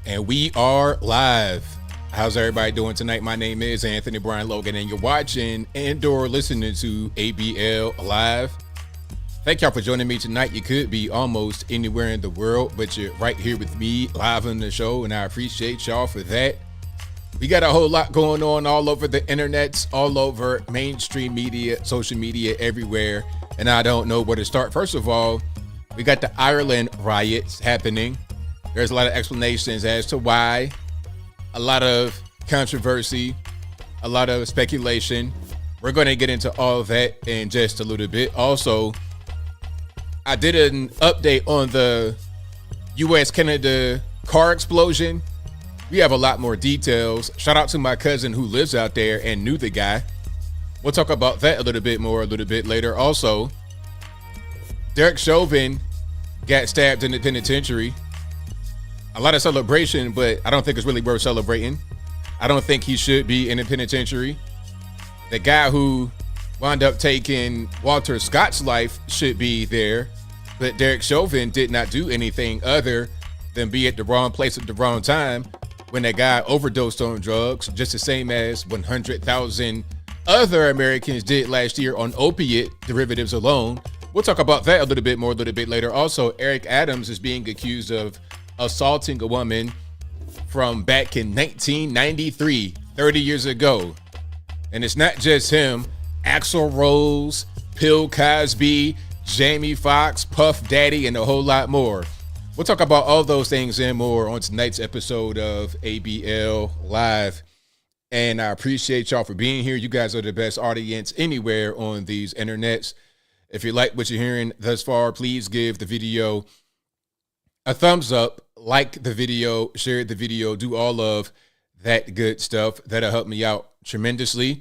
And we are live. How's everybody doing tonight? My name is Anthony Brian Logan, and you're watching and/or listening to ABL Live. Thank y'all for joining me tonight. You could be almost anywhere in the world, but you're right here with me live on the show, and I appreciate y'all for that. We got a whole lot going on all over the internet, all over mainstream media, social media, everywhere, and I don't know where to start. First of all, we got the Ireland riots happening. There's a lot of explanations as to why, a lot of controversy, a lot of speculation. We're going to get into all of that in just a little bit. Also, I did an update on the U.S.-Canada car explosion. We have a lot more details. Shout out to my cousin who lives out there and knew the guy. We'll talk about that a little bit more a little bit later. Also, Derek Chauvin got stabbed in the penitentiary. A lot of celebration, but I don't think it's really worth celebrating. I don't think he should be in the penitentiary. The guy who wound up taking Walter Scott's life should be there, but Derek Chauvin did not do anything other than be at the wrong place at the wrong time when that guy overdosed on drugs, just the same as 100,000 other Americans did last year on opiate derivatives alone. We'll talk about that a little bit more a little bit later. Also, Eric Adams is being accused of assaulting a woman from back in 1993, 30 years ago. And it's not just him. Axl Rose, Bill Cosby, Jamie Foxx, Puff Daddy, and a whole lot more. We'll talk about all those things and more on tonight's episode of ABL Live. And I appreciate y'all for being here. You guys are the best audience anywhere on these internets. If you like what you're hearing thus far, please give the video a thumbs up, like the video, share the video, do all of that good stuff. That'll help me out tremendously.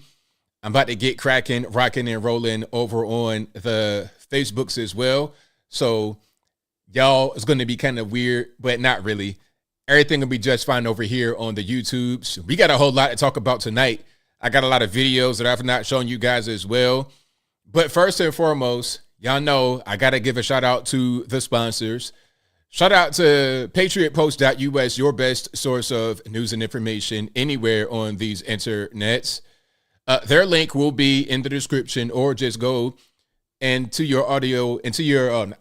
I'm about to get cracking, rocking, and rolling over on the Facebooks as well. So y'all, it's going to be kind of weird, but not really. Everything will be just fine over here on the YouTubes. We got a whole lot to talk about tonight. I got a lot of videos that I've not shown you guys as well. But first and foremost, y'all know I got to give a shout out to the sponsors. Shout out to patriotpost.us, your best source of news and information anywhere on these internets. Their link will be in the description, or just go into your audio,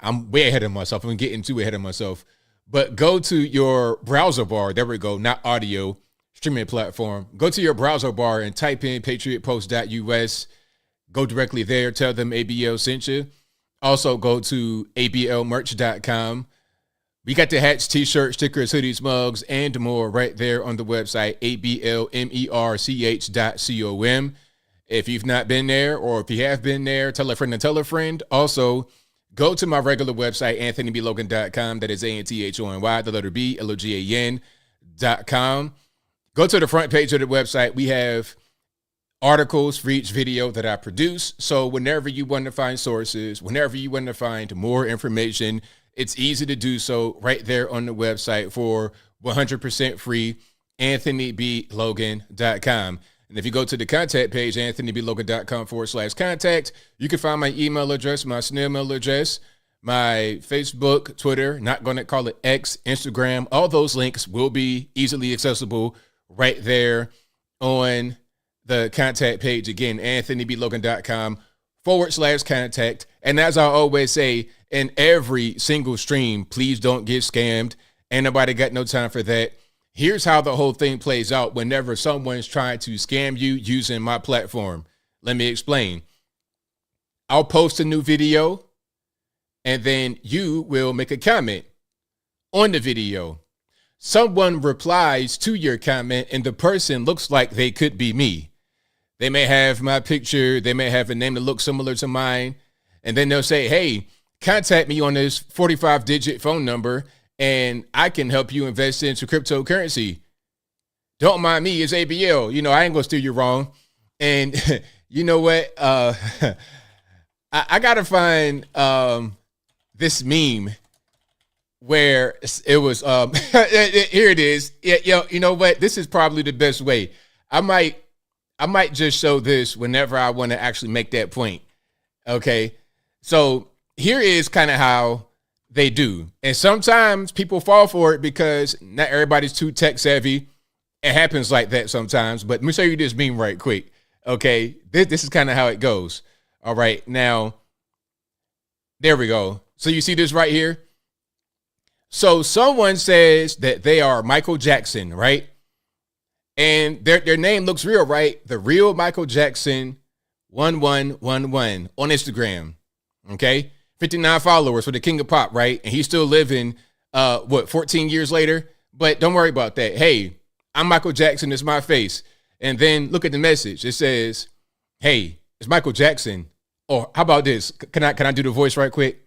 I'm way ahead of myself. I'm getting too ahead of myself. But go to your browser bar. There we go. Not audio, streaming platform. Go to your browser bar and type in patriotpost.us. Go directly there. Tell them ABL sent you. Also, go to ablmerch.com. We got the hats, t-shirts, stickers, hoodies, mugs, and more right there on the website, ablmerch.com. If you've not been there, or if you have been there, tell a friend and tell a friend. Also, go to my regular website, anthonyblogan.com. That is ANTHONY, the letter B, LOGAN.com. Go to the front page of the website. We have articles for each video that I produce. So whenever you want to find sources, whenever you want to find more information, it's easy to do so right there on the website for 100% free, anthonyblogan.com. And if you go to the contact page, anthonyblogan.com/contact, you can find my email address, my snail mail address, my Facebook, Twitter, not going to call it X, Instagram. All those links will be easily accessible right there on the contact page. Again, anthonyblogan.com/contact. And as I always say, in every single stream, please don't get scammed. Ain't nobody got no time for that. Here's how the whole thing plays out whenever someone's trying to scam you using my platform. Let me explain. I'll post a new video, and then you will make a comment on the video. Someone replies to your comment, and the person looks like they could be me. They may have my picture. They may have a name that looks similar to mine. And then they'll say, hey, contact me on this 45-digit phone number, and I can help you invest into cryptocurrency. Don't mind me, it's ABL. You know, I ain't gonna steer you wrong. And you know what? I gotta find this meme where it was here it is. Yeah, you know what? This is probably the best way. I might just show this whenever I want to actually make that point. Okay. So here is kind of how They do. And sometimes people fall for it because not everybody's too tech savvy. It happens like that sometimes. But let me show you this meme right quick. Okay. This is kind of how it goes. All right. Now, there we go. So you see this right here? So someone says that they are Michael Jackson, right? And their name looks real, right? The real Michael Jackson 1111 on Instagram. Okay. 59 followers for the King of Pop, right? And he's still living, 14 years later? But don't worry about that. Hey, I'm Michael Jackson. It's my face. And then look at the message. It says, hey, it's Michael Jackson. Or how about this? Can I do the voice right quick?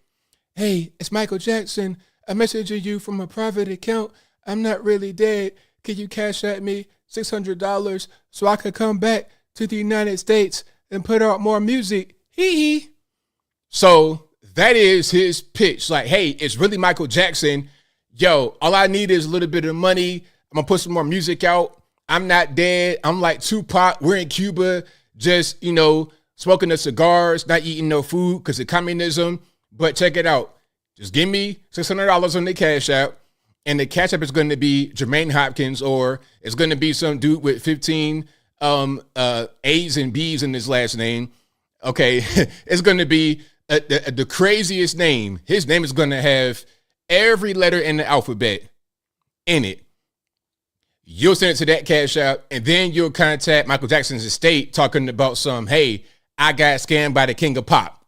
Hey, it's Michael Jackson. I'm messaging you from a private account. I'm not really dead. Can you cash at me $600 so I could come back to the United States and put out more music? Hee hee. So that is his pitch. Like, hey, it's really Michael Jackson. Yo, all I need is a little bit of money. I'm gonna put some more music out. I'm not dead. I'm like Tupac. We're in Cuba, just, smoking the cigars, not eating no food because of communism. But check it out. Just give me $600 on the Cash App. And the Cash App is going to be Jermaine Hopkins, or it's going to be some dude with 15 A's and B's in his last name. Okay, it's going to be the craziest name. His name is going to have every letter in the alphabet in it. You'll send it to that Cash App, and then you'll contact Michael Jackson's estate talking about hey, I got scammed by the King of Pop.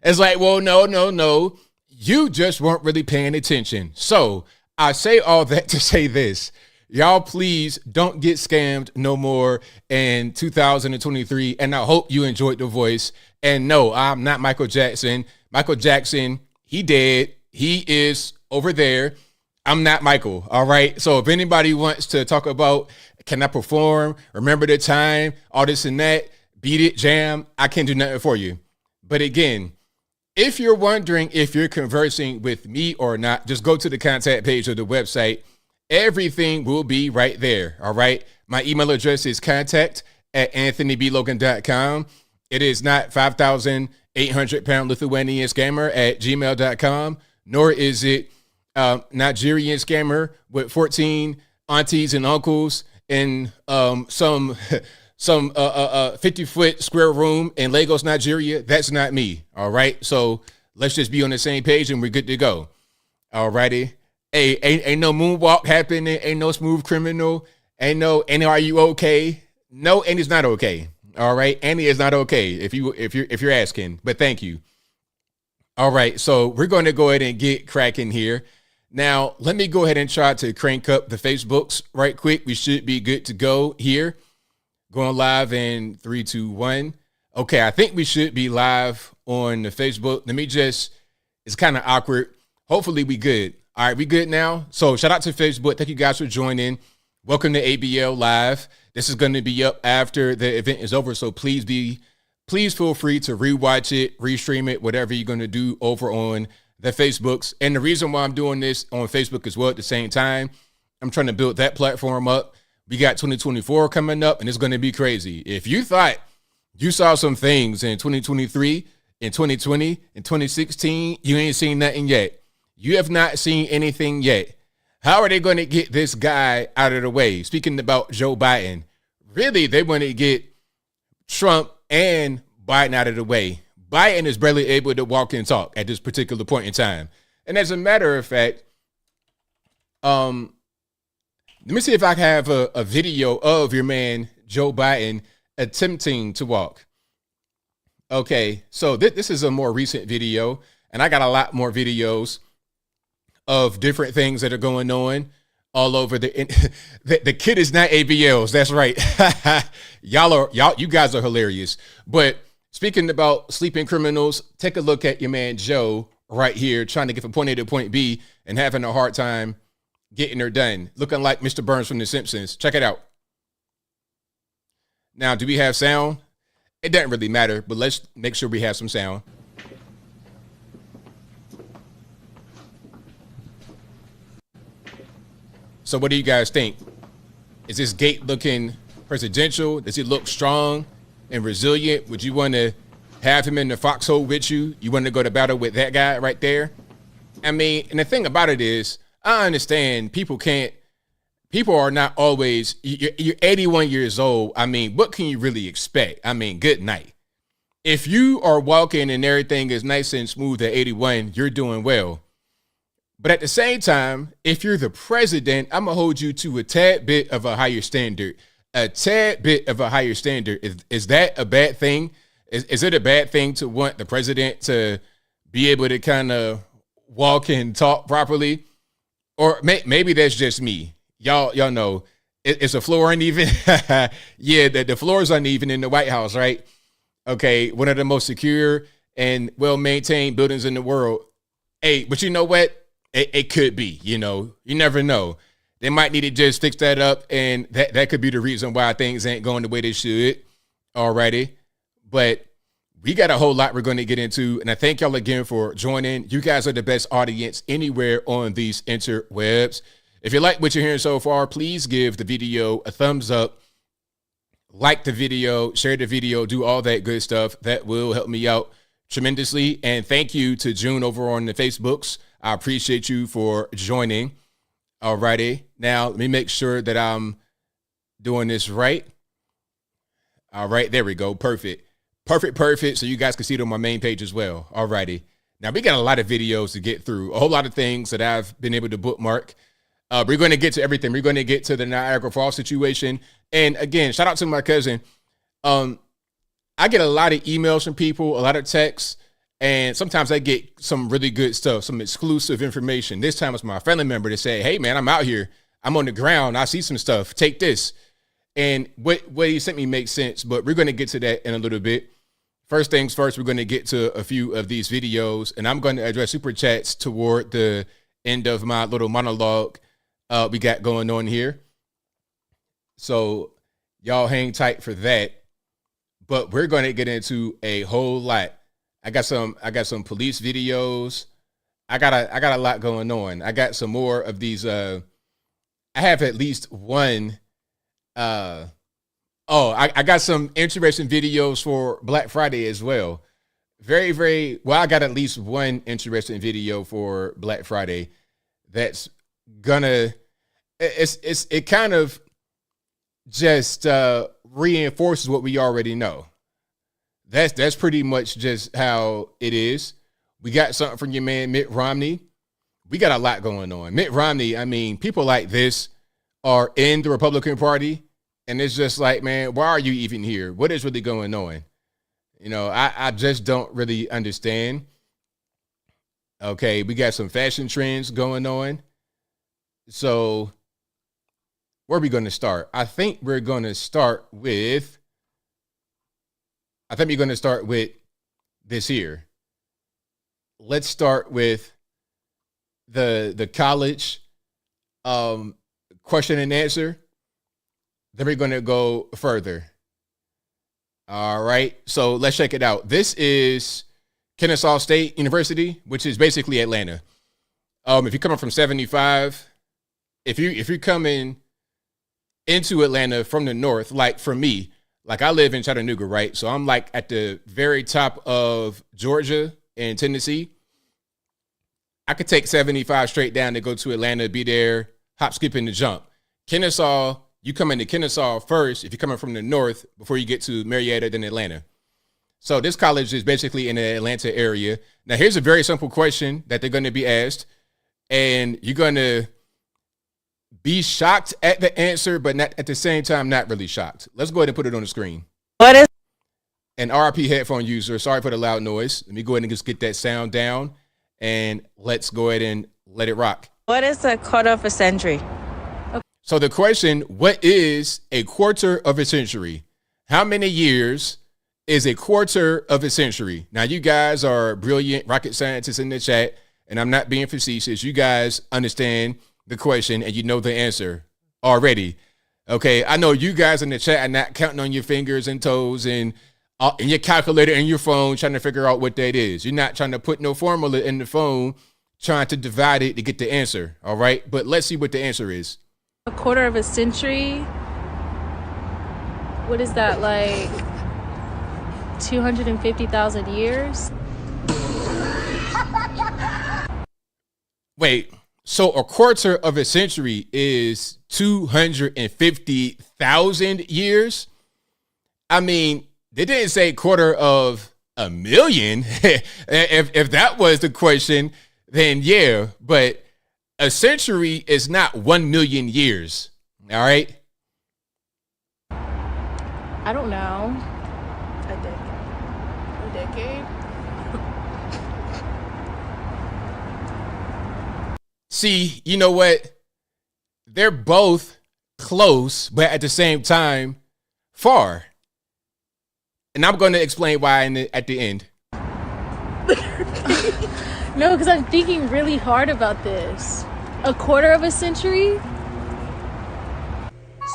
It's like, well, no. You just weren't really paying attention. So I say all that to say this. Y'all, please don't get scammed no more in 2023. And I hope you enjoyed the voice. And no, I'm not Michael Jackson. Michael Jackson, he dead. He is over there. I'm not Michael. All right. So if anybody wants to talk about, can I perform? Remember the time, all this and that, beat it, jam, I can't do nothing for you. But again, if you're wondering if you're conversing with me or not, just go to the contact page of the website. Everything will be right there. All right. My email address is contact@anthonyblogan.com. It is not 5,800-pound Lithuanian scammer @gmail.com, nor is it Nigerian scammer with 14 aunties and uncles in some 50-foot square room in Lagos, Nigeria. That's not me. All right. So let's just be on the same page and we're good to go. All righty. Hey, ain't no moonwalk happening. Ain't no smooth criminal. Ain't no are you okay? No, and it's not okay. All right. Annie is not okay if you're asking, but thank you. All right. So we're going to go ahead and get cracking here. Now, let me go ahead and try to crank up the Facebooks right quick. We should be good to go here. Going live in 3, 2, 1. Okay, I think we should be live on the Facebook. It's kind of awkward. Hopefully we good. All right, we good now? So shout out to Facebook. Thank you guys for joining. Welcome to ABL Live. This is going to be up after the event is over, so please feel free to rewatch it, restream it, whatever you're going to do over on the Facebooks. And the reason why I'm doing this on Facebook as well at the same time, I'm trying to build that platform up. We got 2024 coming up, and it's going to be crazy. If you thought you saw some things in 2023, in 2020, in 2016, you ain't seen nothing yet. You have not seen anything yet. How are they going to get this guy out of the way? Speaking about Joe Biden, really, they want to get Trump and Biden out of the way. Biden is barely able to walk and talk at this particular point in time. And as a matter of fact, let me see if I can have a video of your man, Joe Biden, attempting to walk. Okay, so this is a more recent video, and I got a lot more videos of different things that are going on all over the kid is not ABLs. That's right. You guys are hilarious. But speaking about sleeping criminals, take a look at your man, Joe, right here, trying to get from point A to point B and having a hard time getting her done, looking like Mr. Burns from The Simpsons. Check it out. Now, do we have sound? It doesn't really matter, but let's make sure we have some sound. So what do you guys think? Is this gate looking presidential? Does it look strong and resilient? Would you want to have him in the foxhole with you? You want to go to battle with that guy right there? I mean, and the thing about it is, I understand people are not always, you're 81 years old. I mean, what can you really expect? I mean, good night. If you are walking and everything is nice and smooth at 81, you're doing well. But at the same time, if you're the president, I'm going to hold you to a tad bit of a higher standard. A tad bit of a higher standard. Is that a bad thing? Is it a bad thing to want the president to be able to kind of walk and talk properly? Or maybe that's just me. Y'all know, is the floor uneven? Yeah, the floor is uneven in the White House, right? Okay, one of the most secure and well-maintained buildings in the world. Hey, but you know what? It could be, you know. You never know. They might need to just fix that up, and that could be the reason why things ain't going the way they should already. But we got a whole lot we're going to get into, and I thank y'all again for joining. You guys are the best audience anywhere on these interwebs. If you like what you're hearing so far, please give the video a thumbs up, like the video, share the video, do all that good stuff. That will help me out tremendously. And thank you to June over on the Facebooks. I appreciate you for joining. Alrighty. Now, let me make sure that I'm doing this right. All right. There we go. Perfect. So you guys can see it on my main page as well. Alrighty. Now, we got a lot of videos to get through, a whole lot of things that I've been able to bookmark. We're going to get to everything. We're going to get to the Niagara Falls situation. And again, shout out to my cousin. I get a lot of emails from people, a lot of texts, and sometimes I get some really good stuff, some exclusive information. This time it's my family member to say, hey, man, I'm out here. I'm on the ground. I see some stuff. Take this. And what he sent me makes sense, but we're going to get to that in a little bit. First things first, we're going to get to a few of these videos, and I'm going to address super chats toward the end of my little monologue we got going on here. So y'all hang tight for that. But we're going to get into a whole lot. I got some police videos. I got a lot going on. I got some more of these. I have at least one. I got some interesting videos for Black Friday as well. Very, very well. I got at least one interesting video for Black Friday. That's gonna. It kind of just reinforces what we already know. That's pretty much just how it is. We got something from your man Mitt Romney. We got a lot going on. Mitt Romney, I mean, people like this are in the Republican Party, and it's just like, man, why are you even here? What is really going on? You know, I just don't really understand. Okay, we got some fashion trends going on. So where are we going to start? I think we're going to start with this here. Let's start with the college question and answer. Then we're going to go further. All right. So let's check it out. This is Kennesaw State University, which is basically Atlanta. If you're coming from 75, if you're coming into Atlanta from the north, like for me, like I live in Chattanooga, right? So I'm like at the very top of Georgia and Tennessee. I could take 75 straight down to go to Atlanta, be there, hop, skip, and the jump. Kennesaw, you come into Kennesaw first if you're coming from the north before you get to Marietta, then Atlanta. So this college is basically in the Atlanta area. Now, here's a very simple question that they're going to be asked, and you're going to be shocked at the answer, but not at the same time, not really shocked. Let's go ahead and put it on the screen. What is an RP headphone user? Sorry for the loud noise. Let me go ahead and just get that sound down, and let's go ahead and let it rock. What is a quarter of a century? Okay. So the question, what is a quarter of a century? How many years is a quarter of a century? Now, you guys are brilliant rocket scientists in the chat, and I'm not being facetious. You guys understand the question and you know the answer already. Okay, I know you guys in the chat are not counting on your fingers and toes and your calculator and your phone trying to figure out what that is. You're not trying to put no formula in the phone, trying to divide it to get the answer. All right, but let's see what the answer is. A quarter of a century? What is that, like 250,000 years? Wait, so a quarter of a century is 250,000 years? I mean, they didn't say quarter of a million. if that was the question, then yeah, but a century is not 1 million years. All right. I don't know. A decade? See, you know what? They're both close, but at the same time, far. And I'm going to explain why at the end. No, because I'm thinking really hard about this. A quarter of a century?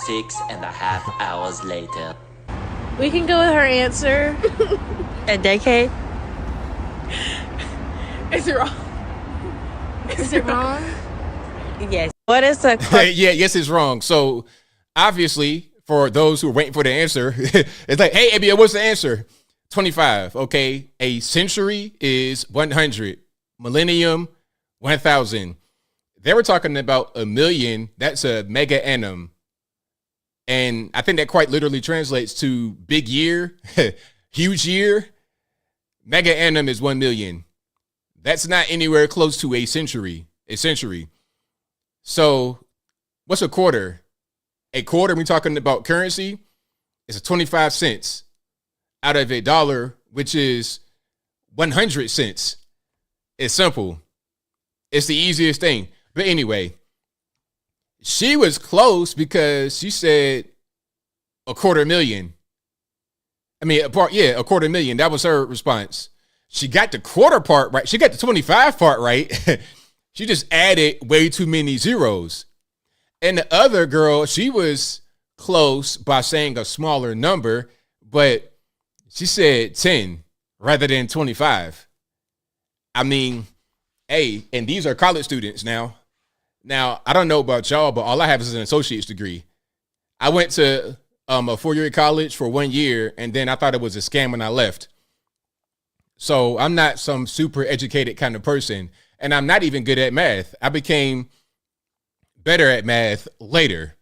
6.5 hours later. We can go with her answer. A decade? Is it wrong? Is it wrong? Yes. What is a Yes, it's wrong. So obviously, for those who are waiting for the answer, it's like, hey, ABL, what's the answer? 25. Okay. A century is 100. Millennium, 1,000. They were talking about a million. That's a mega annum. And I think that quite literally translates to big year, huge year. Mega annum is 1 million. That's not anywhere close to a century. A century. So what's a quarter? A quarter, we're talking about currency, is 25 cents out of $1, which is 100 cents. It's simple. It's the easiest thing. But anyway, she was close because she said a quarter million. I mean, a quarter million. That was her response. She got the quarter part right. She got the 25 part right. She just added way too many zeros. And the other girl, she was close by saying a smaller number, but she said 10 rather than 25. I mean, hey, and these are college students now. Now, I don't know about y'all, but all I have is an associate's degree. I went to a 4-year college for 1 year, and then I thought it was a scam when I left. So I'm not some super educated kind of person, and I'm not even good at math. I became better at math later.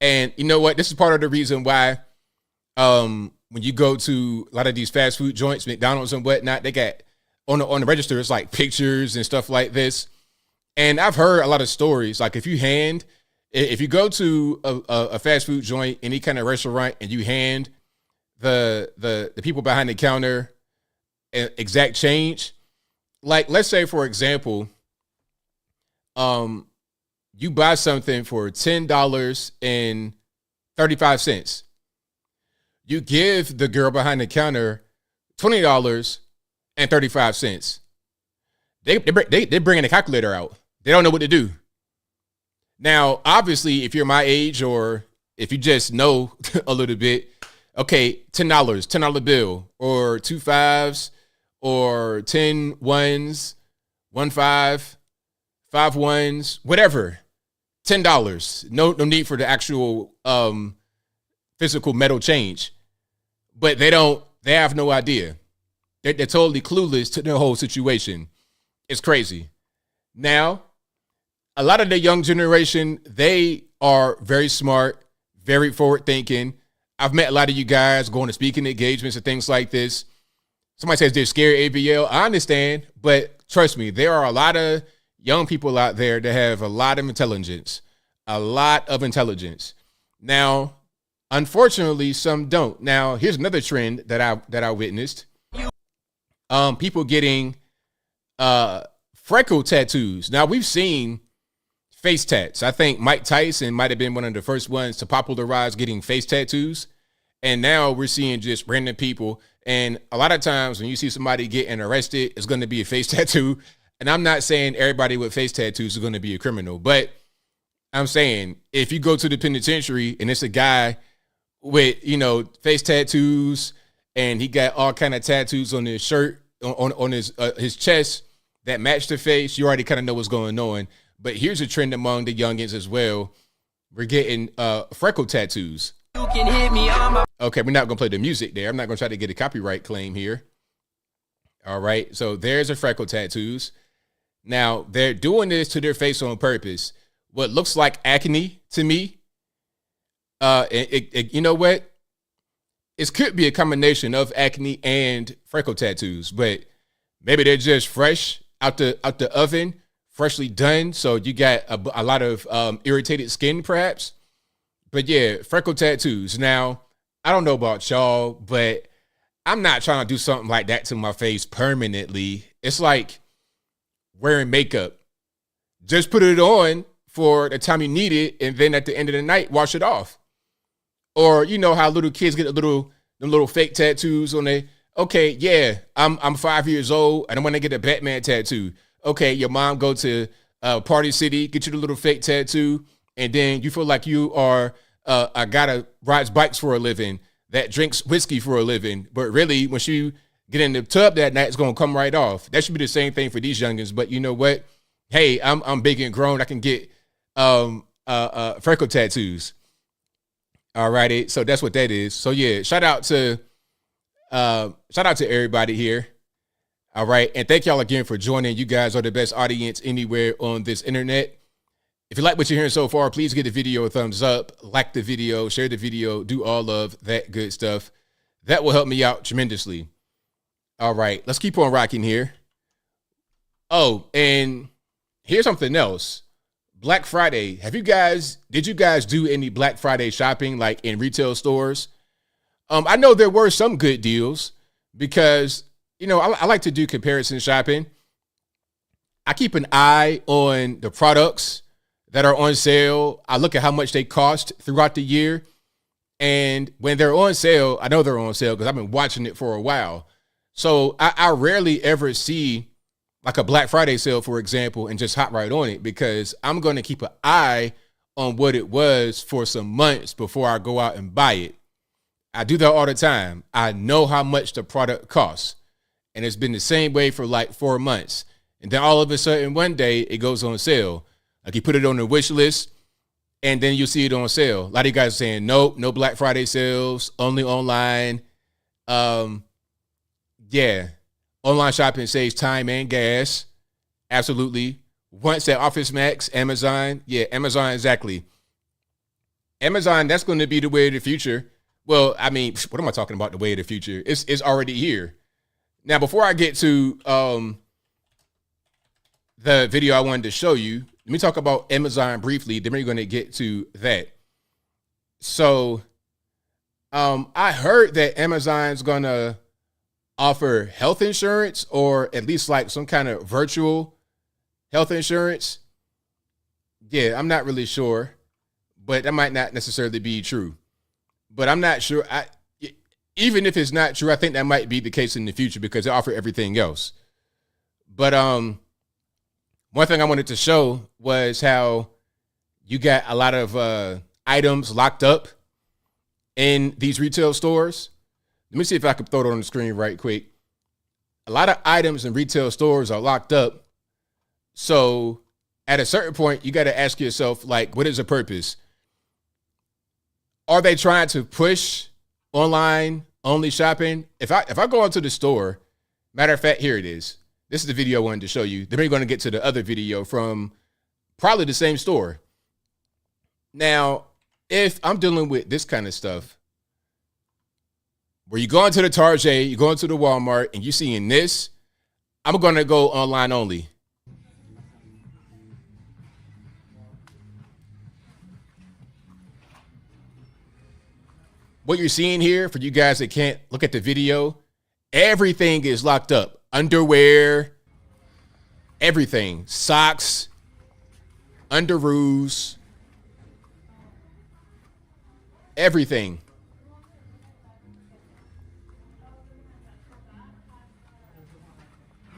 And you know what? This is part of the reason why when you go to a lot of these fast food joints, McDonald's and whatnot, they got on the register, it's like pictures and stuff like this. And I've heard a lot of stories. Like if you go to a fast food joint, any kind of restaurant, and you hand the people behind the counter exact change, like let's say for example, you buy something for $10.35. You give the girl behind the counter $20.35. They're bringing a calculator out. They don't know what to do. Now, obviously, if you're my age or if you just know a little bit, okay, $10 bill, or 2 5s, or 10 1s, 1 5, 5 1s, whatever. $10. No need for the actual physical metal change. But they have no idea. They're totally clueless to the whole situation. It's crazy. Now, a lot of the young generation, they are very smart, very forward thinking. I've met a lot of you guys going to speaking engagements and things like this. Somebody says they're scared, ABL. I understand, but trust me, there are a lot of young people out there that have a lot of intelligence. Now, unfortunately, some don't. Now, here's another trend that I witnessed. People getting freckle tattoos. Now, we've seen face tats. I think Mike Tyson might have been one of the first ones to popularize getting face tattoos. And now we're seeing just random people. And a lot of times when you see somebody getting arrested, it's going to be a face tattoo. And I'm not saying everybody with face tattoos is going to be a criminal, but I'm saying if you go to the penitentiary and it's a guy with, face tattoos, and he got all kind of tattoos on his shirt, on his chest that match the face, you already kind of know what's going on. But here's a trend among the youngins as well. We're getting freckle tattoos. You can hit me on my— Okay, we're not going to play the music there. I'm not going to try to get a copyright claim here. All right, so there's a freckle tattoos. Now, they're doing this to their face on purpose. What looks like acne to me, you know what? It could be a combination of acne and freckle tattoos, but maybe they're just fresh out the oven, freshly done. So you got a lot of irritated skin, perhaps. But yeah, freckle tattoos. Now, I don't know about y'all, but I'm not trying to do something like that to my face permanently. It's like wearing makeup. Just put it on for the time you need it, and then at the end of the night, wash it off. Or you know how little kids get them little fake tattoos on their. Okay, yeah, I'm 5 years old and I want to get a Batman tattoo. Okay, your mom go to Party City, get you the little fake tattoo, and then you feel like you are a guy that rides bikes for a living, that drinks whiskey for a living. But really, when you get in the tub that night, it's gonna come right off. That should be the same thing for these youngins. But you know what? Hey, I'm big and grown. I can get freckle tattoos. All righty, so that's what that is. So yeah, shout out to everybody here. All right, and thank y'all again for joining. You guys are the best audience anywhere on this internet. If you like what you're hearing so far, please give the video a thumbs up, like the video, share the video, do all of that good stuff. That will help me out tremendously. All right, let's keep on rocking here. Oh, and here's something else. Black Friday. Did you guys do any Black Friday shopping like in retail stores? I know there were some good deals because, you know, I like to do comparison shopping. I keep an eye on the products that are on sale. I look at how much they cost throughout the year. And when they're on sale, I know they're on sale because I've been watching it for a while. So I rarely ever see like a Black Friday sale, for example, and just hop right on it because I'm going to keep an eye on what it was for some months before I go out and buy it. I do that all the time. I know how much the product costs. And it's been the same way for like 4 months. And then all of a sudden, one day, it goes on sale. Like you put it on the wish list, and then you see it on sale. A lot of you guys are saying, nope, no Black Friday sales, only online. Yeah. Online shopping saves time and gas. Absolutely. Once at Office Max, Amazon. Yeah, Amazon, exactly. Amazon, that's going to be the way of the future. Well, I mean, what am I talking about? The way of the future? It's already here. Now, before I get to the video I wanted to show you, let me talk about Amazon briefly. Then we're going to get to that. So, I heard that Amazon's going to offer health insurance, or at least like some kind of virtual health insurance. Yeah, I'm not really sure, but that might not necessarily be true. But I'm not sure. Even if it's not true, I think that might be the case in the future because they offer everything else. But one thing I wanted to show was how you got a lot of items locked up in these retail stores. Let me see if I can throw it on the screen right quick. A lot of items in retail stores are locked up. So at a certain point, you got to ask yourself, like, what is the purpose? Are they trying to push online only shopping? If I go into the store, matter of fact, here it is. This is the video I wanted to show you. Then we're going to get to the other video from probably the same store. Now, if I'm dealing with this kind of stuff, where you go into the Target, you go into the Walmart, and you're seeing this, I'm going to go online only. What you're seeing here, for you guys that can't look at the video, everything is locked up. Underwear, everything. Socks, underoos, everything.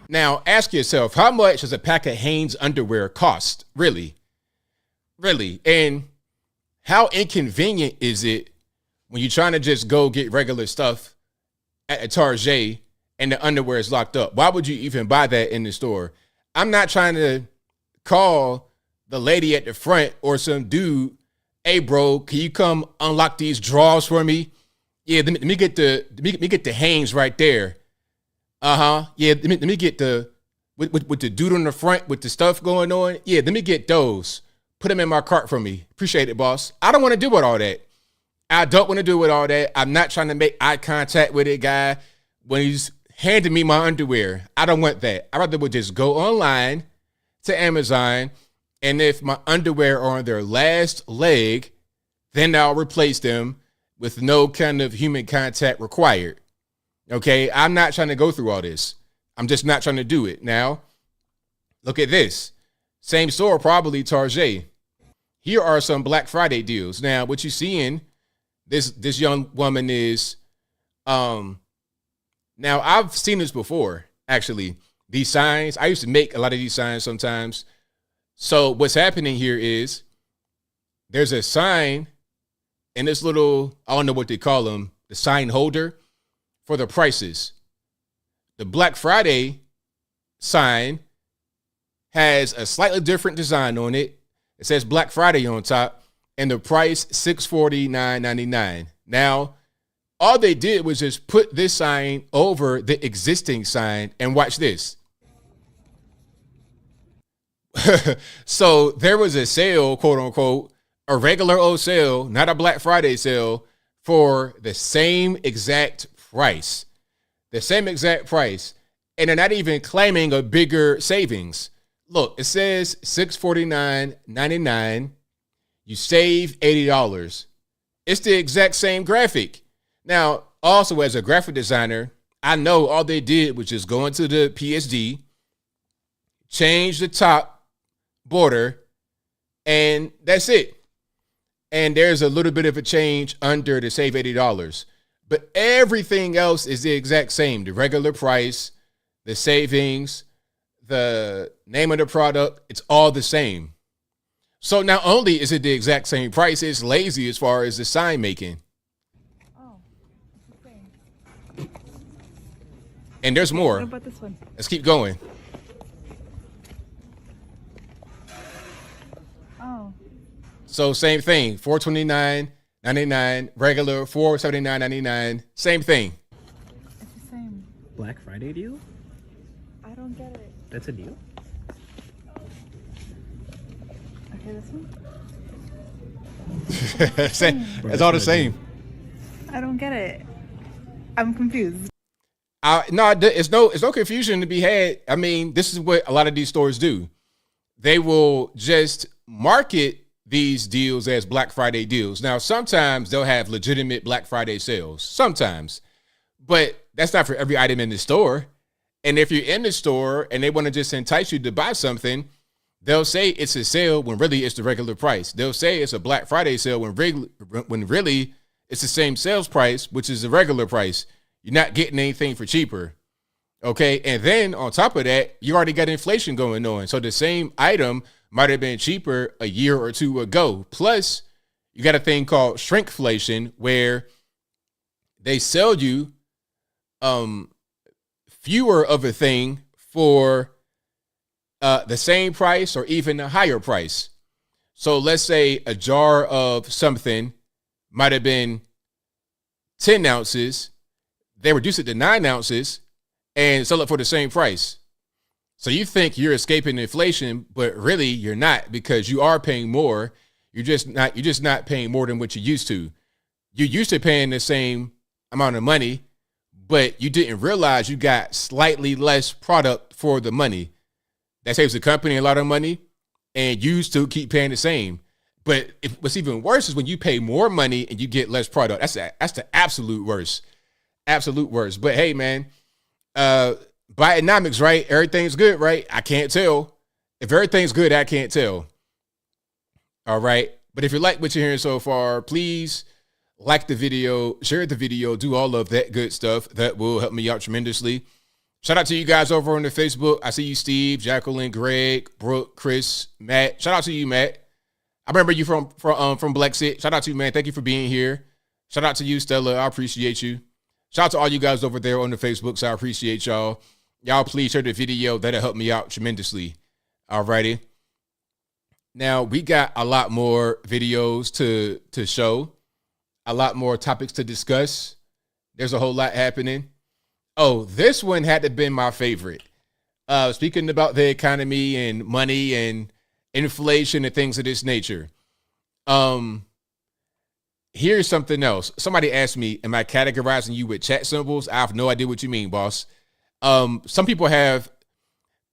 Now, ask yourself, how much does a pack of Hanes underwear cost? Really? Really? And how inconvenient is it when you're trying to just go get regular stuff at a Target and the underwear is locked up? Why would you even buy that in the store? I'm not trying to call the lady at the front or some dude, hey, bro, can you come unlock these drawers for me? Yeah, let me get the Hanes right there. Yeah, let me get the with the dude on the front with the stuff going on. Yeah, let me get those. Put them in my cart for me. Appreciate it, boss. I don't want to do with all that. I don't want to do with all that. I'm not trying to make eye contact with a guy when he's handing me my underwear. I don't want that. I'd rather would just go online to Amazon, and if my underwear are on their last leg, then I'll replace them with no kind of human contact required. Okay, I'm not trying to go through all this. I'm just not trying to do it. Now, look at this. Same store, probably Target. Here are some Black Friday deals. Now, what you're seeing, this young woman is, now I've seen this before, actually. These signs, I used to make a lot of these signs sometimes. So what's happening here is there's a sign in this little, I don't know what they call them, the sign holder for the prices. The Black Friday sign has a slightly different design on it. It says Black Friday on top, and the price $649.99. Now, all they did was just put this sign over the existing sign, and watch this. So there was a sale, quote unquote, a regular old sale, not a Black Friday sale, for the same exact price. The same exact price. And they're not even claiming a bigger savings. Look, it says $649.99. You save $80. It's the exact same graphic. Now, also as a graphic designer, I know all they did was just go into the PSD, change the top border, and that's it. And there's a little bit of a change under to save $80. But everything else is the exact same. The regular price, the savings, the name of the product, it's all the same. So not only is it the exact same price, it's lazy as far as the sign making. Oh, it's the same. And there's more. What about this one? Let's keep going. Oh. So same thing, $429.99, regular $479.99, same thing. It's the same. Black Friday deal? I don't get it. That's a deal? Okay, this one? Same. It's all the same. I don't get it. I'm confused. No, it's no confusion to be had. I mean, this is what a lot of these stores do. They will just market these deals as Black Friday deals. Now, sometimes they'll have legitimate Black Friday sales. Sometimes. But that's not for every item in the store. And if you're in the store and they want to just entice you to buy something, they'll say it's a sale when really it's the regular price. They'll say it's a Black Friday sale when really it's the same sales price, which is the regular price. You're not getting anything for cheaper. Okay. And then on top of that, you already got inflation going on. So the same item might have been cheaper a year or two ago. Plus, you got a thing called shrinkflation where they sell you fewer of a thing for the same price or even a higher price. So let's say a jar of something might have been 10 ounces. They reduce it to 9 ounces and sell it for the same price. So you think you're escaping inflation, but really you're not, because you are paying more. You're just not paying more than what you used to. You're used to paying the same amount of money, but you didn't realize you got slightly less product for the money. That saves the company a lot of money, and you still keep paying the same. But what's even worse is when you pay more money and you get less product. That's the absolute worst. Absolute worst. But hey, man, Bidenomics, right? Everything's good, right? I can't tell. If everything's good, I can't tell. All right. But if you like what you're hearing so far, please like the video, share the video, do all of that good stuff. That will help me out tremendously. Shout out to you guys over on the Facebook. I see you, Steve, Jacqueline, Greg, Brooke, Chris, Matt. Shout out to you, Matt. I remember you from Blexit. Shout out to you, man. Thank you for being here. Shout out to you, Stella. I appreciate you. Shout out to all you guys over there on the Facebooks. I appreciate y'all. Y'all please share the video. That'll help me out tremendously. All righty. Now, we got a lot more videos to show. A lot more topics to discuss. There's a whole lot happening. Oh, this one had to have been my favorite. speaking about the economy and money and inflation and things of this nature. Here's something else. Somebody asked me, am I categorizing you with chat symbols? I have no idea what you mean, boss. Some people have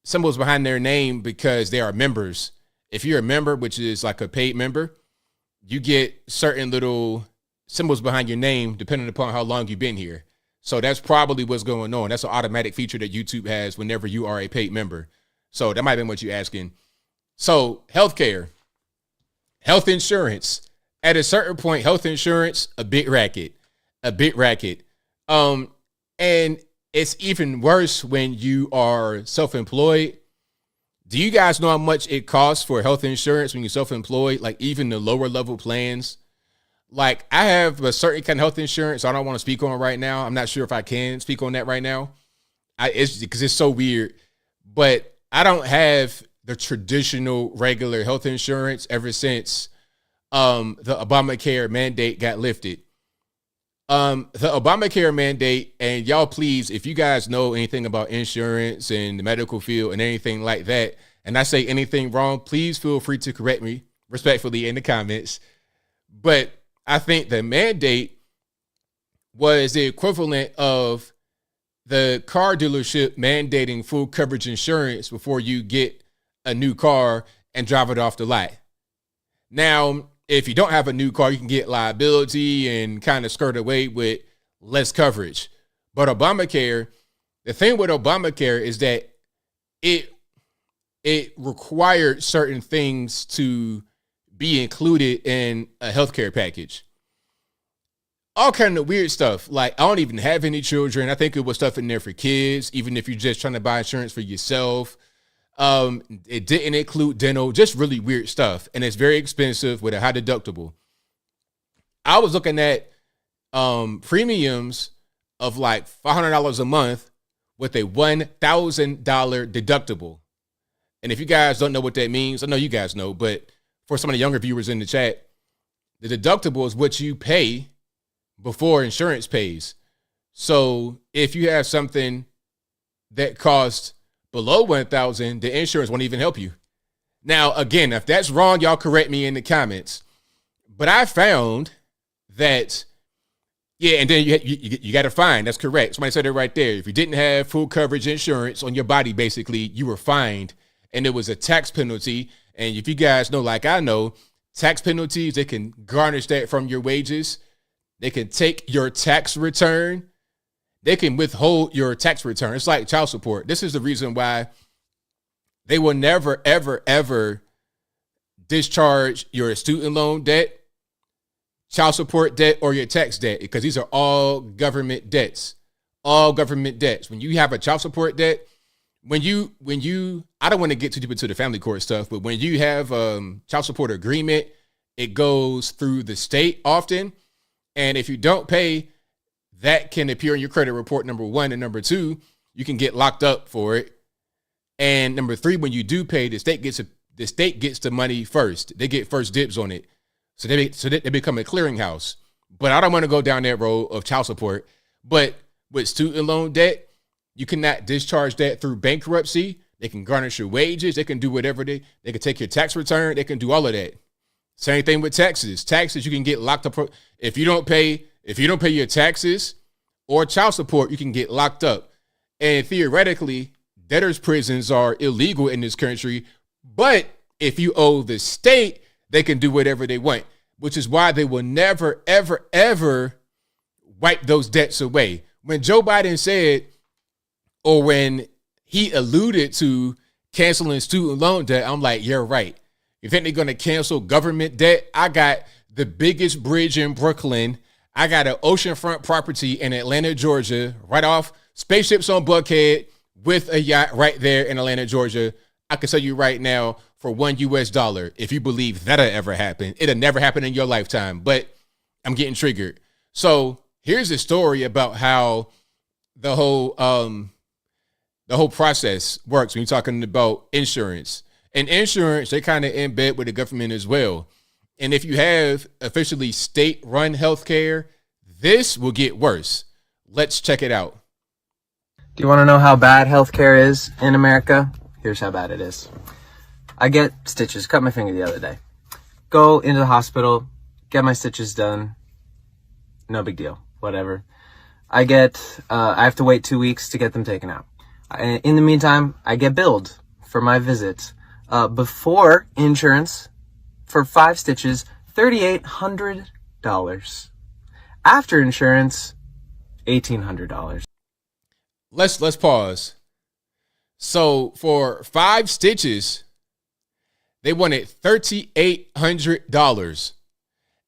symbols behind their name because they are members. If you're a member, which is like a paid member, you get certain little symbols behind your name depending upon how long you've been here. So that's probably what's going on. That's an automatic feature that YouTube has whenever you are a paid member. So that might have been what you're asking. So healthcare, health insurance. At a certain point, health insurance, a big racket. And it's even worse when you are self-employed. Do you guys know how much it costs for health insurance when you're self-employed? Like even the lower level plans. Like I have a certain kind of health insurance I don't want to speak on right now. I'm not sure if I can speak on that right now. It's because it's so weird. But I don't have the traditional regular health insurance ever since the Obamacare mandate got lifted. The Obamacare mandate, and y'all please, if you guys know anything about insurance and the medical field and anything like that, and I say anything wrong, please feel free to correct me respectfully in the comments. But I think the mandate was the equivalent of the car dealership mandating full coverage insurance before you get a new car and drive it off the lot. Now, if you don't have a new car, you can get liability and kind of skirt away with less coverage. But Obamacare, the thing with Obamacare is that it required certain things to be included in a healthcare package. All kind of weird stuff. Like I don't even have any children. I think it was stuff in there for kids, even if you're just trying to buy insurance for yourself. It didn't include dental, just really weird stuff. And it's very expensive with a high deductible. I was looking at premiums of like $500 a month with a $1,000 deductible. And if you guys don't know what that means, I know you guys know, but for some of the younger viewers in the chat, the deductible is what you pay before insurance pays. So if you have something that costs below $1,000, the insurance won't even help you. Now, again, if that's wrong, y'all correct me in the comments. But I found that, yeah, and then you got to find, that's correct. Somebody said it right there. If you didn't have full coverage insurance on your body, basically, you were fined, and it was a tax penalty. And if you guys know, like I know, tax penalties, they can garnish that from your wages. They can take your tax return. They can withhold your tax return. It's like child support. This is the reason why they will never, ever, ever discharge your student loan debt, child support debt, or your tax debt, because these are all government debts. All government debts. When you have a child support debt, when you, I don't want to get too deep into the family court stuff, but when you have child support agreement, it goes through the state often. And if you don't pay, that can appear in your credit report, number one. And number two, you can get locked up for it. And number three, when you do pay, the state gets the money first. They get first dibs on it. So they become a clearinghouse. But I don't want to go down that road of child support. But with student loan debt, you cannot discharge that through bankruptcy. They can garnish your wages. They can do whatever they can take your tax return. They can do all of that. Same thing with taxes. Taxes, you can get locked up. If you don't pay your taxes or child support, you can get locked up. And theoretically, debtors' prisons are illegal in this country. But if you owe the state, they can do whatever they want, which is why they will never, ever, ever wipe those debts away. When Joe Biden said, or when he alluded to canceling student loan debt, I'm like, you're right. You think they're going to cancel government debt? I got the biggest bridge in Brooklyn. I got an oceanfront property in Atlanta, Georgia, right off Spaceships on Buckhead with a yacht right there in Atlanta, Georgia. I can tell you right now, for $1, if you believe that'll ever happen, it'll never happen in your lifetime, but I'm getting triggered. So here's the story about how the whole process works when you're talking about insurance. And insurance, they kind of in bed with the government as well. And if you have officially state-run healthcare, this will get worse. Let's check it out. Do you want to know how bad healthcare is in America? Here's how bad it is. I get stitches, cut my finger the other day. Go into the hospital, get my stitches done. No big deal, whatever. I have to wait 2 weeks to get them taken out. In the meantime, I get billed for my visit. Before insurance, for 5 stitches, $3,800. After insurance, $1,800. Let's pause. So for 5 stitches, they wanted $3,800.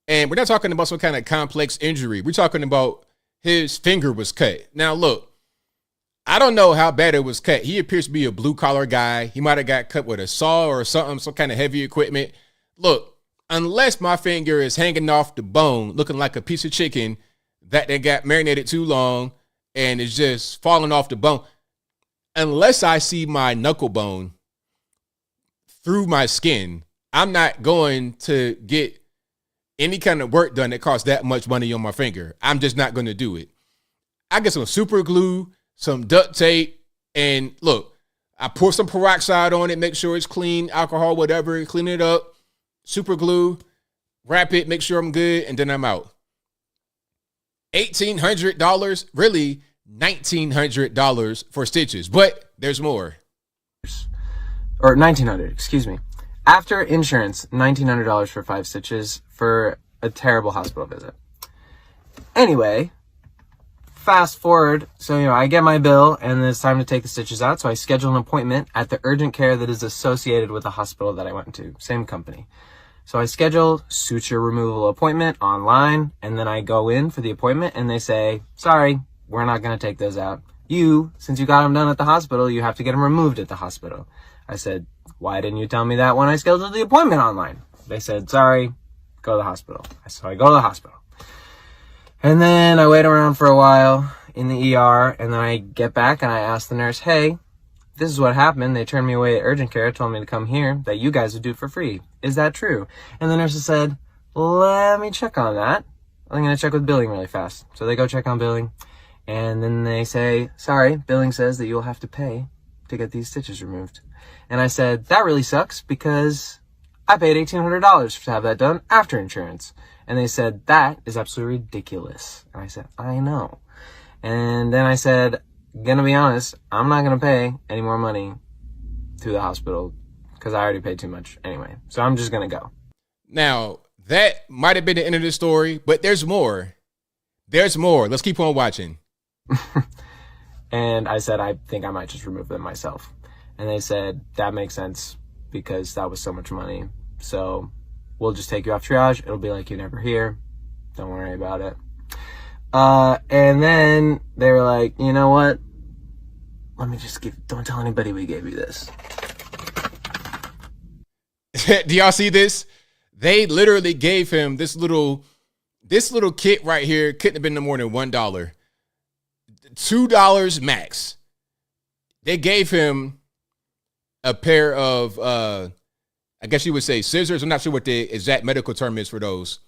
And we're not talking about some kind of complex injury. We're talking about his finger was cut. Now, look, I don't know how bad it was cut. He appears to be a blue-collar guy. He might have got cut with a saw or something, some kind of heavy equipment. Look, unless my finger is hanging off the bone, looking like a piece of chicken that they got marinated too long and is just falling off the bone, unless I see my knuckle bone through my skin, I'm not going to get any kind of work done that costs that much money on my finger. I'm just not going to do it. I get some super glue, some duct tape, and look, I pour some peroxide on it, make sure it's clean, alcohol, whatever, clean it up, super glue, wrap it, make sure I'm good, and then I'm out. $1,800, really $1,900 for stitches, but there's more. Or $1,900, excuse me. After insurance, $1,900 for 5 stitches for a terrible hospital visit. Anyway, fast forward. So, I get my bill and it's time to take the stitches out. So I schedule an appointment at the urgent care that is associated with the hospital that I went to. Same company. So I schedule suture removal appointment online, and then I go in for the appointment and they say, sorry, we're not going to take those out. Since you got them done at the hospital, you have to get them removed at the hospital. I said, why didn't you tell me that when I scheduled the appointment online? They said, sorry, go to the hospital. So I go to the hospital. And then I wait around for a while in the ER, and then I get back and I ask the nurse, hey, this is what happened. They turned me away at urgent care, told me to come here, that you guys would do it for free. Is that true? And the nurse said, let me check on that. I'm going to check with billing really fast. So they go check on billing, and then they say, sorry, billing says that you'll have to pay to get these stitches removed. And I said, that really sucks because I paid $1,800 to have that done after insurance. And they said, that is absolutely ridiculous. And I said, I know. And then I said, gonna be honest, I'm not gonna pay any more money to the hospital because I already paid too much anyway. So I'm just gonna go. Now, that might have been the end of the story, but there's more. There's more. Let's keep on watching. And I said, I think I might just remove them myself. And they said, that makes sense because that was so much money. So we'll just take you off triage. It'll be like you're never here. Don't worry about it. And then they were like, you know what? Don't tell anybody we gave you this. Do y'all see this? They literally gave him this little kit right here. Couldn't have been no more than $1. $2 max. They gave him a pair of, I guess you would say scissors. I'm not sure what the exact medical term is for those.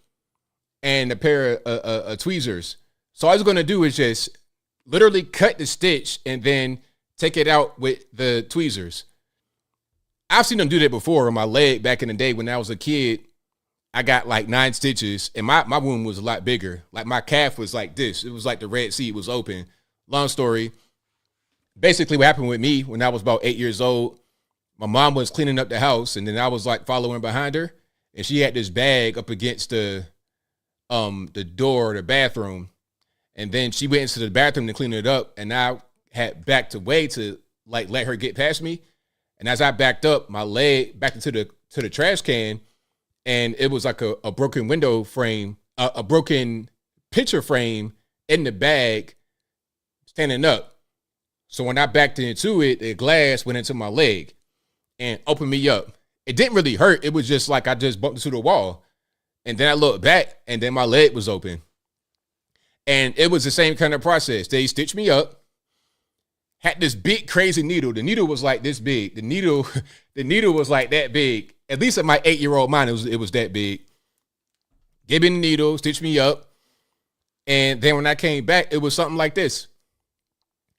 And a pair of tweezers. So all I was going to do is just literally cut the stitch and then take it out with the tweezers. I've seen them do that before on my leg back in the day when I was a kid. I got like 9 stitches and my wound was a lot bigger. Like my calf was like this. It was like the Red Sea was open. Long story. Basically what happened with me when I was about 8 years old, my mom was cleaning up the house and then I was like following behind her and she had this bag up against the door, the bathroom. And then she went into the bathroom to clean it up. And I had backed away to like let her get past me. And as I backed up, my leg back into the trash can. And it was like a broken window frame, a broken picture frame in the bag standing up. So when I backed into it, the glass went into my leg and opened me up. It didn't really hurt. It was just like I just bumped into the wall. And then I looked back and then my leg was open. And it was the same kind of process. They stitched me up, had this big crazy needle. The needle was like this big. The needle was like that big. At least at my 8-year-old mind, it was that big. Gave me the needle, stitched me up. And then when I came back, it was something like this.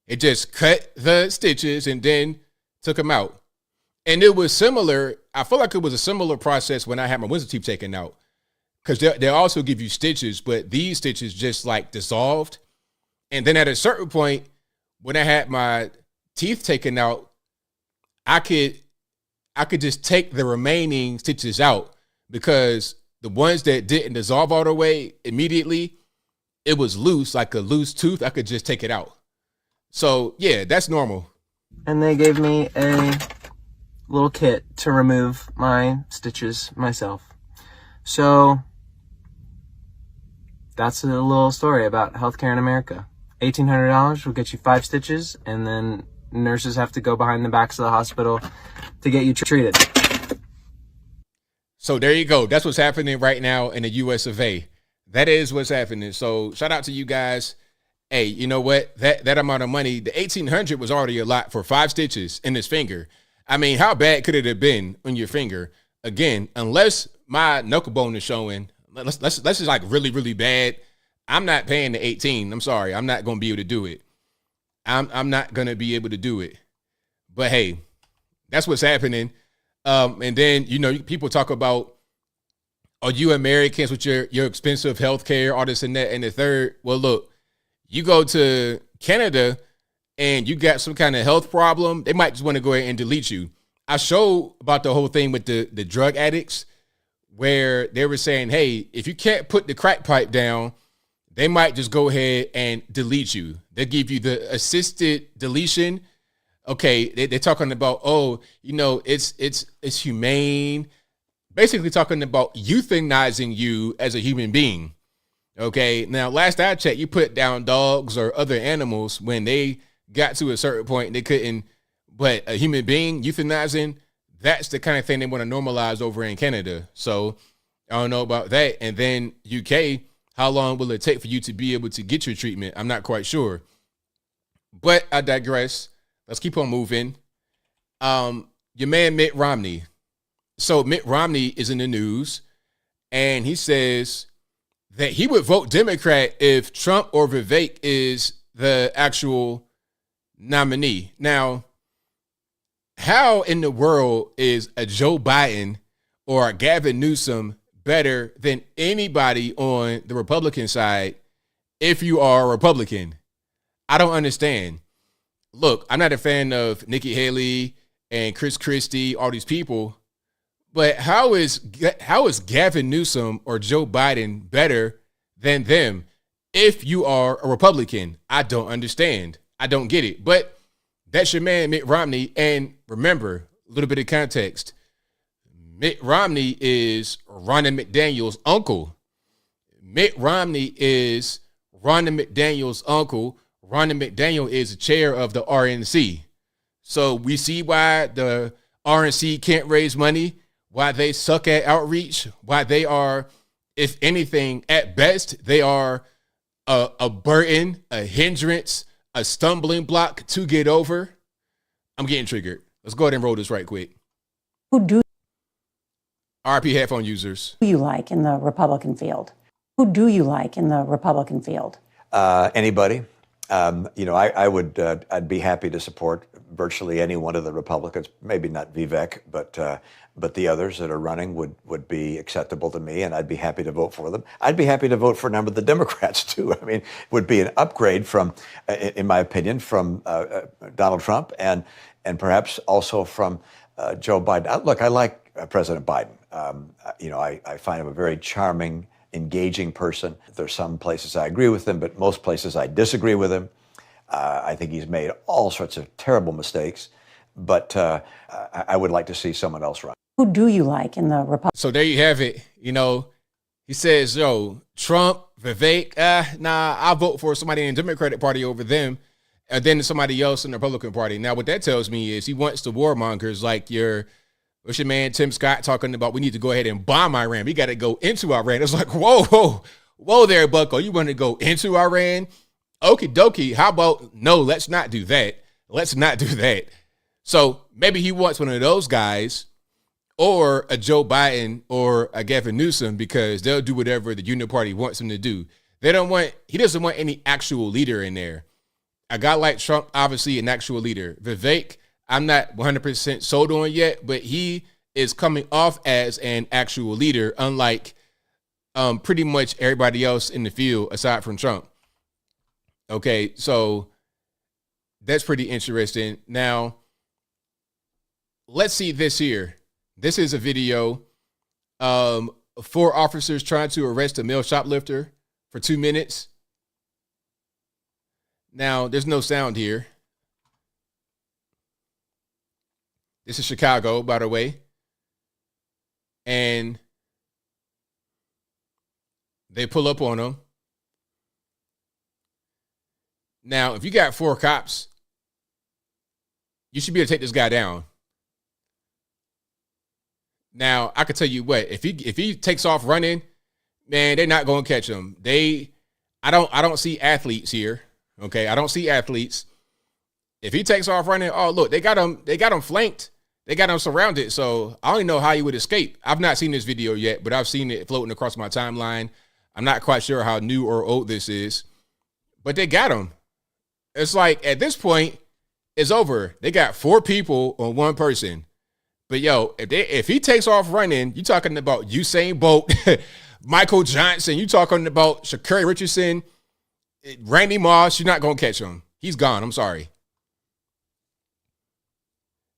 It just cut the stitches and then took them out. And it was similar. I feel like it was a similar process when I had my wisdom teeth taken out, because they also give you stitches, but these stitches just like dissolved. And then at a certain point, when I had my teeth taken out, I could just take the remaining stitches out, because the ones that didn't dissolve all the way immediately, it was loose, like a loose tooth. I could just take it out. So yeah, that's normal. And they gave me a little kit to remove my stitches myself. So that's a little story about healthcare in America. $1,800 will get you 5 stitches, and then nurses have to go behind the backs of the hospital to get you treated. So there you go. That's what's happening right now in the US of A. That is what's happening. So shout out to you guys. Hey, you know what? That amount of money, the $1,800 was already a lot for 5 stitches in his finger. I mean, how bad could it have been on your finger? Again, unless my knuckle bone is showing, let's just like really, really bad. I'm not paying the 18. I'm sorry. I'm not going to be able to do it. I'm not going to be able to do it. But hey, that's what's happening. And then, you know, people talk about, are you Americans with your expensive health care, all this and that and the third? Well, look, you go to Canada and you got some kind of health problem, they might just want to go ahead and delete you. I showed about the whole thing with the drug addicts, where they were saying, hey, if you can't put the crack pipe down, they might just go ahead and delete you. They give you the assisted deletion. Okay, they're talking about, oh, you know, it's humane. Basically talking about euthanizing you as a human being. Okay, now last I checked, you put down dogs or other animals when they got to a certain point, they couldn't, but a human being, euthanizing, that's the kind of thing they want to normalize over in Canada. So I don't know about that. And then UK, how long will it take for you to be able to get your treatment? I'm not quite sure. But I digress. Let's keep on moving. Your man, Mitt Romney. So Mitt Romney is in the news, and he says that he would vote Democrat if Trump or Vivek is the actual nominee. Now, how in the world is a Joe Biden or a Gavin Newsom better than anybody on the Republican side if you are a Republican? I don't understand. Look, I'm not a fan of Nikki Haley and Chris Christie, all these people, but how is Gavin Newsom or Joe Biden better than them if you are a Republican? I don't understand. I don't get it. But that's your man, Mitt Romney. And remember, a little bit of context. Mitt Romney is Ronna McDaniel's uncle. Mitt Romney is Ronna McDaniel's uncle. Ronna McDaniel is the chair of the RNC. So we see why the RNC can't raise money, why they suck at outreach, why they are, if anything, at best, they are a burden, a hindrance, a stumbling block to get over. I'm getting triggered. Let's go ahead and roll this right quick. Who do RP headphone users. you like in the Republican field? Who do you like in the Republican field? Anybody. I'd be happy to support virtually any one of the Republicans. Maybe not Vivek, but the others that are running would be acceptable to me, and I'd be happy to vote for them. I'd be happy to vote for a number of the Democrats too. I mean, it would be an upgrade from, in my opinion, from Donald Trump and perhaps also from Joe Biden. Look, I like President Biden. I find him a very charming, engaging person. There's some places I agree with him, but most places I disagree with him. I think he's made all sorts of terrible mistakes, but I would like to see someone else run. Who do you like in the Republican? So there you have it. You know, he says, yo, Trump, Vivek, I'll vote for somebody in the Democratic Party over them, and then somebody else in the Republican Party. Now, what that tells me is he wants the warmongers like what's your man, Tim Scott, talking about we need to go ahead and bomb Iran. We got to go into Iran. It's like, whoa there, bucko. You want to go into Iran? Okie dokie. How about, no, let's not do that. Let's not do that. So maybe he wants one of those guys or a Joe Biden or a Gavin Newsom because they'll do whatever the Union Party wants him to do. He doesn't want any actual leader in there. a guy like Trump, obviously an actual leader. Vivek, I'm not 100% sold on yet, but he is coming off as an actual leader, unlike pretty much everybody else in the field aside from Trump. Okay, so that's pretty interesting. Now, let's see this here. This is a video. 4 officers trying to arrest a male shoplifter for 2 minutes. Now, there's no sound here. This is Chicago, by the way. And they pull up on him. Now, if you got 4 cops, you should be able to take this guy down. Now, I can tell you what, if he takes off running, man, they're not going to catch him. I don't see athletes here. Okay, I don't see athletes. If he takes off running, oh look, they got him flanked. They got him surrounded. So I don't even know how he would escape. I've not seen this video yet, but I've seen it floating across my timeline. I'm not quite sure how new or old this is, but they got him. It's like at this point, it's over. They got 4 people on 1 person. But yo, if he takes off running, you talking about Usain Bolt, Michael Johnson, you talking about Sha'Carri Richardson, Randy Moss, you're not going to catch him. He's gone. I'm sorry.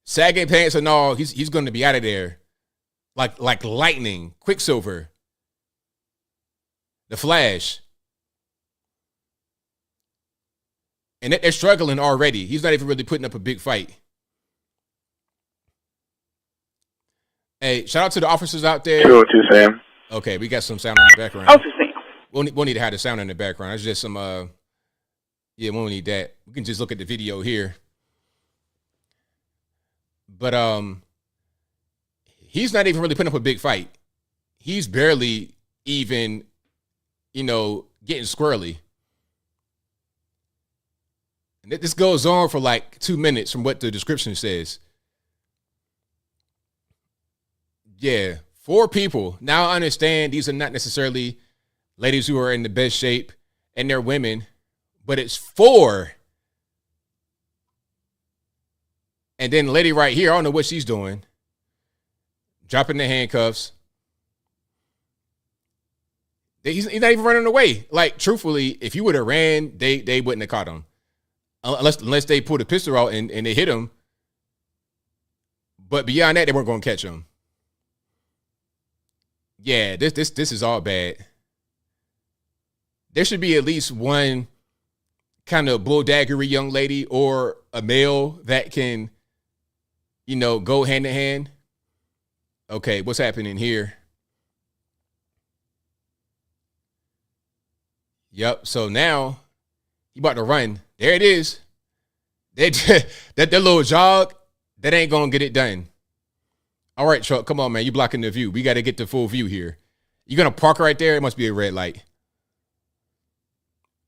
Sagging pants and all, he's going to be out of there like lightning, Quicksilver, the Flash. And they're struggling already. He's not even really putting up a big fight. Hey, shout out to the officers out there. Sure, too, Sam. Okay, we got some sound in the background. Officer Sam. We'll need to have the sound in the background. It's just some, we won't need that. We can just look at the video here. But he's not even really putting up a big fight. He's barely even, getting squirrely. And this goes on for like 2 minutes from what the description says. Yeah, 4 people. Now I understand these are not necessarily ladies who are in the best shape and they're women, but it's 4. And then the lady right here, I don't know what she's doing. Dropping the handcuffs. He's not even running away. Like, truthfully, if you would have ran, they wouldn't have caught him. Unless they pulled a pistol out and they hit him. But beyond that, they weren't going to catch him. Yeah, this is all bad. There should be at least one kind of bulldaggery young lady or a male that can, go hand in hand. Okay, what's happening here? Yep, so now he about to run. There it is. That little jog, that ain't going to get it done. All right, Chuck, come on, man. You blocking the view. We got to get the full view here. You going to park right there? It must be a red light.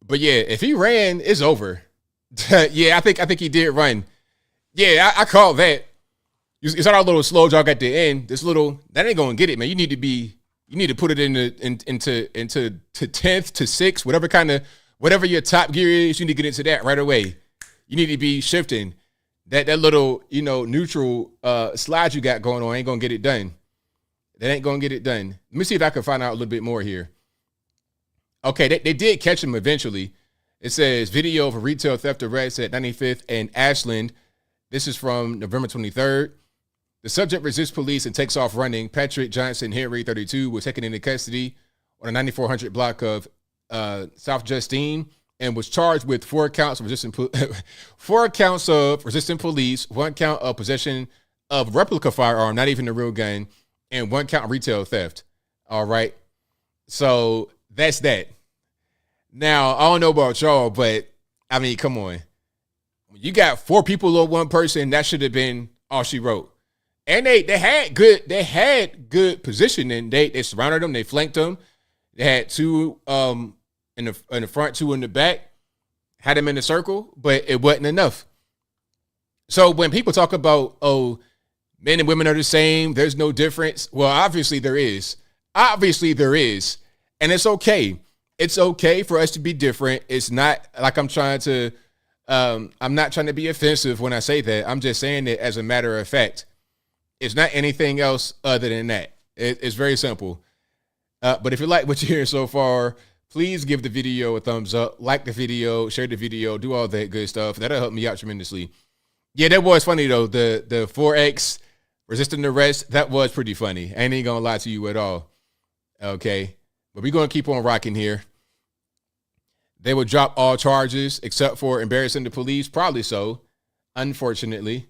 But yeah, if he ran, it's over. Yeah, I think he did run. Yeah, I called that. You saw our little slow jog at the end. That ain't going to get it, man. You need to put it into 10th to 6th, whatever your top gear is, you need to get into that right away. You need to be shifting. That little, neutral slide you got going on ain't going to get it done. That ain't going to get it done. Let me see if I can find out a little bit more here. Okay, they did catch him eventually. It says video of a retail theft arrest at 95th and Ashland. This is from November 23rd. The subject resists police and takes off running. Patrick Johnson Henry, 32, was taken into custody on a 9400 block of South Justine and was charged with 4 counts of resisting police, 1 count of possession of replica firearm, not even a real gun, and 1 count of retail theft. All right. So that's that. Now, I don't know about y'all, but I mean, come on. You got 4 people on 1 person. That should have been all she wrote. And they had good positioning. They surrounded them. They flanked them. They had 2 in the front, 2 in the back. Had them in a circle, but it wasn't enough. So when people talk about, oh, men and women are the same, there's no difference. Well, obviously there is. Obviously there is. And it's okay. It's okay for us to be different. It's not like I'm trying to I'm not trying to be offensive when I say that. I'm just saying it as a matter of fact. It's not anything else other than that. It's very simple. But if you like what you're hearing so far, please give the video a thumbs up, like the video, share the video, do all that good stuff. That'll help me out tremendously. Yeah, that was funny though. The 4X resisting arrest, that was pretty funny. I ain't gonna lie to you at all. Okay, but we're gonna keep on rocking here. They will drop all charges except for embarrassing the police. Probably so. Unfortunately.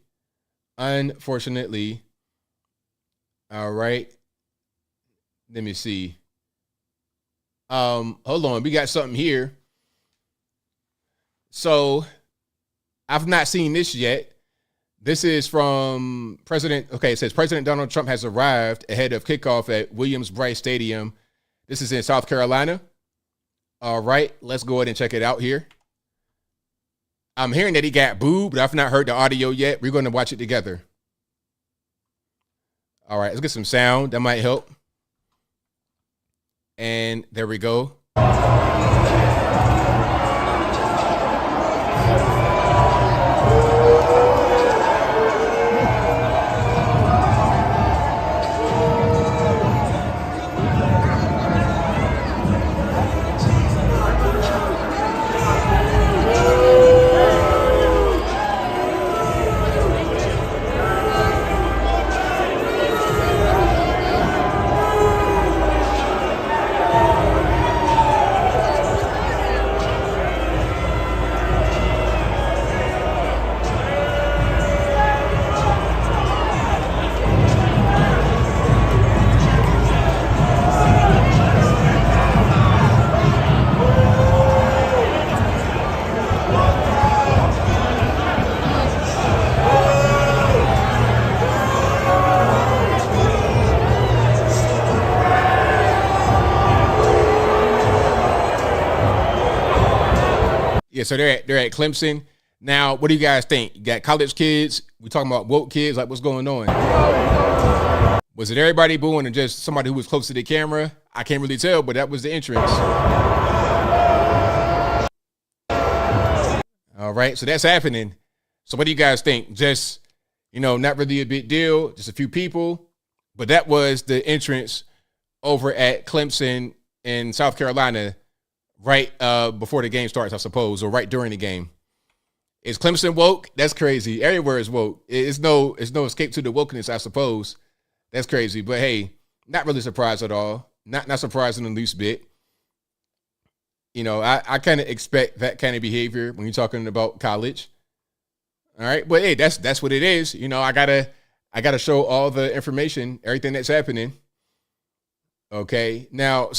All right. Let me see. Hold on. We got something here. So I've not seen this yet. This is from President. Okay, it says President Donald Trump has arrived ahead of kickoff at Williams-Brice Stadium. This is in South Carolina. All right, let's go ahead and check it out here. I'm hearing that he got booed, but I've not heard the audio yet. We're going to watch it together. All right, let's get some sound. That might help. And there we go. Yeah, so they're at Clemson. Now, what do you guys think? You got college kids? We talking about woke kids? Like, what's going on? Was it everybody booing or just somebody who was close to the camera? I can't really tell, but that was the entrance. All right, so that's happening. So what do you guys think? Just, not really a big deal, just a few people. But that was the entrance over at Clemson in South Carolina right before the game starts, I suppose, or right during the game. Is Clemson woke? That's crazy. Everywhere is woke. It's no escape to the wokeness, I suppose. That's crazy. But hey, not really surprised at all. Not surprised in the least bit. I kind of expect that kind of behavior when you're talking about college. All right, but hey, that's what it is. I gotta show all the information, everything that's happening. Okay. Now,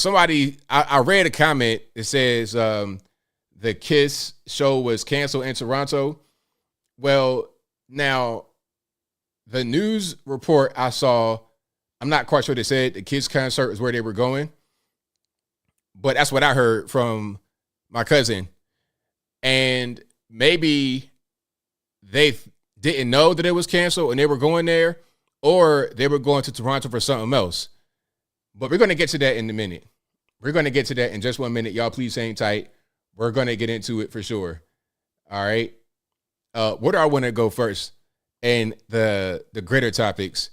I read a comment that says the Kiss show was canceled in Toronto. Well, now, the news report I saw, I'm not quite sure they said the Kiss concert is where they were going. But that's what I heard from my cousin. And maybe they didn't know that it was canceled and they were going there, or they were going to Toronto for something else. But we're going to get to that in a minute. We're going to get to that in just 1 minute. Y'all, please hang tight. We're going to get into it for sure. All right. Where do I want to go first? And the greater topics.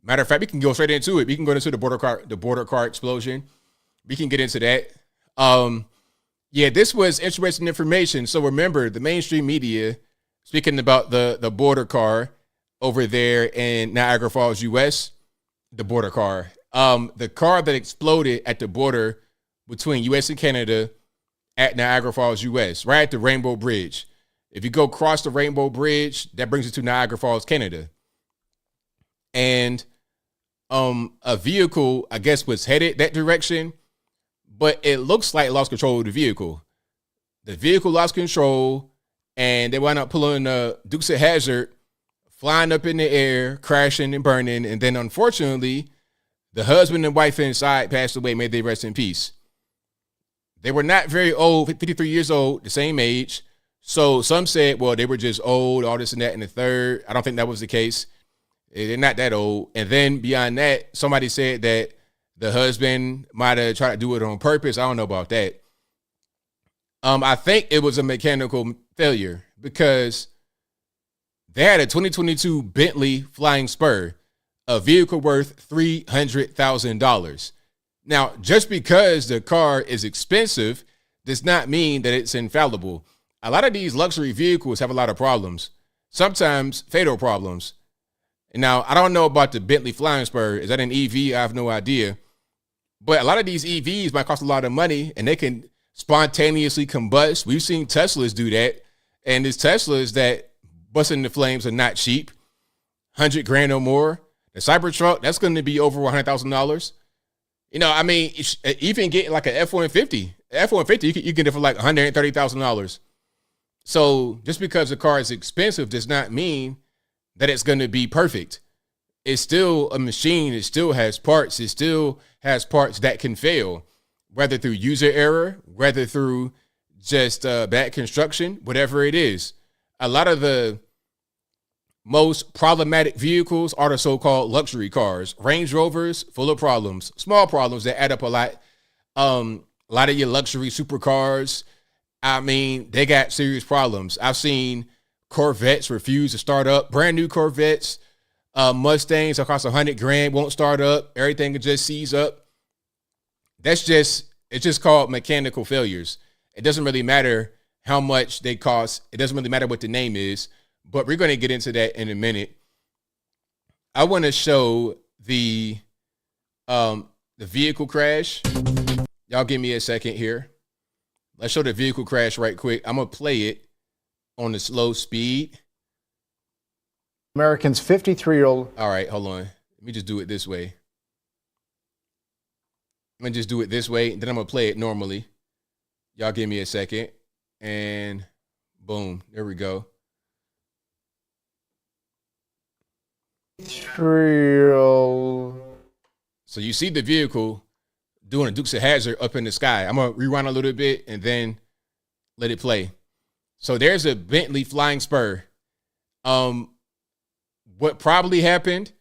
Matter of fact, we can go straight into it. We can go into the border car explosion. We can get into that. Yeah, this was interesting information. So remember, the mainstream media, speaking about the border car over there in Niagara Falls, U.S., the border car. The car that exploded at the border between U.S. and Canada at Niagara Falls, U.S., right at the Rainbow Bridge. If you go across the Rainbow Bridge, that brings you to Niagara Falls, Canada. And a vehicle, I guess, was headed that direction, but it looks like it lost control of the vehicle. The vehicle lost control, and they wound up pulling a Dukes of Hazzard, flying up in the air, crashing and burning, and then unfortunately, the husband and wife inside passed away. May they rest in peace. They were not very old, 53 years old, the same age. So some said, well, they were just old, all this and that and the third. I don't think that was the case. They're not that old. And then beyond that, somebody said that the husband might have tried to do it on purpose. I don't know about that. I think it was a mechanical failure, because they had a 2022 Bentley Flying Spur, a vehicle worth $300,000. Now, just because the car is expensive does not mean that it's infallible. A lot of these luxury vehicles have a lot of problems, sometimes fatal problems. Now, I don't know about the Bentley Flying Spur. Is that an EV? I have no idea. But a lot of these EVs might cost a lot of money, and they can spontaneously combust. We've seen Teslas do that. And these Teslas that bust into flames are not cheap, 100 grand or more. The Cybertruck, that's going to be over $100,000. You know, I mean, even getting like an F-150. F-150, you can get it for like $130,000. So just because the car is expensive does not mean that it's going to be perfect. It's still a machine. It still has parts. It still has parts that can fail, whether through user error, whether through just bad construction, whatever it is. A lot of the most problematic vehicles are the so-called luxury cars. Range Rovers, full of problems, small problems that add up a lot. A lot of your luxury supercars, I mean, they got serious problems. I've seen Corvettes refuse to start up, brand new Corvettes, Mustangs that cost 100 grand, won't start up. Everything can just seize up. It's just called mechanical failures. It doesn't really matter how much they cost. It doesn't really matter what the name is, but we're going to get into that in a minute. I want to show the vehicle crash. Y'all give me a second here. Let's show the vehicle crash right quick. I'm going to play it on the slow speed. Americans 53-year-old. All right, hold on. Let me just do it this way. I'm going to just do it this way, and then I'm going to play it normally. Y'all give me a second. And boom, there we go. 3-year-old. So you see the vehicle doing a Dukes of Hazzard up in the sky. I'm going to rewind a little bit and then let it play. So there's a Bentley Flying Spur. What probably happened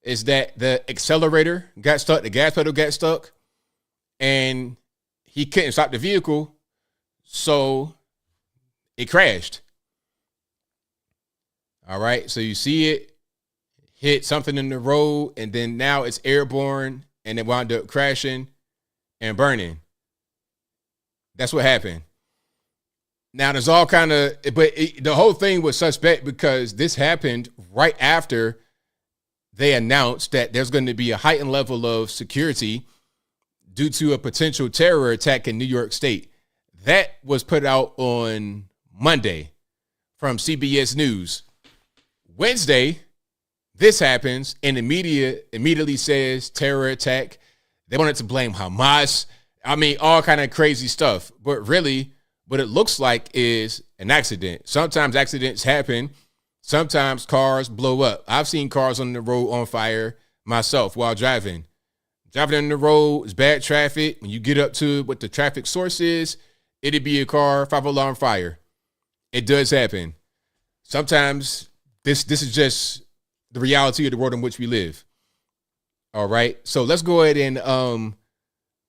is that the accelerator got stuck, the gas pedal got stuck, and he couldn't stop the vehicle, so it crashed. All right, so you see it hit something in the road, and then now it's airborne, and it wound up crashing and burning. That's what happened. Now, there's all kind of, the whole thing was suspect because this happened right after they announced that there's going to be a heightened level of security due to a potential terror attack in New York State. That was put out on Monday from CBS News. Wednesday, this happens, and the media immediately says terror attack. They wanted to blame Hamas. I mean, all kind of crazy stuff. But really, what it looks like is an accident. Sometimes accidents happen. Sometimes cars blow up. I've seen cars on the road on fire myself while driving. Driving on the road is bad traffic. When you get up to what the traffic source is, it'd be a car, 5-alarm fire. It does happen. Sometimes this is just the reality of the world in which we live. All right. So let's go ahead and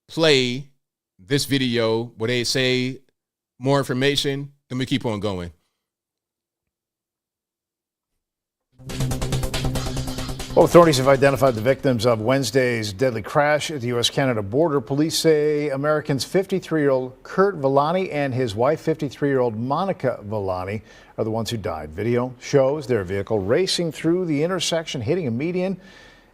play this video where they say more information, then we keep on going. Well, authorities have identified the victims of Wednesday's deadly crash at the U.S.-Canada border. Police say Americans 53-year-old Kurt Villani and his wife, 53-year-old Monica Villani, are the ones who died. Video shows their vehicle racing through the intersection, hitting a median,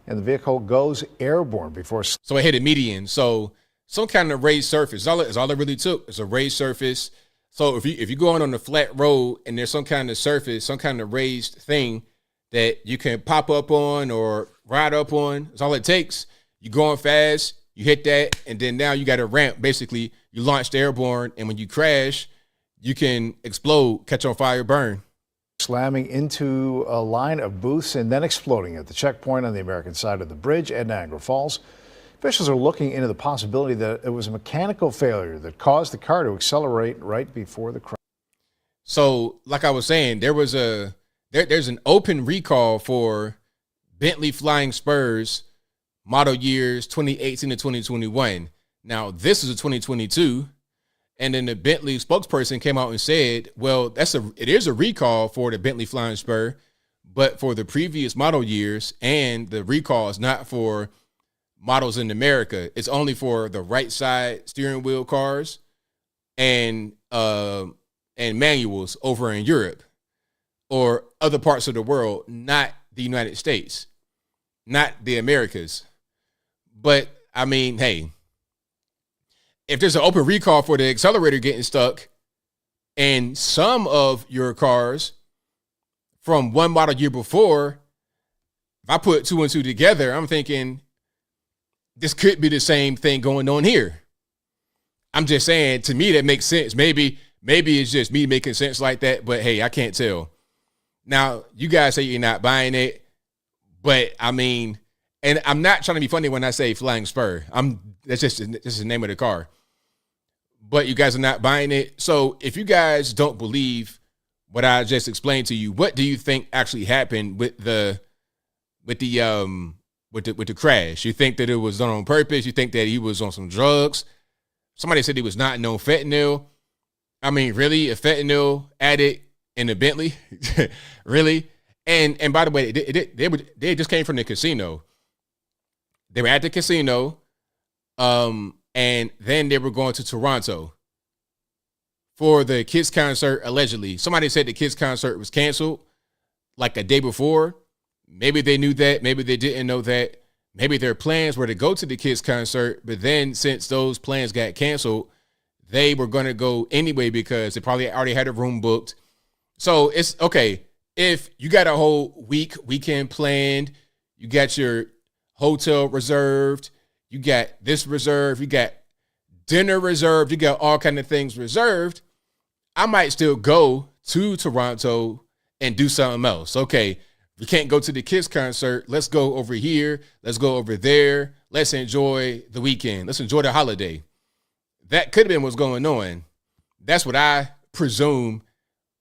and the vehicle goes airborne before. So it hit a median. So some kind of raised surface. All it really took is a raised surface. So if you're going on a flat road and there's some kind of surface, some kind of raised thing that you can pop up on or ride up on, that's all it takes. You're going fast, you hit that, and then now you got a ramp. Basically, you launched airborne, and when you crash, you can explode, catch on fire, burn. Slamming into a line of booths and then exploding at the checkpoint on the American side of the bridge at Niagara Falls. Officials are looking into the possibility that it was a mechanical failure that caused the car to accelerate right before the crash. So, like I was saying, there's an open recall for Bentley Flying Spurs model years 2018 to 2021. Now, this is a 2022, And then the Bentley spokesperson came out and said, well, it is a recall for the Bentley Flying Spur, but for the previous model years, and the recall is not for models in America. It's only for the right side steering wheel cars and manuals over in Europe or other parts of the world, not the United States, not the Americas. But I mean, hey, if there's an open recall for the accelerator getting stuck and some of your cars from one model year before, if I put 2 and 2 together, I'm thinking this could be the same thing going on here. I'm just saying, to me, that makes sense. Maybe it's just me making sense like that, but hey, I can't tell. Now, you guys say you're not buying it, but I mean, and I'm not trying to be funny when I say Flying Spur. That's just the name of the car. But you guys are not buying it. So if you guys don't believe what I just explained to you, what do you think actually happened with the crash? You think that it was done on purpose? You think that he was on some drugs? Somebody said he was not no fentanyl. I mean, really, a fentanyl addict in a Bentley? Really? And by the way, they just came from the casino. They were at the casino, and then they were going to Toronto for the Kiss concert, allegedly. Somebody said the Kiss concert was canceled like a day before. Maybe they knew that. Maybe they didn't know that. Maybe their plans were to go to the Kiss concert, but then since those plans got canceled, they were going to go anyway because they probably already had a room booked. So it's okay. If you got a whole weekend planned, you got your hotel reserved, you got this reserved, you got dinner reserved, you got all kind of things reserved, I might still go to Toronto and do something else. Okay, we can't go to the Kiss concert. Let's go over here. Let's go over there. Let's enjoy the weekend. Let's enjoy the holiday. That could have been what's going on. That's what I presume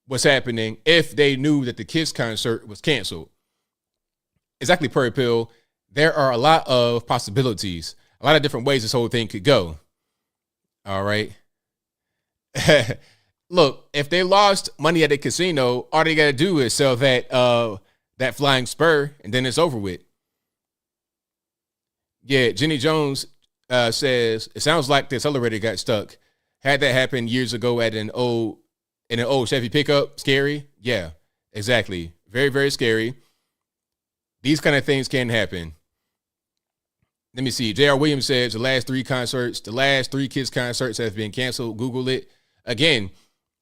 was happening if they knew that the Kiss concert was canceled. Exactly, Purry Pill. There are a lot of possibilities, a lot of different ways this whole thing could go. All right. Look, if they lost money at the casino, all they got to do is sell that Flying Spur, and then it's over with. Yeah, Jenny Jones says, it sounds like the accelerator got stuck. Had that happen years ago at an old Chevy pickup. Scary. Yeah, exactly. Very, very scary. These kind of things can happen. Let me see. J.R. Williams says the last three Kiss concerts have been canceled. Google it. Again,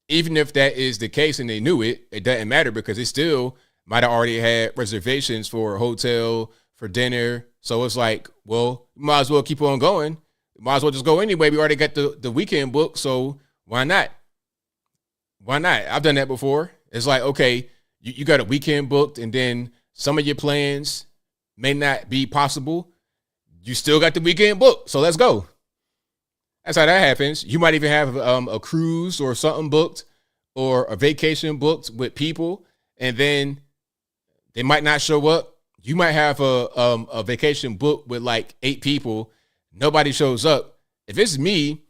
even if that is the case and they knew it, it doesn't matter because they still might have already had reservations for a hotel, for dinner. So it's like, well, you might as well keep on going. Might as well just go anyway. We already got the weekend booked, so why not? Why not? I've done that before. It's like, okay, you got a weekend booked, and then some of your plans may not be possible. You still got the weekend booked, so let's go. That's how that happens. You might even have a cruise or something booked or a vacation booked with people, and then they might not show up. You might have a vacation booked with like 8 people. Nobody shows up. If it's me,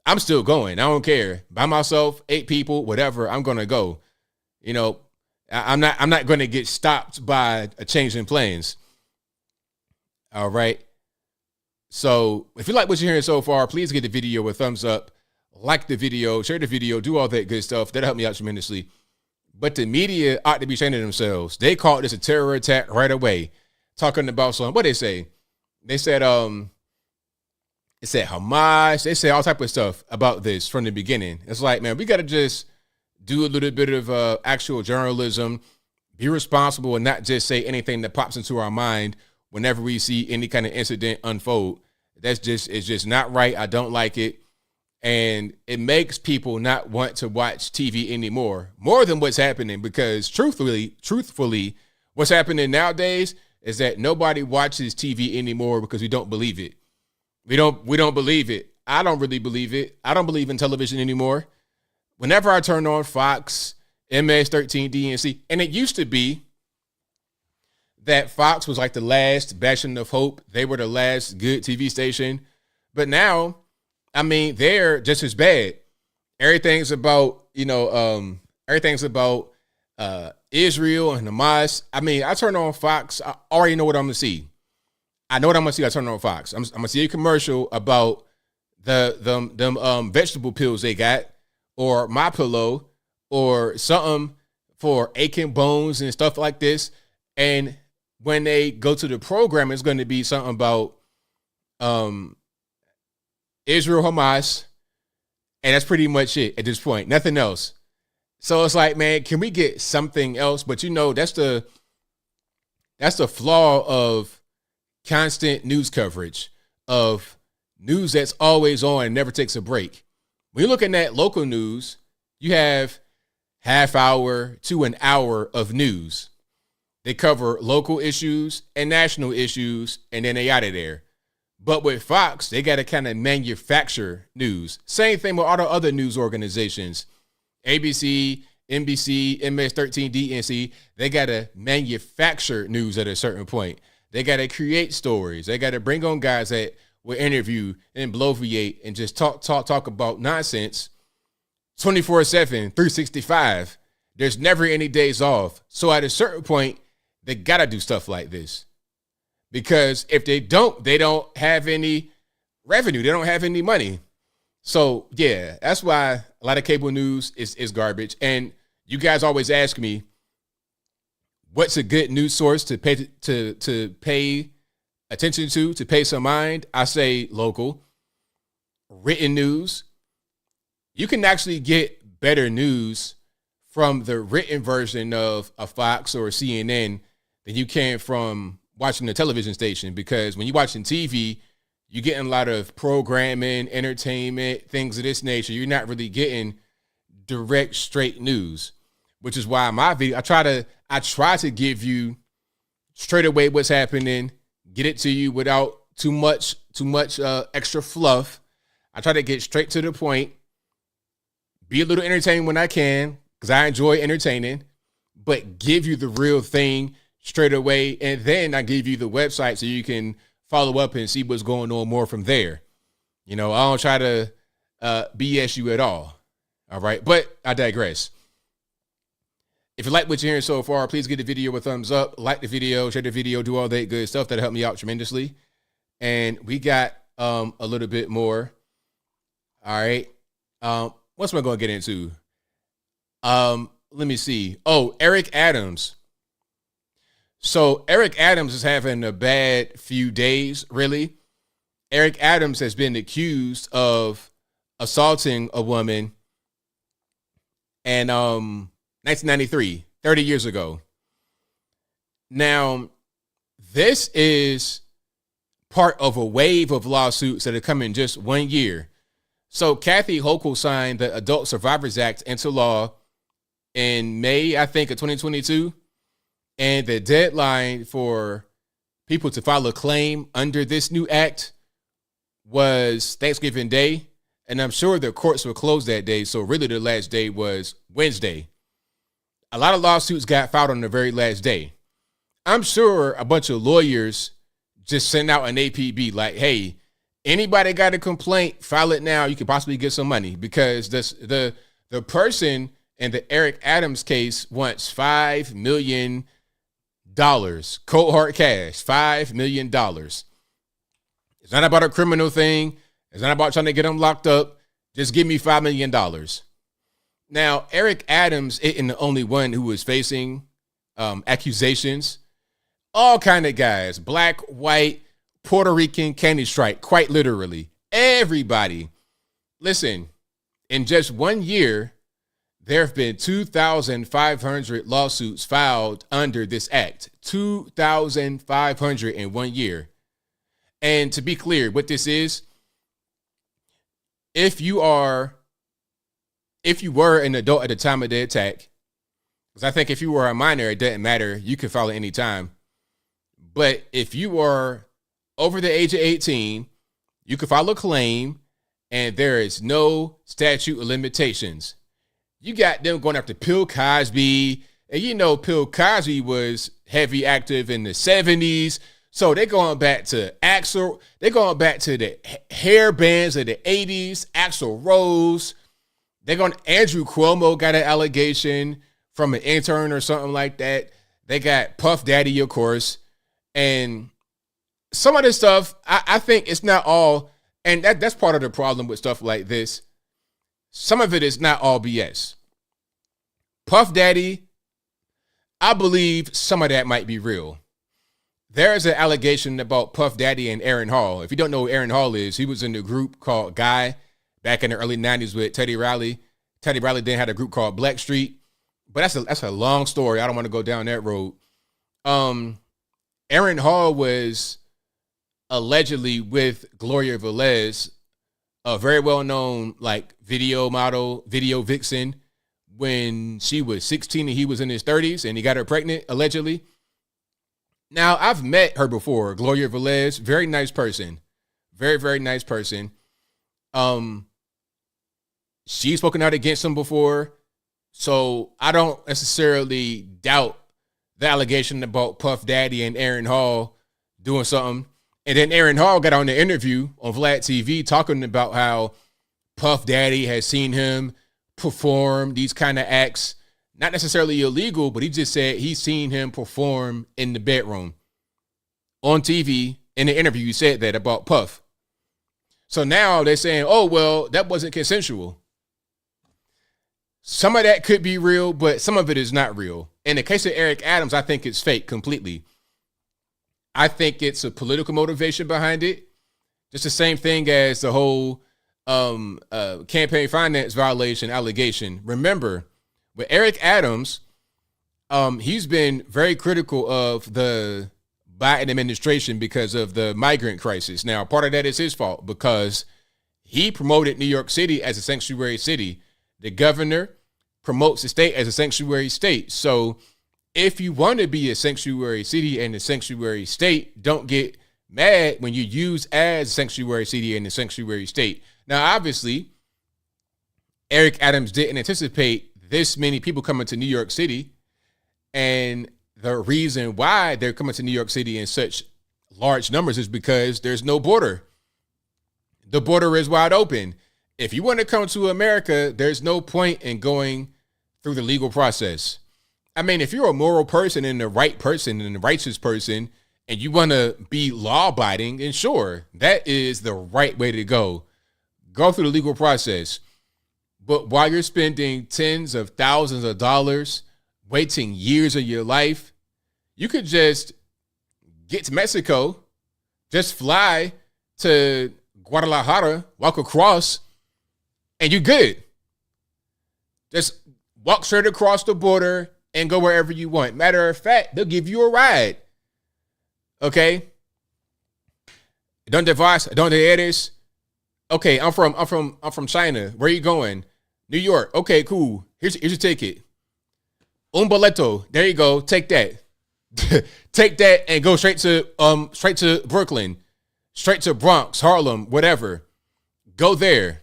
I'm still going. I don't care. By myself, 8 people, whatever, I'm going to go. You know, I'm not going to get stopped by a change in plans. All right. So if you like what you're hearing so far, please give the video a thumbs up, like the video, share the video, do all that good stuff. That'll help me out tremendously. But the media ought to be ashamed of themselves. They called this a terror attack right away, talking about something. What they say? They said, Hamas. They said all type of stuff about this from the beginning. It's like, man, we got to just do a little bit of actual journalism, be responsible, and not just say anything that pops into our mind whenever we see any kind of incident unfold. It's just not right. I don't like it. And it makes people not want to watch TV anymore, more than what's happening, because truthfully, what's happening nowadays is that nobody watches TV anymore because we don't believe it. We don't believe it. I don't really believe it. I don't believe in television anymore. Whenever I turn on Fox, MS13, DNC, and it used to be that Fox was like the last bastion of hope. They were the last good TV station. But now, I mean, they're just as bad. everything's about, everything's about Israel and Hamas. I mean, I turn on Fox. I already know what I'm going to see. I know what I'm going to see. I turn on Fox. I'm going to see a commercial about them vegetable pills they got, or My Pillow, or something for aching bones and stuff like this. And when they go to the program, it's going to be something about Israel, Hamas, and that's pretty much it at this point. Nothing else. So it's like, man, can we get something else? But that's the flaw of constant news coverage, of news that's always on and never takes a break. When you're looking at local news, you have half hour to an hour of news. They cover local issues and national issues, and then they out of there. But with Fox, they got to kind of manufacture news. Same thing with all the other news organizations. ABC, NBC, MS13, DNC, they got to manufacture news at a certain point. They got to create stories. They got to bring on guys that will interview and bloviate and just talk about nonsense 24/7, 365. There's never any days off. So at a certain point, they got to do stuff like this. Because if they don't have any revenue. They don't have any money. So, yeah, that's why a lot of cable news is garbage. And you guys always ask me, what's a good news source to pay attention to pay some mind? I say local. Written news. You can actually get better news from the written version of a Fox or a CNN than you can from watching the television station, because when you're watching TV, you're getting a lot of programming, entertainment, things of this nature. You're not really getting direct, straight news, which is why my video, I try to give you straight away what's happening, get it to you without too much extra fluff. I try to get straight to the point, be a little entertaining when I can, because I enjoy entertaining, but give you the real thing straight away. And then I give you the website so you can follow up and see what's going on more from there. I don't try to BS you at all. All right. But I digress. If you like what you're hearing so far, please give the video a thumbs up, like the video, share the video, do all that good stuff. That'll help me out tremendously. And we got a little bit more. All right. What's am I going to get into? Let me see. Oh, Eric Adams. So Eric Adams is having a bad few days, really. Eric Adams has been accused of assaulting a woman in 1993, 30 years ago. Now, this is part of a wave of lawsuits that have come in just 1 year. So Kathy Hochul signed the Adult Survivors Act into law in May, I think, of 2022. And the deadline for people to file a claim under this new act was Thanksgiving Day. And I'm sure the courts were closed that day. So really the last day was Wednesday. A lot of lawsuits got filed on the very last day. I'm sure a bunch of lawyers just sent out an APB like, hey, anybody got a complaint, file it now. You could possibly get some money, because the person in the Eric Adams case wants $5 million. Cold hard cash, $5 million. It's not about a criminal thing. It's not about trying to get them locked up. Just give me $5 million. Now, Eric Adams isn't the only one who is facing accusations. All kind of guys, black, white, Puerto Rican, candy stripe, quite literally. Everybody. Listen, in just 1 year, there have been 2,500 lawsuits filed under this act. 2,500 in 1 year. And to be clear, what this is, if you were an adult at the time of the attack, because I think if you were a minor, it doesn't matter. You can file at any time. But if you are over the age of 18, you can file a claim, and there is no statute of limitations. You got them going after Bill Cosby, and Bill Cosby was heavy active in the 70s. So they're going back to they're going back to the hair bands of the 80s, Axl Rose, Andrew Cuomo got an allegation from an intern or something like that. They got Puff Daddy, of course. And some of this stuff, I think it's not all, and that's part of the problem with stuff like this. Some of it is not all BS. Puff Daddy, I believe some of that might be real. There's an allegation about Puff Daddy and Aaron Hall. If you don't know who Aaron Hall is, he was in a group called Guy back in the early 90s with Teddy Riley. Teddy Riley then had a group called Blackstreet. But that's a long story. I don't want to go down that road. Aaron Hall was allegedly with Gloria Velez, a very well-known like video model, video vixen, when she was 16 and he was in his 30s and he got her pregnant, allegedly. Now, I've met her before, Gloria Velez, very nice person. Very, very nice person. She's spoken out against him before, so I don't necessarily doubt the allegation about Puff Daddy and Aaron Hall doing something. And then Aaron Hall got on the interview on Vlad TV talking about how Puff Daddy has seen him perform these kind of acts, not necessarily illegal, but he just said he's seen him perform in the bedroom. On TV, in the interview, he said that about Puff. So now they're saying, oh, well, that wasn't consensual. Some of that could be real, but some of it is not real. In the case of Eric Adams, I think it's fake completely. I think it's a political motivation behind it. Just the same thing as the whole campaign finance violation allegation. Remember, with Eric Adams, he's been very critical of the Biden administration because of the migrant crisis. Now, part of that is his fault because he promoted New York City as a sanctuary city. The governor promotes the state as a sanctuary state. So if you want to be a sanctuary city and a sanctuary state, don't get mad when you use as a sanctuary city and a sanctuary state. Now, obviously, Eric Adams didn't anticipate this many people coming to New York City. And the reason why they're coming to New York City in such large numbers is because there's no border. The border is wide open. If you want to come to America, there's no point in going through the legal process. I mean, if you're a moral person and the right person and the righteous person, and you want to be law-abiding, then sure, that is the right way to go. Go through the legal process. But while you're spending tens of thousands of dollars, waiting years of your life, you could just get to Mexico, just fly to Guadalajara, walk across, and you're good. Just walk straight across the border and go wherever you want. Matter of fact, they'll give you a ride. Okay? Donde vas? Donde eres? Okay, I'm from China. Where are you going? New York. Okay, cool. Here's your ticket. Un boleto. There you go. Take that. Take that and go straight to Brooklyn, straight to Bronx, Harlem, whatever. Go there.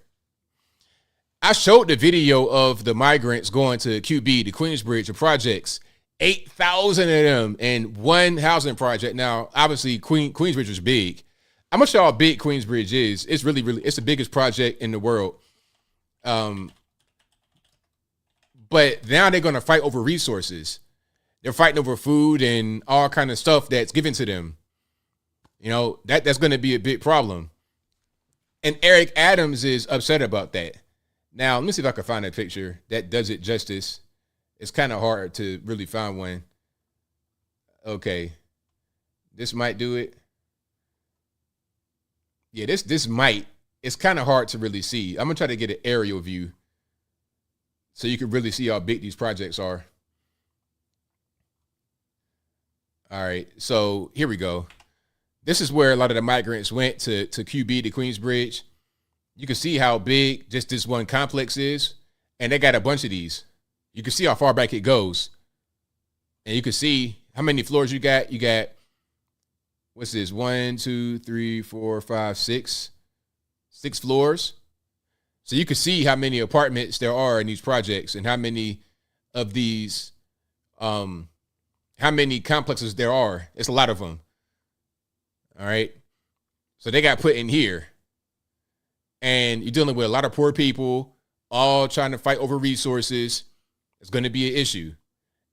I showed the video of the migrants going to QB, the Queensbridge, the projects. 8,000 of them in one housing project. Now, obviously, Queensbridge was big. I'm not sure how big Queensbridge is. It's really, it's the biggest project in the world. But now they're going to fight over resources. They're fighting over food and all kind of stuff that's given to them. You know, that's going to be a big problem. And Eric Adams is upset about that. Now, let me see if I can find a picture that does it justice. It's kind of hard to really find one. Okay. This might do it. Yeah, this might. It's kind of hard to really see. I'm going to try to get an aerial view so you can really see how big these projects are. All right, so here we go. This is where a lot of the migrants went to QB, to Queensbridge. You can see how big just this one complex is, and they got a bunch of these. You can see how far back it goes, and you can see how many floors you got. You got, what's this? 1, 2, 3, 4, 5, 6. 6 floors. So you can see how many apartments there are in these projects and how many of these, how many complexes there are. It's a lot of them. All right. So they got put in here. And you're dealing with a lot of poor people, all trying to fight over resources, it's going to be an issue.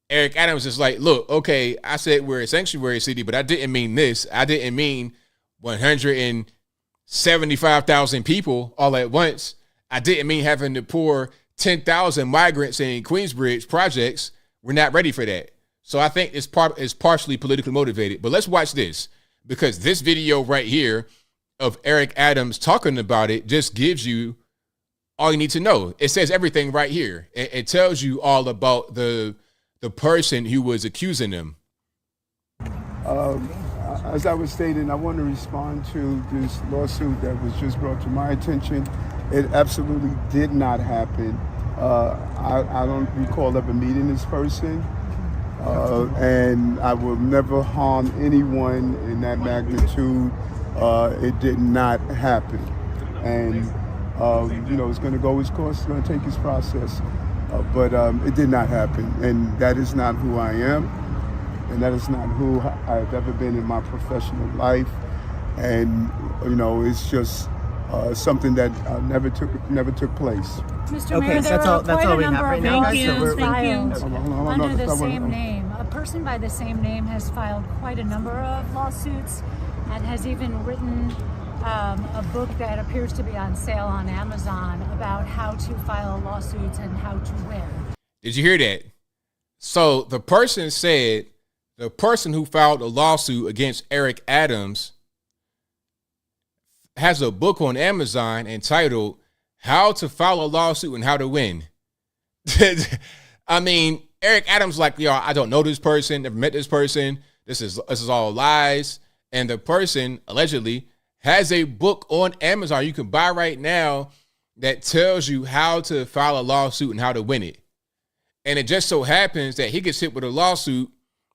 Eric Adams is like, look, okay, I said we're a sanctuary city, but I didn't mean this. I didn't mean 175,000 people all at once. I didn't mean having to pour 10,000 migrants in Queensbridge projects. We're not ready for that. So I think it's partially politically motivated. But let's watch this, because this video right here of Eric Adams talking about it just gives you all you need to know. It says everything right here. It tells you all about the person who was accusing him. As I was stating, I want to respond to this lawsuit that was just brought to my attention. It absolutely did not happen. I don't recall ever meeting this person, and I will never harm anyone in that magnitude. It did not happen. And, it's going to go its course, it's going to take its process. But it did not happen, and that is not who I am, and that is not who I've ever been in my professional life. And it's just something that never took place. Mr. Mayor, there are quite a number of lawsuits filed under the same name. A person by the same name has filed quite a number of lawsuits and has even written a book that appears to be on sale on Amazon about how to file lawsuits and how to win. Did you hear that? So the person said the person who filed a lawsuit against Eric Adams has a book on Amazon entitled How to File a Lawsuit and How to Win. I mean, Eric Adams like, I don't know this person, never met this person. This is all lies. And the person allegedly has a book on Amazon you can buy right now that tells you how to file a lawsuit and how to win it. And it just so happens that he gets hit with a lawsuit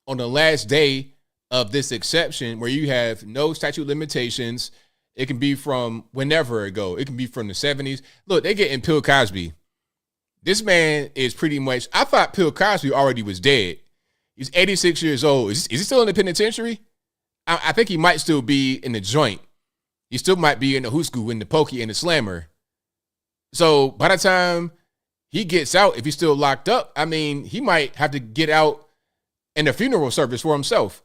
on the last day of this exception where you have no statute of limitations. It can be from whenever ago. It can be from the 70s. Look, they're getting Bill Cosby. This man is pretty much, I thought Bill Cosby already was dead. He's 86 years old. Is he still in the penitentiary? I think he might still be in the joint. He still might be in the hoosku, in the pokey, in the slammer. So by the time he gets out, if he's still locked up, I mean, he might have to get out in a funeral service for himself.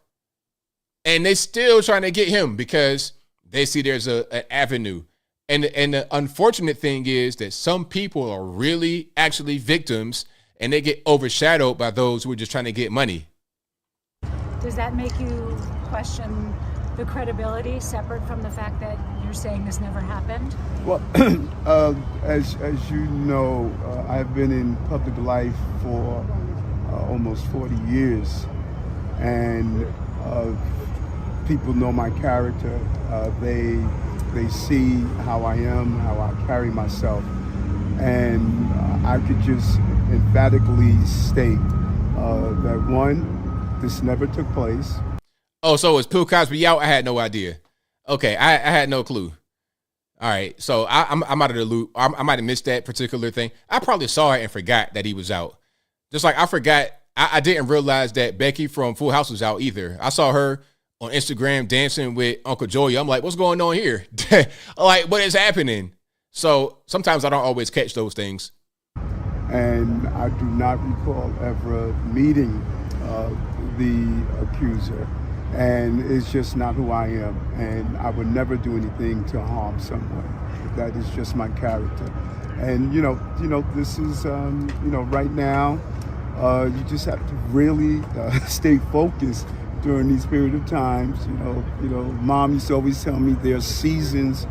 And they're still trying to get him because they see there's an avenue. And the unfortunate thing is that some people are really actually victims and they get overshadowed by those who are just trying to get money. Does that make you question the credibility separate from the fact that you're saying this never happened? Well, as you know, I've been in public life for almost 40 years, and people know my character. They see how I am, how I carry myself, and I could just emphatically state that one, this never took place. Oh, so is Bill Cosby out? I had no idea. Okay, I had no clue. All right, so I'm out of the loop. I might have missed that particular thing. I probably saw it and forgot that he was out. Just like I forgot, I didn't realize that Becky from Full House was out either. I saw her on Instagram dancing with Uncle Joey. I'm like, what's going on here? Like, what is happening? So sometimes I don't always catch those things. And I do not recall ever meeting the accuser. And it's just not who I am. And I would never do anything to harm someone. That is just my character. And, this is, right now, you just have to really stay focused during these period of times. Mom used to always tell me there's seasons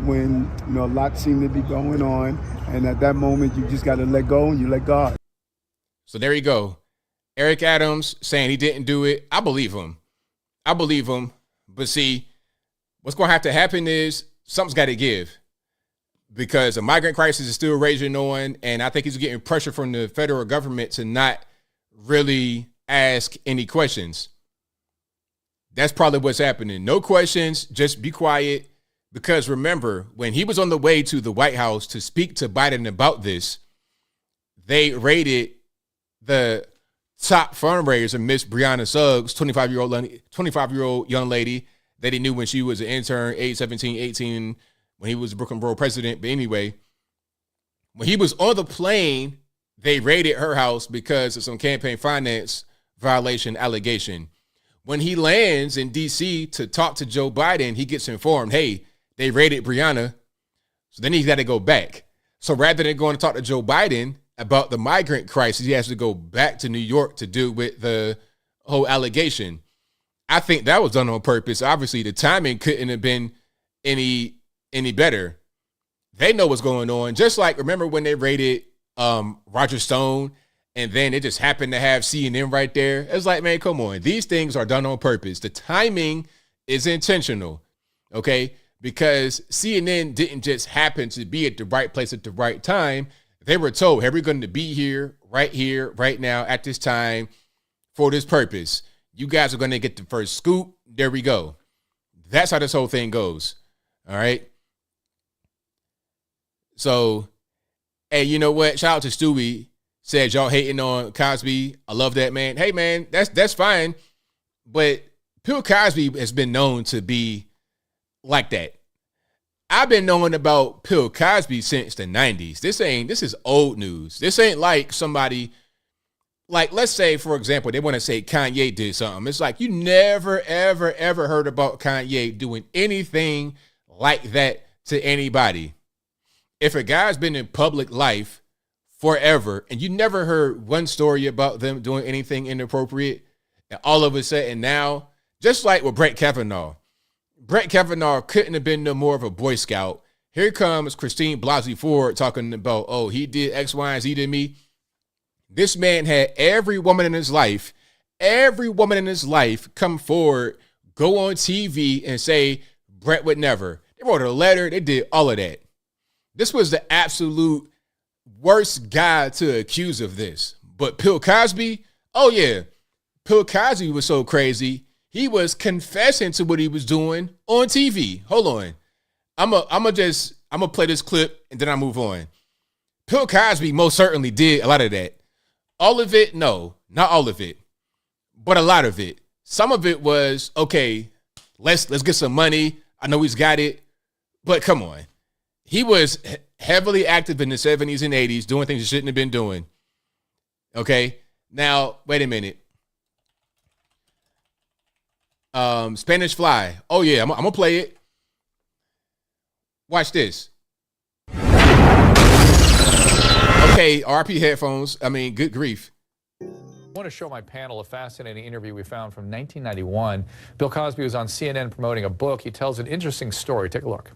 when, a lot seem to be going on. And at that moment, you just got to let go and you let God. So there you go. Eric Adams saying he didn't do it. I believe him. But see, what's going to have to happen is something's got to give because the migrant crisis is still raging on. And I think he's getting pressure from the federal government to not really ask any questions. That's probably what's happening. No questions, just be quiet. Because remember, when he was on the way to the White House to speak to Biden about this, they raided the top fundraiser, Miss Brianna Suggs, 25-year-old young lady that he knew when she was an intern, age 17, 18, when he was the Brooklyn Borough president. But anyway, When he was on the plane, they raided her house because of some campaign finance violation allegation. When he lands in D.C. to talk to Joe Biden, he gets informed, hey, they raided Breonna. So then he's got to go back. So rather than going to talk to Joe Biden about the migrant crisis, he has to go back to New York to deal with the whole allegation. I think that was done on purpose. Obviously, the timing couldn't have been any better. They know what's going on. Just like, remember when they raided Roger Stone, and then it just happened to have CNN right there? It's like, man, come on. These things are done on purpose. The timing is intentional, okay? Because CNN didn't just happen to be at the right place at the right time. They were told, hey, we're going to be here, right now, at this time, for this purpose. You guys are going to get the first scoop. There we go. That's how this whole thing goes. All right. So, hey, you know what? Shout out to Stewie. Said y'all hating on Cosby. I love that, man. Hey, man, that's fine. But Bill Cosby has been known to be like that. I've been knowing about Bill Cosby since the 90s. This is old news. This ain't like somebody, like, let's say, for example, they want to say Kanye did something. It's like you never, ever, ever heard about Kanye doing anything like that to anybody. If a guy's been in public life forever and you never heard one story about them doing anything inappropriate, and all of a sudden now, just like with Brett Kavanaugh couldn't have been no more of a Boy Scout. Here comes Christine Blasey Ford talking about, oh, he did X, Y, and Z to me. This man had every woman in his life come forward, go on TV and say Brett would never. They wrote a letter. They did all of that. This was the absolute worst guy to accuse of this. But Bill Cosby, oh yeah, Bill Cosby was so crazy. He was confessing to what he was doing on TV. Hold on. I'm gonna play this clip and then I'll move on. Bill Cosby most certainly did a lot of that. All of it? No, not all of it, but a lot of it. Some of it was, okay, let's get some money. I know he's got it, but come on. He was heavily active in the 70s and 80s doing things he shouldn't have been doing. Okay? Now, wait a minute. Spanish Fly. Oh, yeah, I'm going to play it. Watch this. Okay, RP headphones. I mean, good grief. I want to show my panel a fascinating interview we found from 1991. Bill Cosby was on CNN promoting a book. He tells an interesting story. Take a look.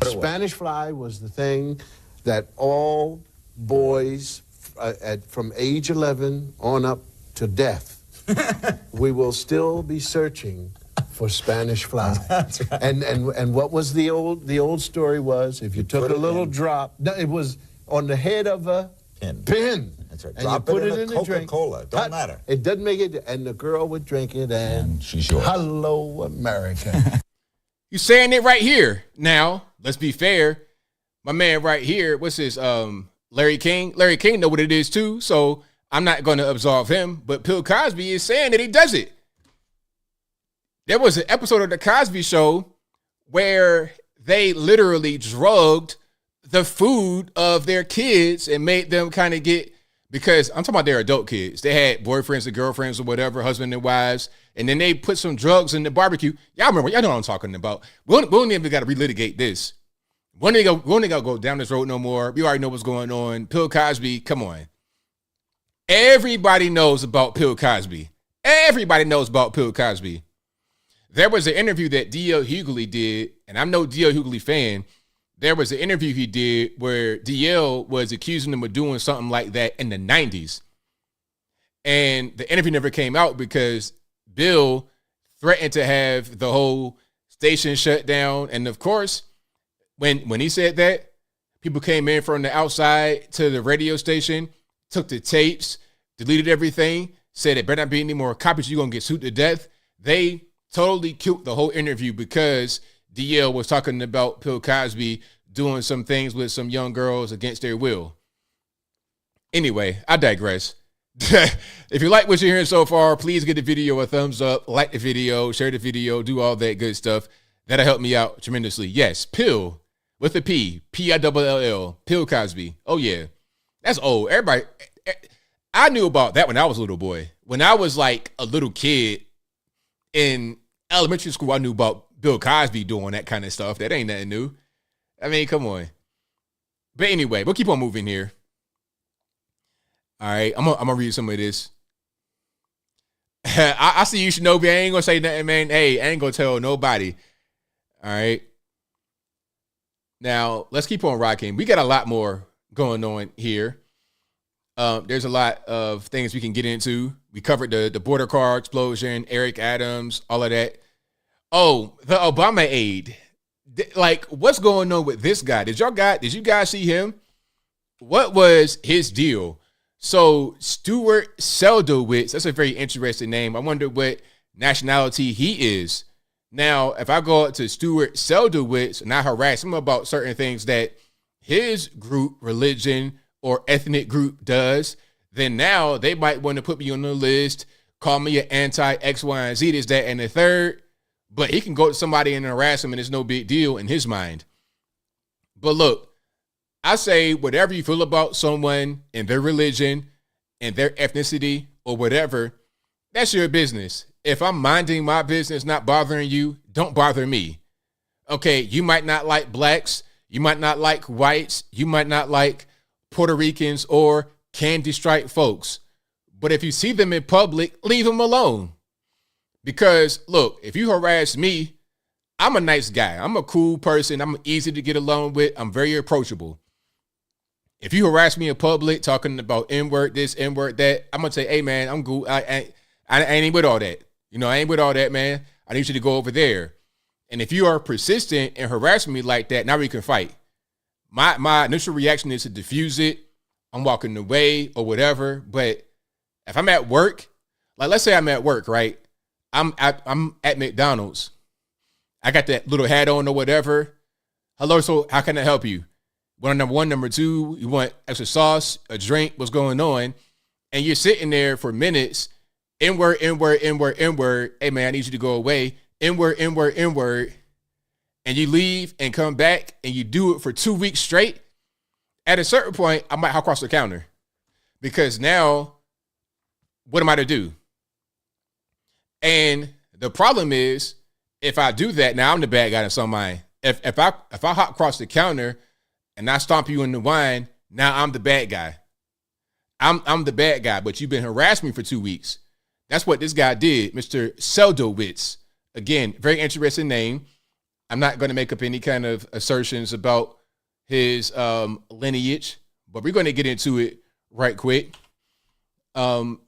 Spanish Fly was the thing that all boys from age 11 on up to death, we will still be searching for Spanish Fly. That's right. And what was the old story was, if you took a little drop, no, it was on the head of a pin. That's right. Drop it in a Coca-Cola. Don't matter. It doesn't make it, and the girl would drink it, and she's yours. Hello, America. You saying it right here. Now, let's be fair. My man right here, what's his, Larry King? Larry King know what it is too, so I'm not going to absolve him. But Bill Cosby is saying that he does it. There was an episode of The Cosby Show where they literally drugged the food of their kids and made them kind of get, because I'm talking about their adult kids. They had boyfriends and girlfriends or whatever, husband and wives, and then they put some drugs in the barbecue. Y'all remember, y'all know what I'm talking about. We don't even got to relitigate this. We ain't got to go down this road no more. We already know what's going on. Bill Cosby, come on. Everybody knows about Bill Cosby. Everybody knows about Bill Cosby. There was an interview that D.L. Hughley did, and I'm no D.L. Hughley fan. There was an interview he did where D.L. was accusing him of doing something like that in the 90s. And the interview never came out because Bill threatened to have the whole station shut down. And of course, when he said that, people came in from the outside to the radio station, took the tapes, deleted everything, said it better not be any more copies, you're going to get sued to death. They totally killed the whole interview because DL was talking about Bill Cosby doing some things with some young girls against their will. Anyway, I digress. If you like what you're hearing so far, please give the video a thumbs up, like the video, share the video, do all that good stuff. That'll help me out tremendously. Yes, Bill with a P, P-I-L-L, Bill Cosby. Oh, yeah. That's old. Everybody, I knew about that when I was a little boy. When I was like a little kid in elementary school, I knew about Bill Cosby doing that kind of stuff. That ain't nothing new. I mean, come on. But anyway, we'll keep on moving here. All right, I'm gonna read some of this. I see you, Shinobi. I ain't gonna say nothing, man. Hey, I ain't gonna tell nobody. All right. Now, let's keep on rocking. We got a lot more going on here. There's a lot of things we can get into. We covered the border car explosion, Eric Adams, all of that. Oh, the Obama aide. Like, what's going on with this guy? Did you guys see him? What was his deal? So Stuart Seldowitz, that's a very interesting name. I wonder what nationality he is. Now, if I go up to Stuart Seldowitz and I harass him about certain things that his group, religion, or ethnic group does, then now they might want to put me on the list, call me an anti-X, Y, and Z, this, that, and the third. But he can go to somebody and harass him and it's no big deal in his mind. But look, I say whatever you feel about someone and their religion and their ethnicity or whatever, that's your business. If I'm minding my business, not bothering you, don't bother me. Okay, you might not like blacks. You might not like whites. You might not like Puerto Ricans or candy stripe folks. But if you see them in public, leave them alone. Because, look, if you harass me, I'm a nice guy. I'm a cool person. I'm easy to get along with. I'm very approachable. If you harass me in public talking about N-word this, N-word that, I'm going to say, hey, man, I'm good. I ain't with all that. You know, I ain't with all that, man. I need you to go over there. And if you are persistent and harassing me like that, now we can fight. My initial reaction is to diffuse it. I'm walking away or whatever. But if I'm at work, like let's say I'm at work, right? I'm at McDonald's. I got that little hat on or whatever. Hello, so how can I help you? Well, number one, number two, you want extra sauce, a drink, what's going on? And you're sitting there for minutes, N-word, N-word, N-word, N-word. Hey, man, I need you to go away. N-word, N-word, N-word. And you leave and come back and you do it for 2 weeks straight. At a certain point, I might hop across the counter. Because now, what am I to do? And the problem is, if I do that, now I'm the bad guy in some mind. If I hop across the counter and I stomp you in the wine, now I'm the bad guy. I'm the bad guy, but you've been harassing me for 2 weeks. That's what this guy did, Mr. Seldowitz. Again, very interesting name. I'm not going to make up any kind of assertions about his lineage, but we're going to get into it right quick. Let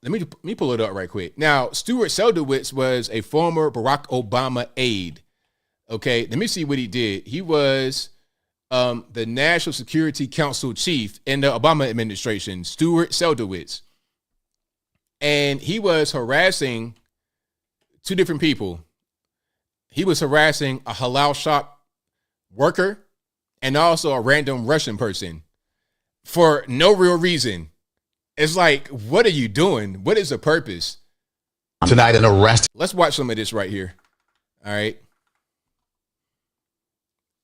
me pull it up right quick. Now, Stuart Seldowitz was a former Barack Obama aide. Okay, let me see what he did. He was the National Security Council chief in the Obama administration, Stuart Seldowitz. And he was harassing two different people. He was harassing a halal shop worker and also a random Russian person for no real reason. It's like, what are you doing? What is the purpose? Tonight, an arrest. Let's watch some of this right here. All right.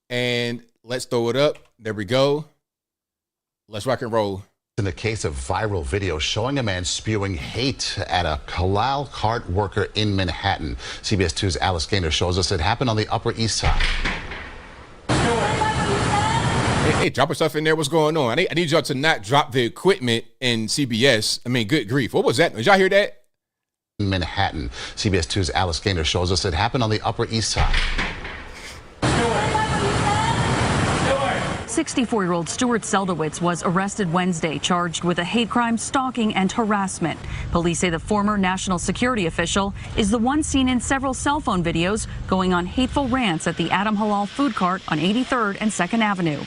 And let's throw it up. There we go. Let's rock and roll. In the case of viral video showing a man spewing hate at a halal cart worker in Manhattan. CBS 2's Alice Gaynor shows us it happened on the Upper East Side. Hey, dropping stuff in there. What's going on? I need y'all to not drop the equipment in CBS. I mean, good grief. What was that? Did y'all hear that? In Manhattan. CBS 2's Alice Gaynor shows us it happened on the Upper East Side. 64-year-old Stuart Seldowitz was arrested Wednesday, charged with a hate crime, stalking, and harassment. Police say the former national security official is the one seen in several cell phone videos going on hateful rants at the Adam Halal food cart on 83rd and 2nd Avenue.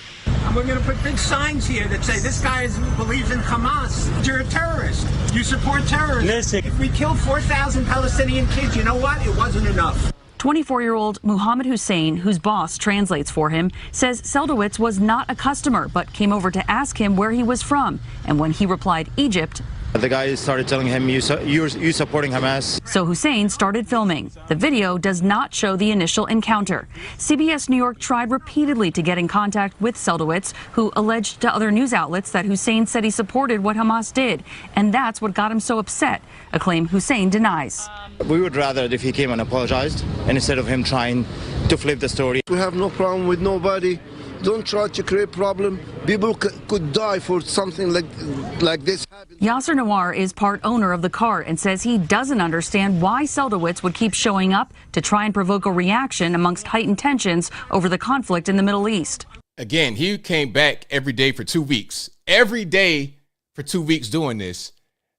We're going to put big signs here that say this guy believes in Hamas. You're a terrorist. You support terrorism. Listen. If we killed 4,000 Palestinian kids, you know what? It wasn't enough. 24-year-old Muhammad Hussein, whose boss translates for him, says Seldowitz was not a customer, but came over to ask him where he was from. And when he replied Egypt, The guy started telling him, you're supporting Hamas. So Hussein started filming. The video does not show the initial encounter. CBS New York tried repeatedly to get in contact with Seldowitz, who alleged to other news outlets that Hussein said he supported what Hamas did, and that's what got him so upset, a claim Hussein denies. We would rather if he came and apologized instead of him trying to flip the story. We have no problem with nobody. Don't try to create problem. People could die for something like this. Yasser Nawar is part owner of the cart and says he doesn't understand why Seldowitz would keep showing up to try and provoke a reaction amongst heightened tensions over the conflict in the Middle East. Again, he came back every day for 2 weeks. Every day for 2 weeks doing this,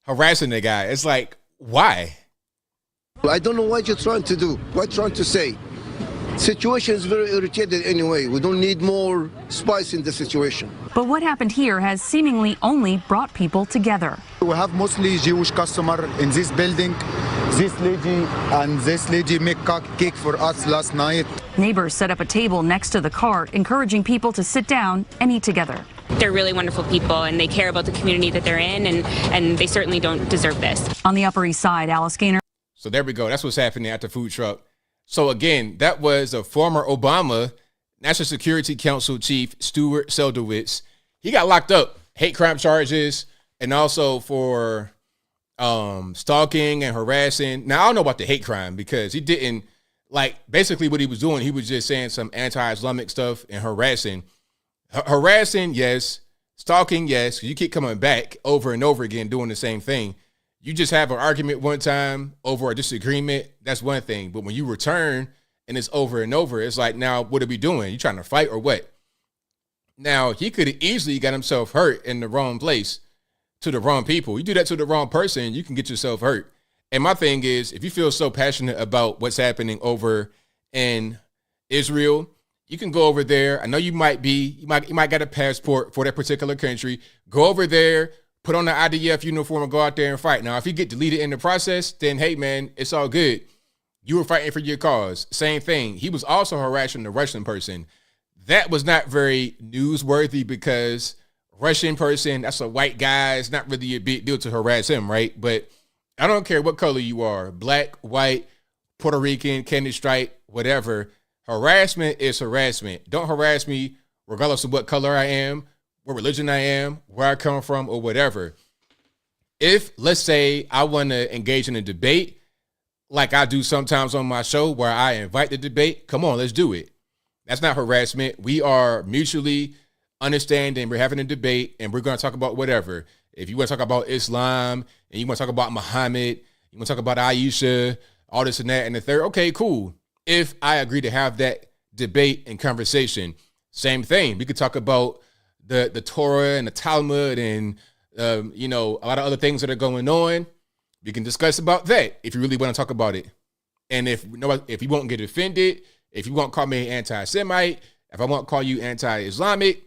harassing the guy. It's like, why? I don't know what you're trying to do, what you're trying to say. Situation is very irritated anyway. We don't need more spice in the situation. But what happened here has seemingly only brought people together. We have mostly Jewish customer in this building. This lady and this lady make cake for us last night. Neighbors set up a table next to the cart, encouraging people to sit down and eat together. They're really wonderful people, and they care about the community that they're in, and they certainly don't deserve this. On the Upper East Side, Alice Gaynor. So there we go. That's what's happening at the food truck. So again, that was a former Obama National Security Council chief, Stuart Seldowitz. He got locked up, hate crime charges, and also for stalking and harassing. Now, I don't know about the hate crime because he didn't, basically what he was doing, he was just saying some anti-Islamic stuff and harassing. Harassing, yes. Stalking, yes. You keep coming back over and over again doing the same thing. You just have an argument one time over a disagreement, that's one thing. But when you return and it's over and over, it's like, now what are we doing? You trying to fight or what? Now, he could have easily got himself hurt in the wrong place to the wrong people. You do that to the wrong person, you can get yourself hurt. And my thing is, if you feel so passionate about what's happening over in Israel, you can go over there. I know you might get a passport for that particular country. Go over there, put on the IDF uniform and go out there and fight. Now, if you get deleted in the process, then hey, man, it's all good. You were fighting for your cause. Same thing. He was also harassing the Russian person. That was not very newsworthy because Russian person, that's a white guy. It's not really a big deal to harass him, right? But I don't care what color you are, black, white, Puerto Rican, Kennedy stripe, whatever. Harassment is harassment. Don't harass me regardless of what color I am, what religion I am, where I come from, or whatever. If, let's say, I want to engage in a debate, like I do sometimes on my show where I invite the debate, come on, let's do it. That's not harassment. We are mutually understanding. We're having a debate, and we're going to talk about whatever. If you want to talk about Islam, and you want to talk about Muhammad, you want to talk about Aisha, all this and that, and the third, okay, cool. If I agree to have that debate and conversation, same thing. We could talk about the Torah and the Talmud and, a lot of other things that are going on. We can discuss about that if you really want to talk about it. And if you won't get offended, if you won't call me anti-Semite, if I won't call you anti-Islamic,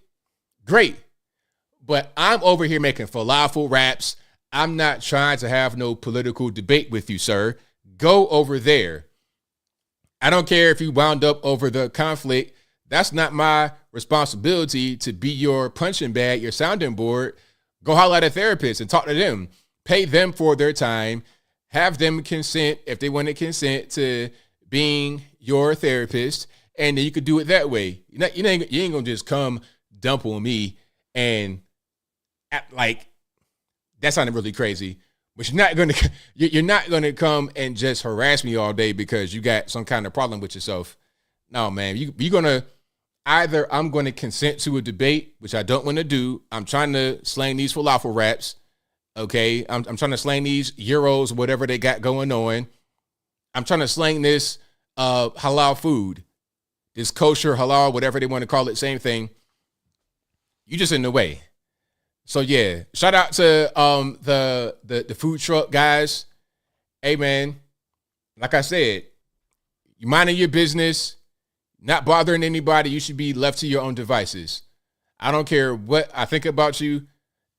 great. But I'm over here making falafel raps. I'm not trying to have no political debate with you, sir. Go over there. I don't care if you wound up over the conflict. That's not my responsibility to be your punching bag, your sounding board. Go holler at a therapist and talk to them. Pay them for their time. Have them consent if they want to consent to being your therapist. And then you could do it that way. You ain't going to just come dump on me and act like that sounded really crazy. But you're not gonna come and just harass me all day because you got some kind of problem with yourself. No, man, you're gonna either I'm gonna consent to a debate, which I don't want to do. I'm trying to slang these falafel raps. Okay, I'm trying to slang these euros, whatever they got going on. I'm trying to slang this halal food, this kosher halal, whatever they want to call it, same thing. You just in the way. So yeah, shout out to the food truck guys. Hey man, like I said, you minding your business, not bothering anybody. You should be left to your own devices. I don't care what I think about you.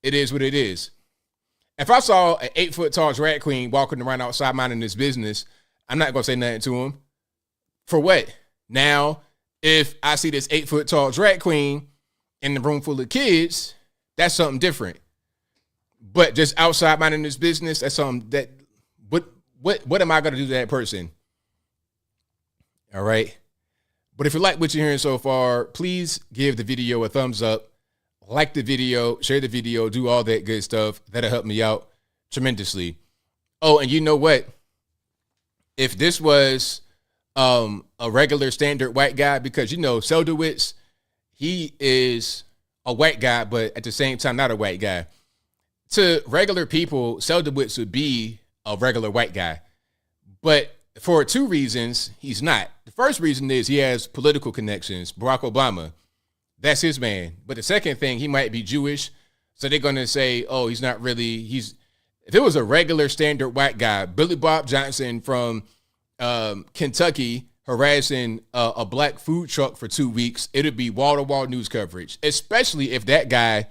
It is what it is. If I saw an 8-foot tall drag queen walking around outside minding his business, I'm not gonna say nothing to him. For what? Now, if I see this 8-foot tall drag queen in the room full of kids, that's something different. but just outside minding his business, that's something that what am I going to do to that person? All right. But if you like what you're hearing so far, please give the video a thumbs up, like the video, share the video, do all that good stuff. That'll help me out tremendously. Oh, and you know what? If this was a regular standard white guy, because, you know, Seldowitz, he is a white guy, but at the same time, not a white guy. To regular people, Seldowitz would be a regular white guy. But for two reasons, he's not. The first reason is he has political connections. Barack Obama, that's his man. But the second thing, he might be Jewish. So they're going to say, oh, he's not really, if it was a regular standard white guy, Billy Bob Johnson from Kentucky harassing a black food truck for 2 weeks, it would be wall-to-wall news coverage, especially if that guy,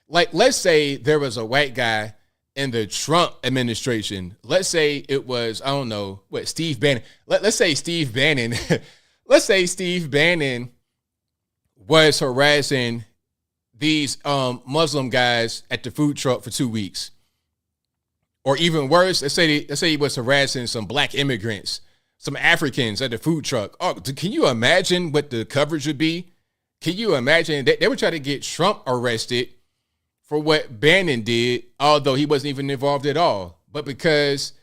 like, let's say there was a white guy in the Trump administration. Let's say it was, I don't know, Steve Bannon. Let's say Steve Bannon. Let's say Steve Bannon was harassing these Muslim guys at the food truck for 2 weeks. Or even worse, let's say he was harassing some black immigrants, some Africans at the food truck. Oh, can you imagine what the coverage would be? Can you imagine? They would try to get Trump arrested for what Bannon did, although he wasn't even involved at all. But because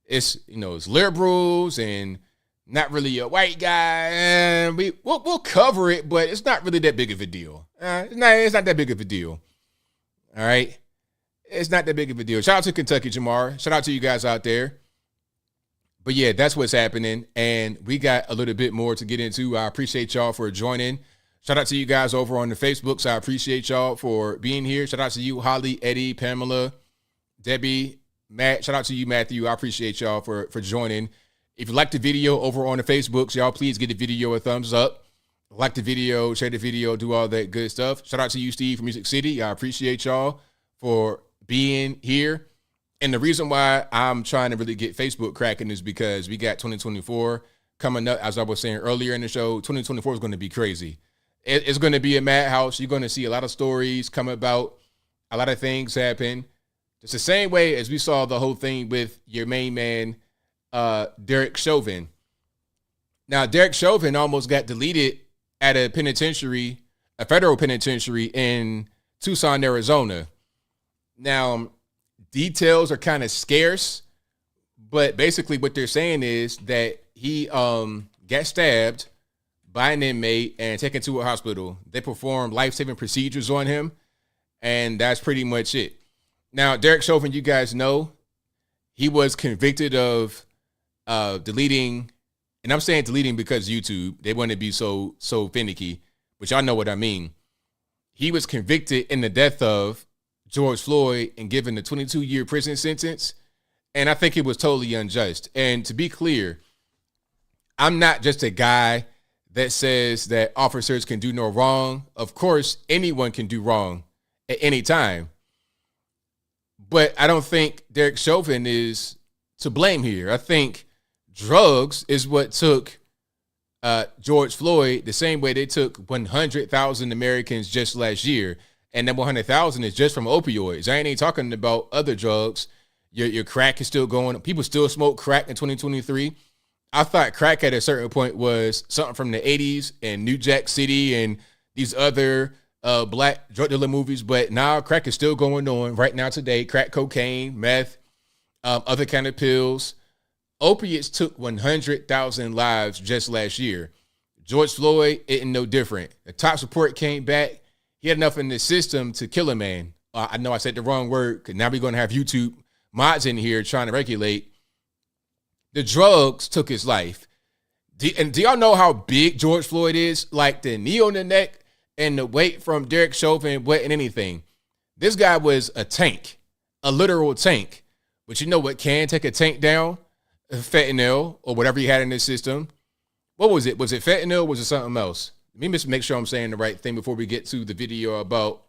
it's liberals and not really a white guy, we'll cover it, but it's not really that big of a deal. It's not that big of a deal. All right? It's not that big of a deal. Shout out to Kentucky, Jamar. Shout out to you guys out there. But yeah, that's what's happening. And we got a little bit more to get into. I appreciate y'all for joining. Shout out to you guys over on the Facebooks. I appreciate y'all for being here. Shout out to you, Holly, Eddie, Pamela, Debbie, Matt. Shout out to you, Matthew. I appreciate y'all for joining. If you like the video over on the Facebooks, y'all please give the video a thumbs up. Like the video, share the video, do all that good stuff. Shout out to you, Steve, from Music City. I appreciate y'all for being here. And the reason why I'm trying to really get Facebook cracking is because we got 2024 coming up. As I was saying earlier in the show, 2024 is going to be crazy. It's going to be a madhouse. You're going to see a lot of stories come about, a lot of things happen. It's the same way as we saw the whole thing with your main man, Derek Chauvin. Now, Derek Chauvin almost got deleted at a penitentiary, a federal penitentiary in Tucson, Arizona. Now, details are kind of scarce, but basically what they're saying is that he got stabbed by an inmate and taken to a hospital. They performed life-saving procedures on him, and that's pretty much it. Now, Derek Chauvin, you guys know, he was convicted of deleting, and I'm saying deleting because YouTube, they want to be so finicky, but y'all know what I mean. He was convicted in the death of George Floyd and given a 22-year prison sentence, and I think it was totally unjust. And to be clear, I'm not just a guy that says that officers can do no wrong. Of course, anyone can do wrong at any time. But I don't think Derek Chauvin is to blame here. I think drugs is what took George Floyd the same way they took 100,000 Americans just last year. And that 100,000 is just from opioids. I ain't even talking about other drugs. Your crack is still going. People still smoke crack in 2023. I thought crack at a certain point was something from the 80s and New Jack City and these other black drug dealer movies. But now crack is still going on right now today. Crack cocaine, meth, other kind of pills. Opiates took 100,000 lives just last year. George Floyd isn't no different. The top report came back. He had enough in the system to kill a man. I know I said the wrong word, because now we're going to have YouTube mods in here trying to regulate. The drugs took his life. And do y'all know how big George Floyd is? Like the knee on the neck and the weight from Derek Chauvin wasn't anything. This guy was a tank, a literal tank. But you know what can take a tank down? Fentanyl or whatever he had in his system. What was it? Was it fentanyl or was it something else? Let me just make sure I'm saying the right thing before we get to the video about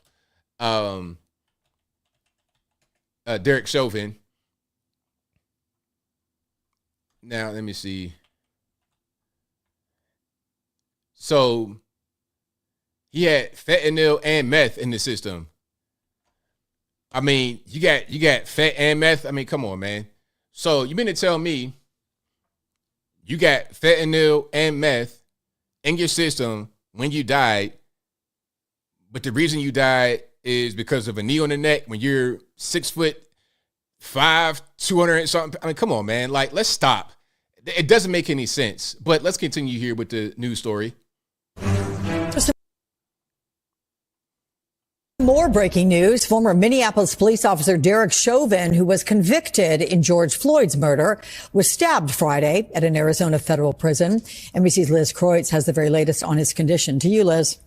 Derek Chauvin. Now, let me see. So, he had fentanyl and meth in the system. I mean, you got fent and meth. I mean, come on, man. So you mean to tell me you got fentanyl and meth in your system when you died, but the reason you died is because of a knee on the neck when you're 6'5", 200 and something. I mean, come on, man. Like, let's stop. It doesn't make any sense. But let's continue here with the news story. More breaking news. Former Minneapolis police officer Derek Chauvin, who was convicted in George Floyd's murder, was stabbed Friday at an Arizona federal prison. NBC's Liz Kreutz has the very latest on his condition. To you, Liz.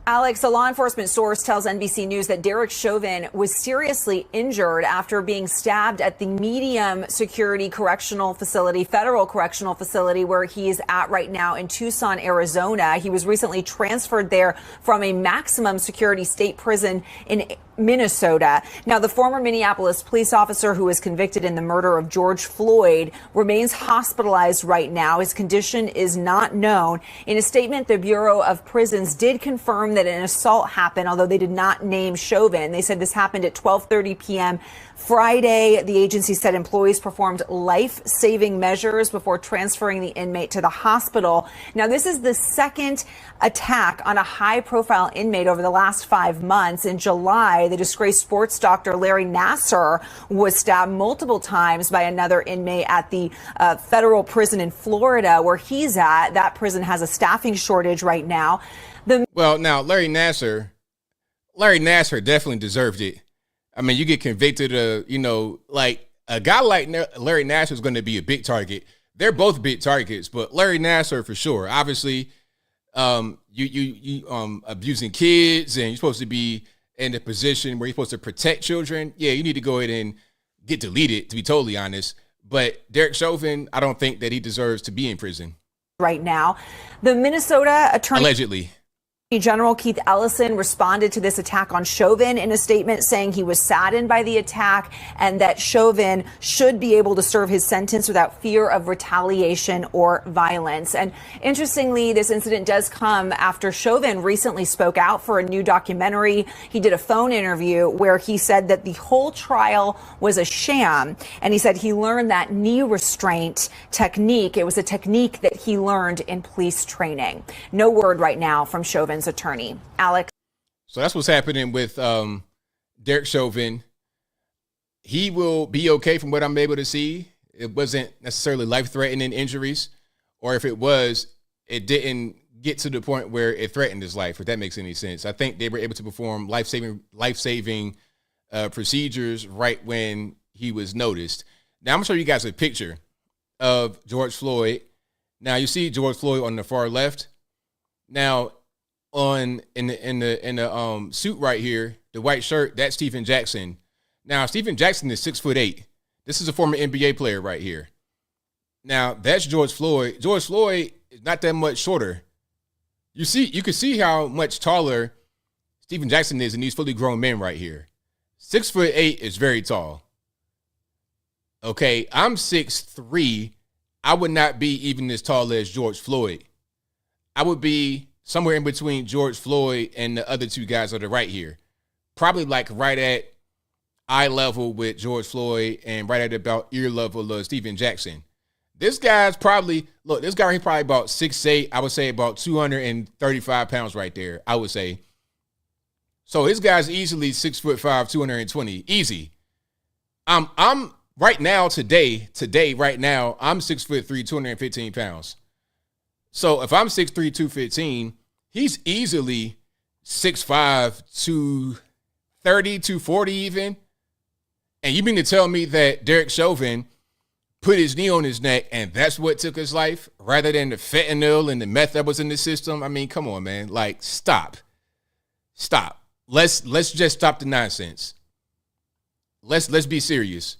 Alex, a law enforcement source tells NBC News that Derek Chauvin was seriously injured after being stabbed at the medium security federal correctional facility where he is at right now in Tucson, Arizona. He was recently transferred there from a maximum security state prison in Minnesota. Now, the former Minneapolis police officer who was convicted in the murder of George Floyd remains hospitalized right now. His condition is not known. In a statement, the Bureau of Prisons did confirm that an assault happened, although they did not name Chauvin. They said this happened at 12:30 p.m. Friday. The agency said employees performed life-saving measures before transferring the inmate to the hospital. Now, this is the second attack on a high-profile inmate over the last 5 months. In July, the disgraced sports doctor Larry Nassar was stabbed multiple times by another inmate at the federal prison in Florida where he's at. That prison has a staffing shortage right now. Well, now, Larry Nassar definitely deserved it. I mean, you get convicted of, like a guy like Larry Nassar is going to be a big target. They're both big targets, but Larry Nassar for sure. Obviously, you abusing kids and you're supposed to be in a position where you're supposed to protect children. Yeah, you need to go ahead and get deleted, to be totally honest. But Derek Chauvin, I don't think that he deserves to be in prison right now. The Minnesota attorney allegedly. General Keith Ellison responded to this attack on Chauvin in a statement saying he was saddened by the attack and that Chauvin should be able to serve his sentence without fear of retaliation or violence. And interestingly, this incident does come after Chauvin recently spoke out for a new documentary. He did a phone interview where he said that the whole trial was a sham. And he said he learned that knee restraint technique. It was a technique that he learned in police training. No word right now from Chauvin's attorney. Alex. So that's what's happening with Derek Chauvin. He will be okay from what I'm able to see. It wasn't necessarily life-threatening injuries, or if it was, it didn't get to the point where it threatened his life, if that makes any sense. I think they were able to perform life-saving procedures right when he was noticed. Now I'm gonna show you guys a picture of George Floyd. Now you see George Floyd on the far left. Now in the suit right here, the white shirt, that's Stephen Jackson. Now Stephen Jackson is 6'8". This is a former NBA player right here. Now that's George Floyd. George Floyd is not that much shorter. You can see how much taller Stephen Jackson is in these fully grown men right here. 6'8" is very tall. Okay, I'm 6'3". I would not be even as tall as George Floyd. I would be somewhere in between George Floyd and the other two guys on the right here. Probably like right at eye level with George Floyd and right at about ear level of Stephen Jackson. This guy's probably, this guy, he's probably about 6'8". I would say about 235 pounds right there, I would say. So this guy's easily 6'5", 220, easy. I'm right now, right now, I'm 6'3", 215 pounds. So if I'm 6'3", 215, he's easily 6'5", 230, 240 even. And you mean to tell me that Derek Chauvin put his knee on his neck and that's what took his life rather than the fentanyl and the meth that was in the system? I mean, come on, man. Like, stop. Let's just stop the nonsense. Let's be serious.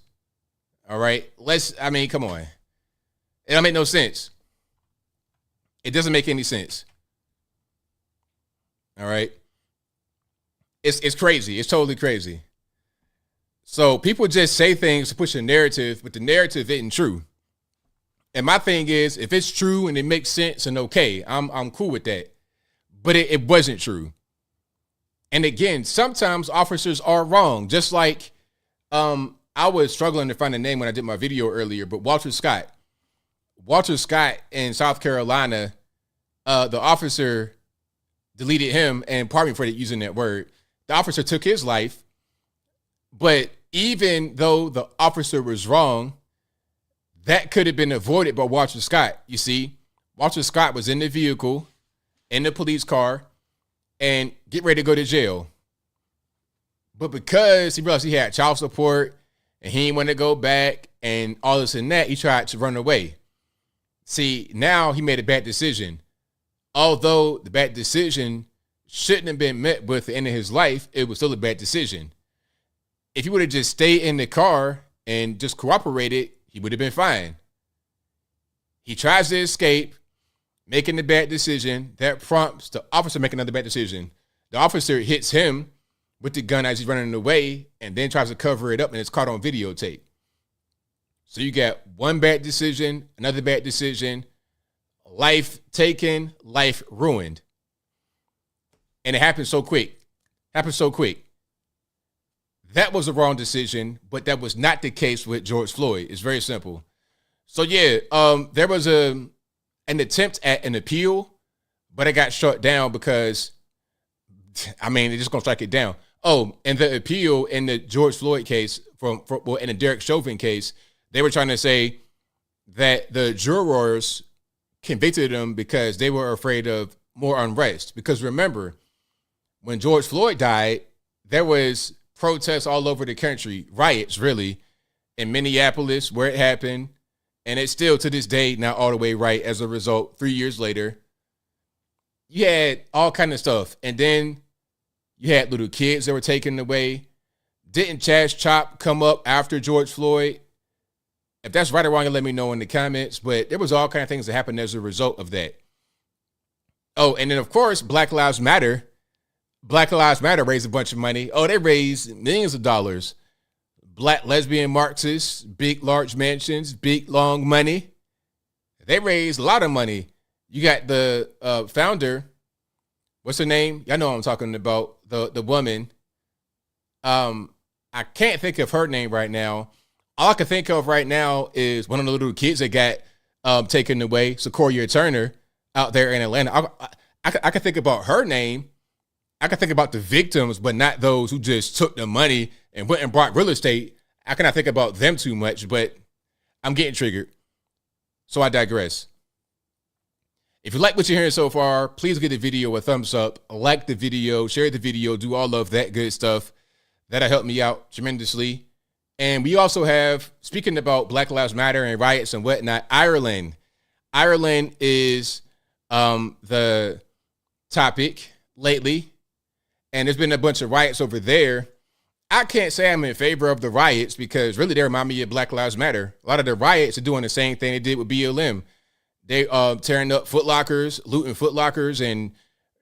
All right? Come on. It don't make no sense. It doesn't make any sense. All right? It's crazy. It's totally crazy. So people just say things to push a narrative, but the narrative isn't true. And my thing is, if it's true and it makes sense and okay, I'm cool with that. But it wasn't true. And again, sometimes officers are wrong. Just like I was struggling to find a name when I did my video earlier, but Walter Scott in South Carolina, the officer deleted him, and pardon me for using that word. The officer took his life, but even though the officer was wrong, that could have been avoided by Walter Scott. You see, Walter Scott was in the vehicle, in the police car, and get ready to go to jail. But because he realized he had child support and he didn't want to go back and all this and that, he tried to run away. See, now he made a bad decision. Although the bad decision shouldn't have been met with the end of his life, it was still a bad decision. If he would have just stayed in the car and just cooperated, he would have been fine. He tries to escape, making the bad decision. That prompts the officer making another bad decision. The officer hits him with the gun as he's running away and then tries to cover it up, and it's caught on videotape. So you got one bad decision, another bad decision, life taken, life ruined. And it happened so quick. That was a wrong decision, but that was not the case with George Floyd. It's very simple. So yeah, there was an attempt at an appeal, but it got shut down because, I mean, they're just gonna strike it down. Oh, and the appeal in the George Floyd case, in the Derek Chauvin case, they were trying to say that the jurors convicted him because they were afraid of more unrest. Because remember, when George Floyd died, there was protests all over the country, riots really, in Minneapolis where it happened, and it's still to this day not all the way right. As a result, 3 years later, you had all kind of stuff, and then you had little kids that were taken away. Didn't Chaz Chop come up after George Floyd? If that's right or wrong, let me know in the comments. But there was all kind of things that happened as a result of that. Oh, and then of course, Black Lives Matter. Black Lives Matter raised a bunch of money. Oh, they raised millions of dollars. Black lesbian Marxists, big, large mansions, big, long money. They raised a lot of money. You got the founder. What's her name? Y'all know what I'm talking about. The woman. I can't think of her name right now. All I can think of right now is one of the little kids that got taken away, Sequoia Turner, out there in Atlanta. I can think about her name. I can think about the victims, but not those who just took the money and went and bought real estate. I cannot think about them too much, but I'm getting triggered. So I digress. If you like what you're hearing so far, please give the video a thumbs up, like the video, share the video, do all of that good stuff. That'll help me out tremendously. And we also have, speaking about Black Lives Matter and riots and whatnot, Ireland. Ireland is the topic lately. And there's been a bunch of riots over there. I can't say I'm in favor of the riots because really they remind me of Black Lives Matter. A lot of the riots are doing the same thing they did with BLM. They tearing up Foot Lockers, looting Foot Lockers and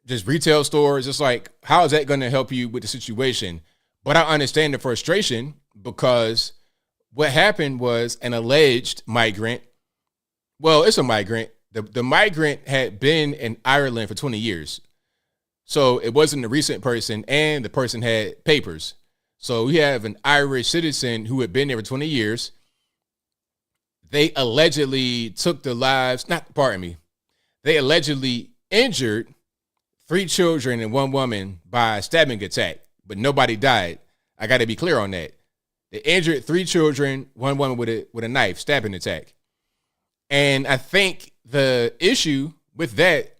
just retail stores. It's like, how is that going to help you with the situation? But I understand the frustration because what happened was an alleged migrant. Well, it's a migrant. The migrant had been in Ireland for 20 years. So it wasn't a recent person, and the person had papers. So we have an Irish citizen who had been there for 20 years. They allegedly took the lives, they allegedly injured 3 children and 1 woman by a stabbing attack, but nobody died. I got to be clear on that. They injured 3 children, 1 woman with a knife, stabbing attack. And I think the issue with that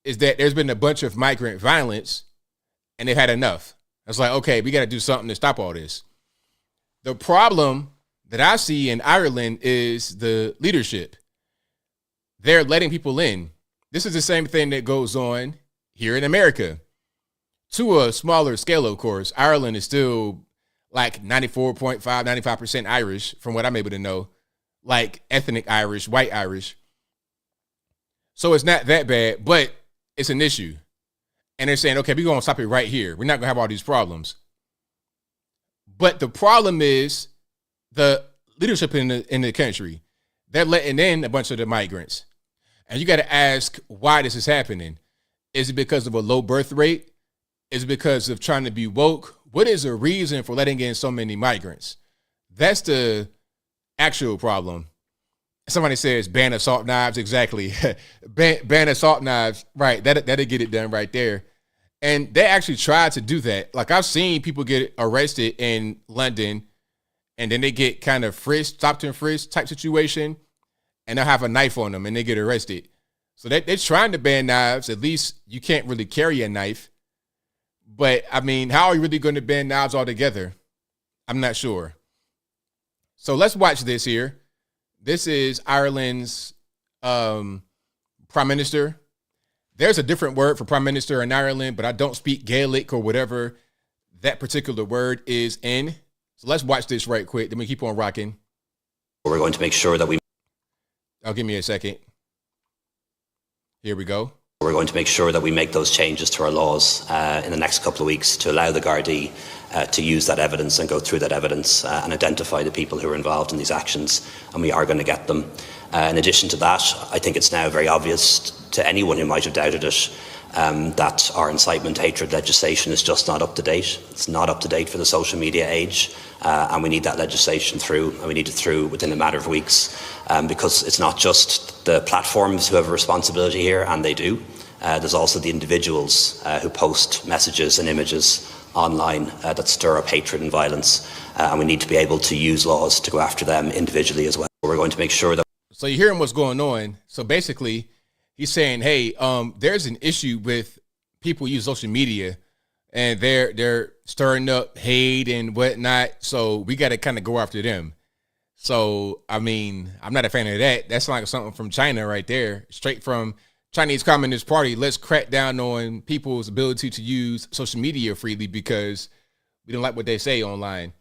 is that there's been a bunch of migrant violence and they've had enough. It's like, okay, we got to do something to stop all this. The problem that I see in Ireland is the leadership. They're letting people in. This is the same thing that goes on here in America. To a smaller scale, of course. Ireland is still like 94.5, 95% Irish, from what I'm able to know. Like ethnic Irish, white Irish. So it's not that bad, but it's an issue. And they're saying, okay, we're going to stop it right here. We're not going to have all these problems. But the problem is the leadership in the country. They're letting in a bunch of the migrants. And you got to ask why this is happening. Is it because of a low birth rate? is because of trying to be woke. What is the reason for letting in so many migrants? That's the actual problem. Somebody says ban assault knives. Exactly. ban assault knives. Right. That'll get it done right there. And they actually tried to do that. Like, I've seen people get arrested in London and then they get kind of frisked, stopped and frisked type situation, and they'll have a knife on them and they get arrested. So they're trying to ban knives. At least you can't really carry a knife. But, I mean, how are you really going to ban knives altogether? I'm not sure. So let's watch this here. This is Ireland's prime minister. There's a different word for prime minister in Ireland, but I don't speak Gaelic or whatever that particular word is in. So let's watch this right quick. Then we keep on rocking. We're going to make sure that we... Give me a second. Here we go. We're going to make sure that we make those changes to our laws in the next couple of weeks to allow the Gardaí to use that evidence and go through that evidence and identify the people who are involved in these actions, and we are going to get them. In addition to that, I think it's now very obvious to anyone who might have doubted it that our incitement hatred legislation is just not up to date. It's not up to date for the social media age, and we need that legislation through, and we need it through within a matter of weeks, because it's not just the platforms who have a responsibility here, and they do. There's also the individuals who post messages and images online that stir up hatred and violence, and we need to be able to use laws to go after them individually as well. We're going to make sure that... So you're hearing what's going on. So basically, he's saying, hey, there's an issue with people who use social media and they're stirring up hate and whatnot. So we got to kind of go after them. So, I mean, I'm not a fan of that. That's like something from China right there, straight from Chinese Communist Party. Let's crack down on people's ability to use social media freely because we don't like what they say online,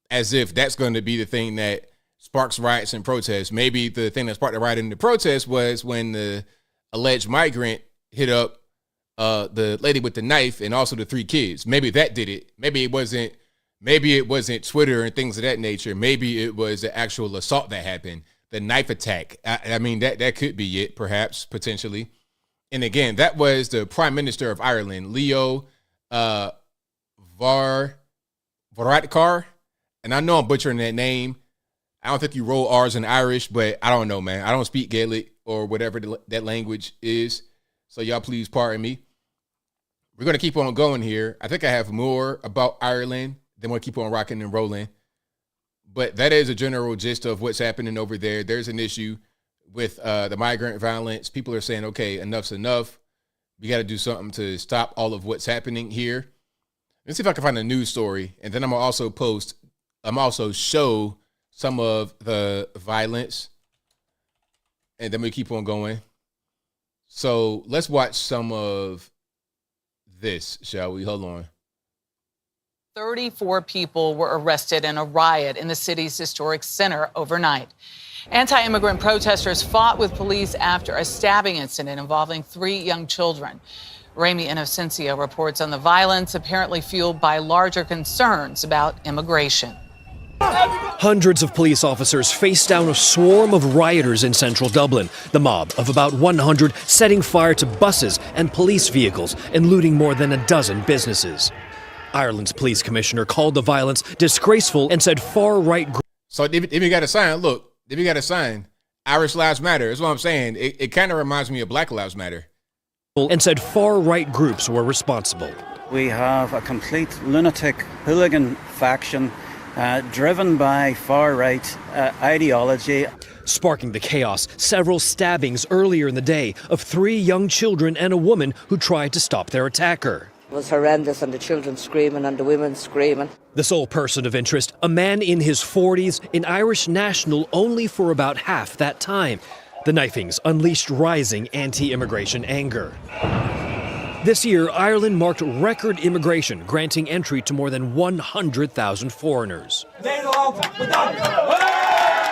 as if that's going to be the thing that sparks riots and protests. Maybe the thing that sparked the riot and the protest was when the alleged migrant hit up the lady with the knife and also the 3 kids. Maybe that did it. Maybe it wasn't Twitter and things of that nature. Maybe it was the actual assault that happened, the knife attack. I mean, that could be it, perhaps, potentially. And again, that was the Prime Minister of Ireland, Leo Varadkar. And I know I'm butchering that name. I don't think you roll R's in Irish, but I don't know, man. I don't speak Gaelic or whatever that language is. So y'all please pardon me. We're going to keep on going here. I think I have more about Ireland. Then we'll keep on rocking and rolling. But that is a general gist of what's happening over there. There's an issue with the migrant violence. People are saying, okay, enough's enough. We got to do something to stop all of what's happening here. Let's see if I can find a news story. And then I'm also show some of the violence. And then we keep on going. So let's watch some of this, shall we? Hold on. 34 people were arrested in a riot in the city's historic center overnight. Anti-immigrant protesters fought with police after a stabbing incident involving 3 young children. Rami Inocencio reports on the violence apparently fueled by larger concerns about immigration. Hundreds of police officers faced down a swarm of rioters in central Dublin. The mob of about 100 setting fire to buses and police vehicles and looting more than a dozen businesses. Ireland's police commissioner called the violence disgraceful and said far-right... So if you got a sign, look, if you got a sign, Irish Lives Matter. That's what I'm saying. It kind of reminds me of Black Lives Matter. And said far-right groups were responsible. We have a complete lunatic hooligan faction driven by far-right ideology. Sparking the chaos, several stabbings earlier in the day of 3 young children and a woman who tried to stop their attacker. It was horrendous, and the children screaming and the women screaming. The sole person of interest, a man in his 40s, an Irish national only for about half that time. The knifings unleashed rising anti-immigration anger. This year, Ireland marked record immigration, granting entry to more than 100,000 foreigners.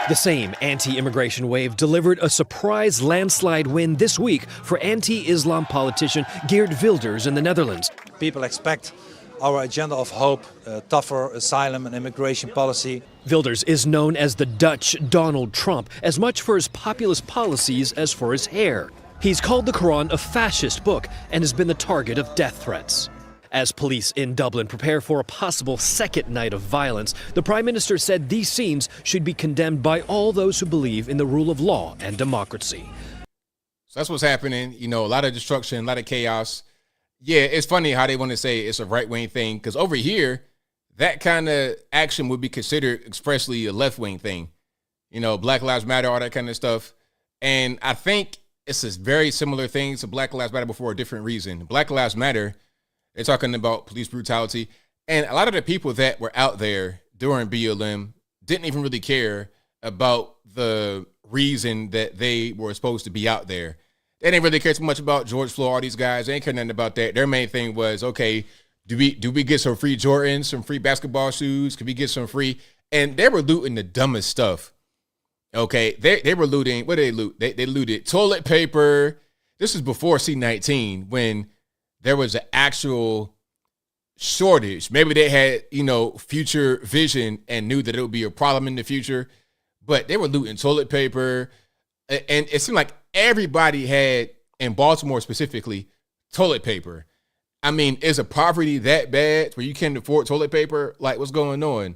The same anti-immigration wave delivered a surprise landslide win this week for anti-Islam politician Geert Wilders in the Netherlands. People expect our agenda of hope, tougher asylum and immigration policy. Wilders is known as the Dutch Donald Trump, as much for his populist policies as for his hair. He's called the Quran a fascist book and has been the target of death threats. As police in Dublin prepare for a possible second night of violence, the Prime Minister said these scenes should be condemned by all those who believe in the rule of law and democracy. So that's what's happening. You know, a lot of destruction, a lot of chaos. Yeah, it's funny how they want to say it's a right-wing thing, because over here, that kind of action would be considered expressly a left-wing thing. You know, Black Lives Matter, all that kind of stuff. And I think it's a very similar thing to Black Lives Matter, but for a different reason. Black Lives Matter, they're talking about police brutality. And a lot of the people that were out there during BLM didn't even really care about the reason that they were supposed to be out there. They didn't really care too much about George Floyd, all these guys. They ain't care nothing about that. Their main thing was, okay, do we get some free Jordans, some free basketball shoes? Could we get some free? And they were looting the dumbest stuff. Okay, they were looting, what did they loot? They looted toilet paper. This was before C-19 when there was an actual shortage. Maybe they had, you know, future vision and knew that it would be a problem in the future, but they were looting toilet paper. And it seemed like everybody had, in Baltimore specifically, toilet paper. I mean, is a poverty that bad where you can't afford toilet paper? Like, what's going on?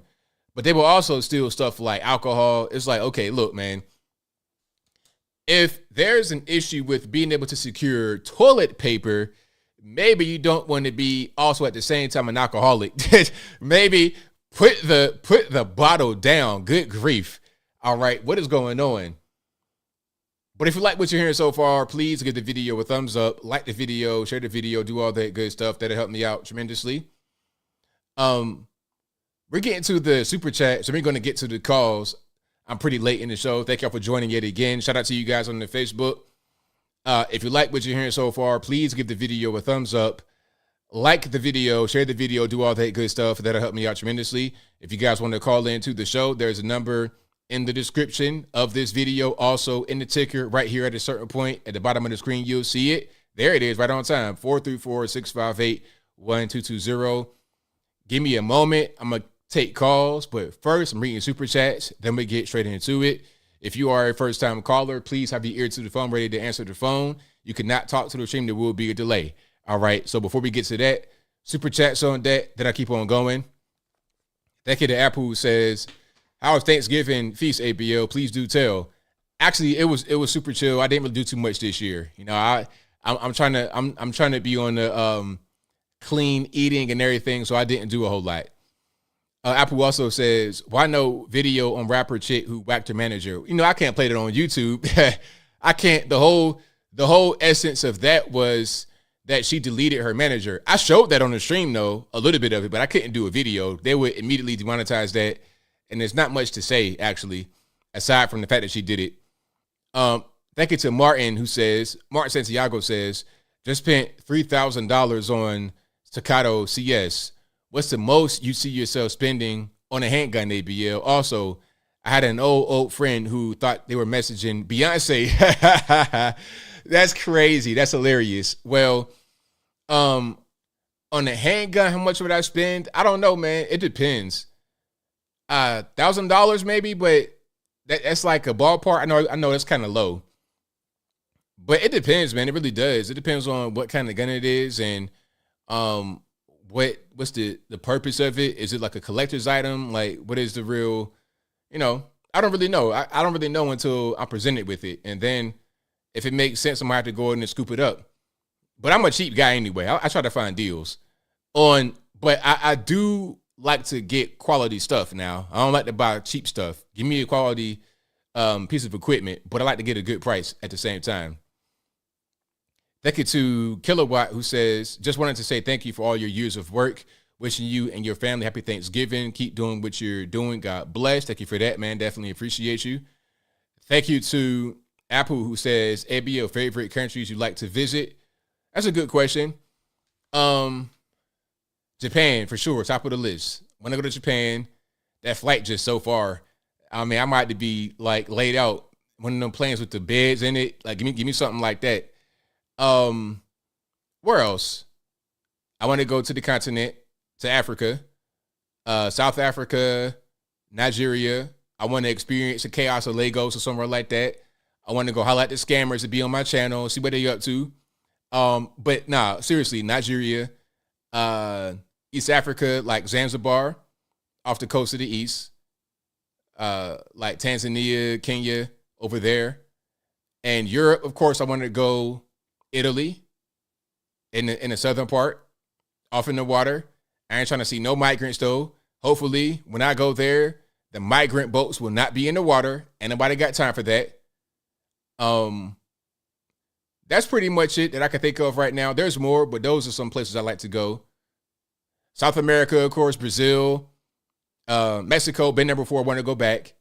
But they will also steal stuff like alcohol. It's like, okay, look, man, if there's an issue with being able to secure toilet paper, maybe you don't want to be also at the same time an alcoholic. Maybe put the bottle down. Good grief. All right, what is going on? But if you like what you're hearing so far, please give the video a thumbs up, like the video, share the video, do all that good stuff. That'll help me out tremendously. We're getting to the super chat, so we're going to get to the calls. I'm pretty late in the show. Thank y'all for joining yet again. Shout out to you guys on the Facebook. If you like what you're hearing so far, please give the video a thumbs up, like the video, share the video, do all that good stuff. That'll help me out tremendously. If you guys want to call into the show, there's a number in the description of this video, also in the ticker right here at a certain point at the bottom of the screen. You'll see it. There it is, right on time. 434-658-1220. Give me a moment. I'm going to take calls, but first I'm reading super chats. Then we get straight into it. If you are a first-time caller, please have your ear to the phone ready to answer the phone. You cannot talk to the stream. There will be a delay. All right, so before we get to that, super chats on that. Then I keep on going. Thank you to Apple, who says, how was Thanksgiving feast, ABL? Please do tell. Actually, it was super chill. I didn't really do too much this year. You know, I'm trying to be on the clean eating and everything, so I didn't do a whole lot. Apple also says, why no video on rapper chick who whacked her manager? You know, I can't play that on YouTube. I can't. The whole essence of that was that she deleted her manager. I showed that on the stream though, a little bit of it, but I couldn't do a video. They would immediately demonetize that. And there's not much to say, actually, aside from the fact that she did it. Thank you to Martin, who says, Martin Santiago says, just spent $3,000 on Staccato CS. What's the most you see yourself spending on a handgun, ABL? Also, I had an old friend who thought they were messaging Beyonce. That's crazy. That's hilarious. Well, on a handgun, how much would I spend? I don't know, man. It depends. $1,000 maybe, but that's like a ballpark. I know that's kind of low, but it depends, man. It really does. It depends on what kind of gun it is and what's the purpose of it. Is it like a collector's item? Like, what is the real? You know, I don't really know. I don't really know until I'm presented with it, and then if it makes sense, I might have to go in and scoop it up. But I'm a cheap guy anyway. I try to find deals but I do like to get quality stuff now. I don't like to buy cheap stuff. Give me a quality piece of equipment, but I like to get a good price at the same time. Thank you to Kilowatt, who says, just wanted to say thank you for all your years of work. Wishing you and your family happy Thanksgiving. Keep doing what you're doing. God bless. Thank you for that, man. Definitely appreciate you. Thank you to Apple, who says, ABL, favorite countries you'd like to visit? That's a good question. Japan, for sure, top of the list. Want to go to Japan. That flight just so far. I mean, I might have to be like laid out. One of them planes with the beds in it. Like, give me something like that. Where else? I want to go to the continent, to Africa, South Africa, Nigeria. I want to experience the chaos of Lagos or somewhere like that. I want to go highlight the scammers to be on my channel, see what they up to. But nah, seriously, Nigeria. East Africa, like Zanzibar, off the coast of the east, like Tanzania, Kenya, over there. And Europe, of course, I wanted to go Italy in the southern part, off in the water. I ain't trying to see no migrants, though. Hopefully, when I go there, the migrant boats will not be in the water. Ain't nobody got time for that. That's pretty much it that I can think of right now. There's more, but those are some places I like to go. South America, of course, Brazil, Mexico. Been there before. I want to go back.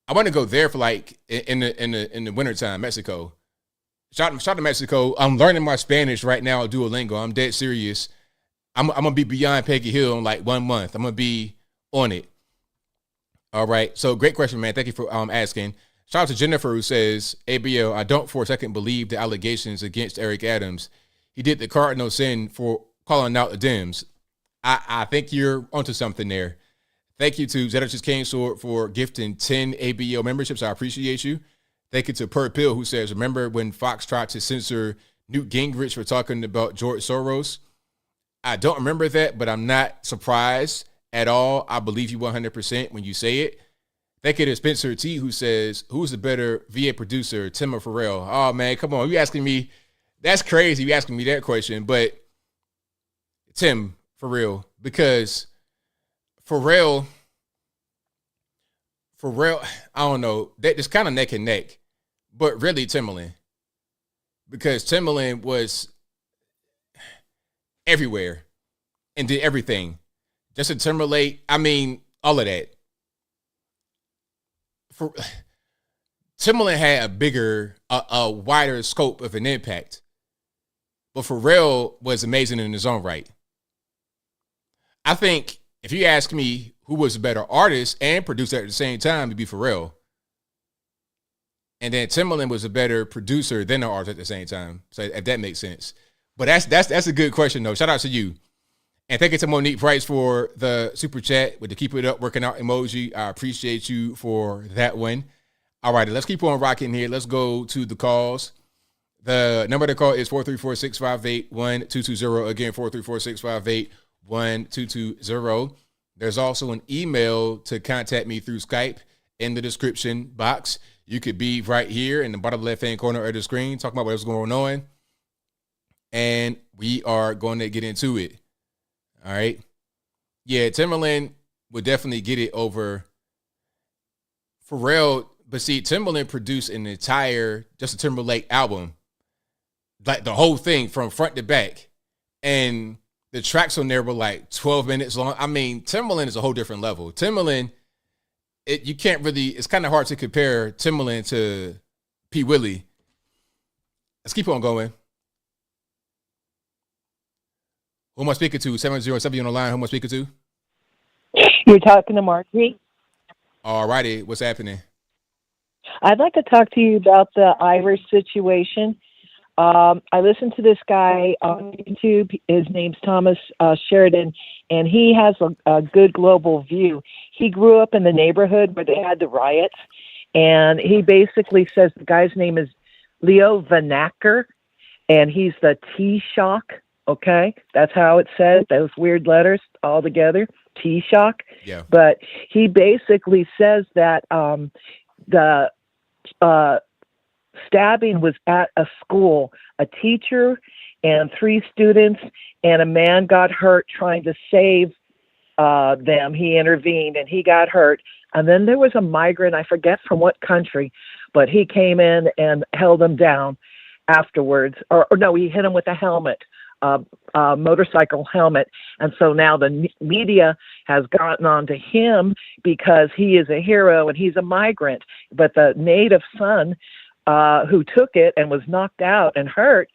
I want to go there for like in the wintertime, Mexico. Shout to Mexico. I'm learning my Spanish right now, Duolingo. I'm dead serious. I'm gonna be beyond Peggy Hill in like 1 month. I'm gonna be on it. All right. So great question, man. Thank you for asking. Shout out to Jennifer, who says, ABL, I don't for a second believe the allegations against Eric Adams. He did the cardinal sin for calling out the Dems. I think you're onto something there. Thank you to Zedach's Cane Sword for gifting 10 ABL memberships. I appreciate you. Thank you to Per Pill, who says, remember when Fox tried to censor Newt Gingrich for talking about George Soros? I don't remember that, but I'm not surprised at all. I believe you 100% when you say it. Thank you to Spencer T, who says, who's the better VA producer, Tim or Pharrell? Oh, man, come on. You asking me? That's crazy. You asking me that question. But Tim, for real, because Pharrell, I don't know. It's kind of neck and neck. But really, Timbaland. Because Timbaland was everywhere and did everything. Justin Timberlake, I mean, all of that. Timbaland had a bigger, a wider scope of an impact. But Pharrell was amazing in his own right. I think if you ask me who was a better artist and producer at the same time, it'd be Pharrell. And then Timbaland was a better producer than an artist at the same time. So if that makes sense. But that's a good question, though. Shout out to you. And thank you to Monique Price for the super chat with the keep it up, working out emoji. I appreciate you for that one. All right, let's keep on rocking here. Let's go to the calls. The number to call is 434-658-1220. Again, 434-658-1220. There's also an email to contact me through Skype in the description box. You could be right here in the bottom left-hand corner of the screen talking about what's going on. And we are going to get into it. All right. Yeah, Timbaland would definitely get it over Pharrell. But see, Timbaland produced an entire Justin Timberlake album, like the whole thing from front to back. And the tracks on there were like 12 minutes long. I mean, Timbaland is a whole different level. Timbaland, you can't really, it's kind of hard to compare Timbaland to P. Willie. Let's keep on going. Who am I speaking to? 707 on the line. Who am I speaking to? You're talking to Marjorie. All righty. What's happening? I'd like to talk to you about the Irish situation. I listened to this guy on YouTube. His name's Thomas Sheridan, and he has a good global view. He grew up in the neighborhood where they had the riots, and he basically says the guy's name is Leo Vanacker, and he's the Taoiseach. Okay, that's how it says, those weird letters all together, Taoiseach. Yeah. But he basically says that the stabbing was at a school. A teacher and 3 students and a man got hurt trying to save them. He intervened and he got hurt. And then there was a migrant, I forget from what country, but he came in and held him down afterwards. Or no, he hit him with a helmet. Motorcycle helmet. And so now the media has gotten on to him because he is a hero and he's a migrant. But the native son who took it and was knocked out and hurt,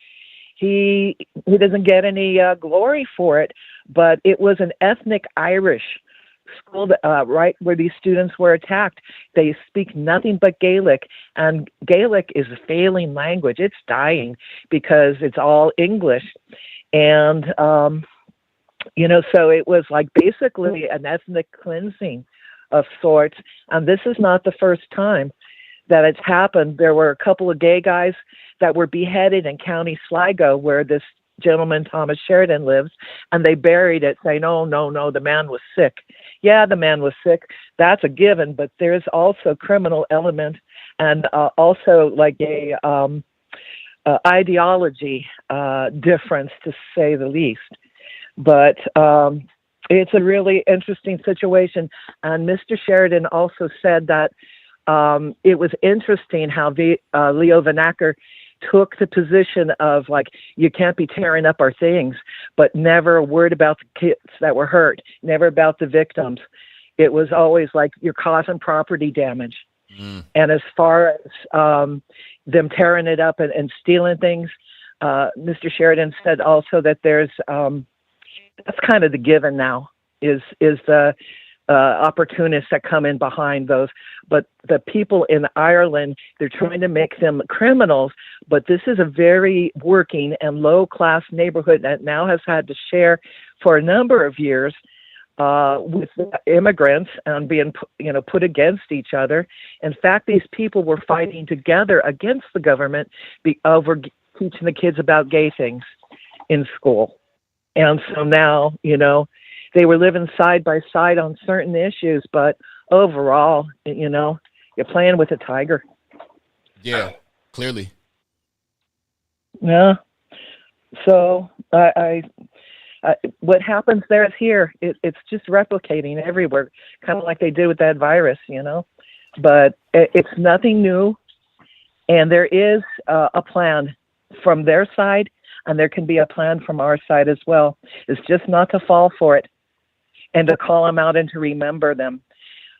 he doesn't get any glory for it. But it was an ethnic Irish school, right where these students were attacked. They speak nothing but Gaelic, and Gaelic is a failing language. It's dying because it's all English. And, so it was like basically an ethnic cleansing of sorts. And this is not the first time that it's happened. There were a couple of gay guys that were beheaded in County Sligo where this gentleman, Thomas Sheridan, lives, and they buried it, saying, "Oh, no, the man was sick." Yeah, the man was sick. That's a given, but there's also criminal element and also like a ideology difference, to say the least. But it's a really interesting situation. And Mr. Sheridan also said that it was interesting how Leo Vanacker took the position of, like, you can't be tearing up our things, but never a word about the kids that were hurt, never about the victims. It was always like, you're causing property damage. And as far as them tearing it up and stealing things, Mr. Sheridan said also that there's that's kind of the given now, is the opportunists that come in behind those. But the people in Ireland, they're trying to make them criminals, but this is a very working and low-class neighborhood that now has had to share for a number of years with immigrants and being, put against each other. In fact, these people were fighting together against the government over teaching the kids about gay things in school. And so now, they were living side by side on certain issues, but overall, you're playing with a tiger. Yeah, clearly. Yeah. So I what happens there is here. It's just replicating everywhere, kind of like they did with that virus, But it's nothing new, and there is a plan from their side, and there can be a plan from our side as well. It's just not to fall for it, and to call them out and to remember them.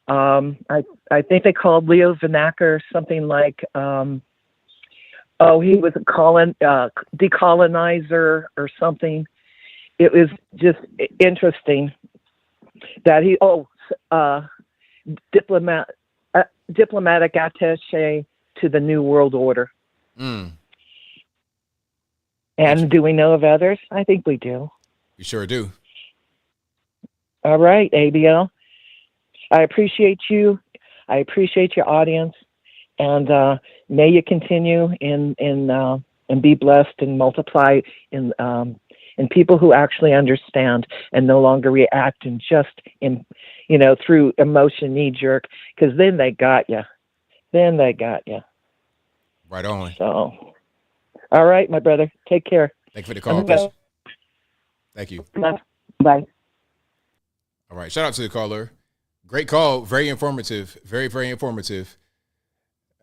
I think they called Leo Vanacker something like, he was a decolonizer or something. It was just interesting that diplomatic attaché to the New World Order. And do we know of others? I think we do. We sure do. All right, ABL. I appreciate you. I appreciate your audience, and may you continue and be blessed and multiply in people who actually understand and no longer react and just through emotion, knee jerk, because then they got you. Right on. So, all right, my brother. Take care. Thank you for the call. Appreciate. Thank you. Bye. All right. Shout out to the caller. Great call. Very informative. Very, very informative.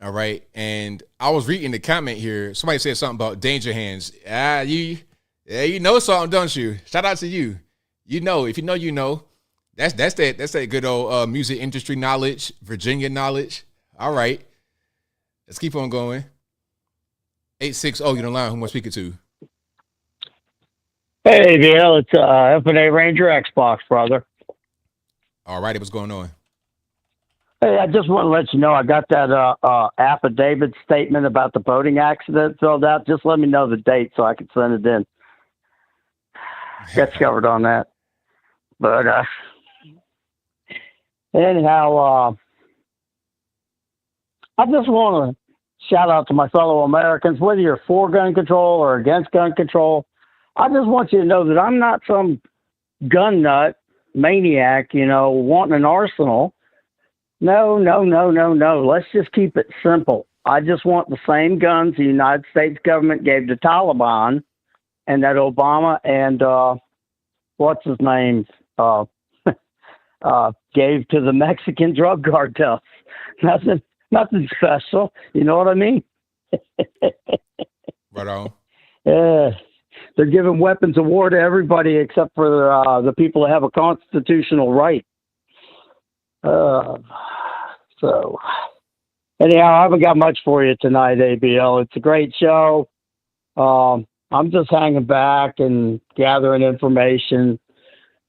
All right. And I was reading the comment here. Somebody said something about danger hands. You know something, don't you? Shout out to you. If you know, you know. That's that good old music industry knowledge, Virginia knowledge. All right. Let's keep on going. 860, you're on the line. Who am I speaking to? Hey, Bill, it's F&A Ranger Xbox, brother. All righty, what's going on? Hey, I just want to let you know I got that affidavit statement about the boating accident filled out. Just let me know the date so I can send it in. Gets covered on that. But anyhow, I just want to shout out to my fellow Americans, whether you're for gun control or against gun control. I just want you to know that I'm not some gun nut maniac, wanting an arsenal. No. Let's just keep it simple. I just want the same guns the United States government gave to Taliban and that Obama and what's his name gave to the Mexican drug cartels. Nothing special. You know what I mean? Right on. Yeah. They're giving weapons of war to everybody except for the people that have a constitutional right. So, anyhow, I haven't got much for you tonight, ABL. It's a great show. I'm just hanging back and gathering information.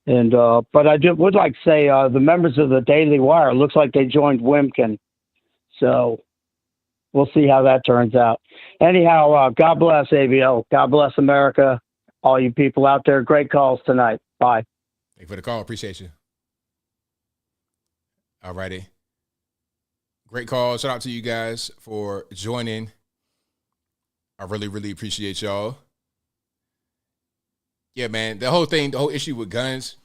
And but I would like to say the members of the Daily Wire, looks like they joined Wimkin. So we'll see how that turns out. Anyhow, God bless ABL. God bless America. All you people out there, great calls tonight. Bye. Thank you for the call. Appreciate you. All righty. Great call. Shout out to you guys for joining. I really, really appreciate y'all. Yeah, man. The whole issue with guns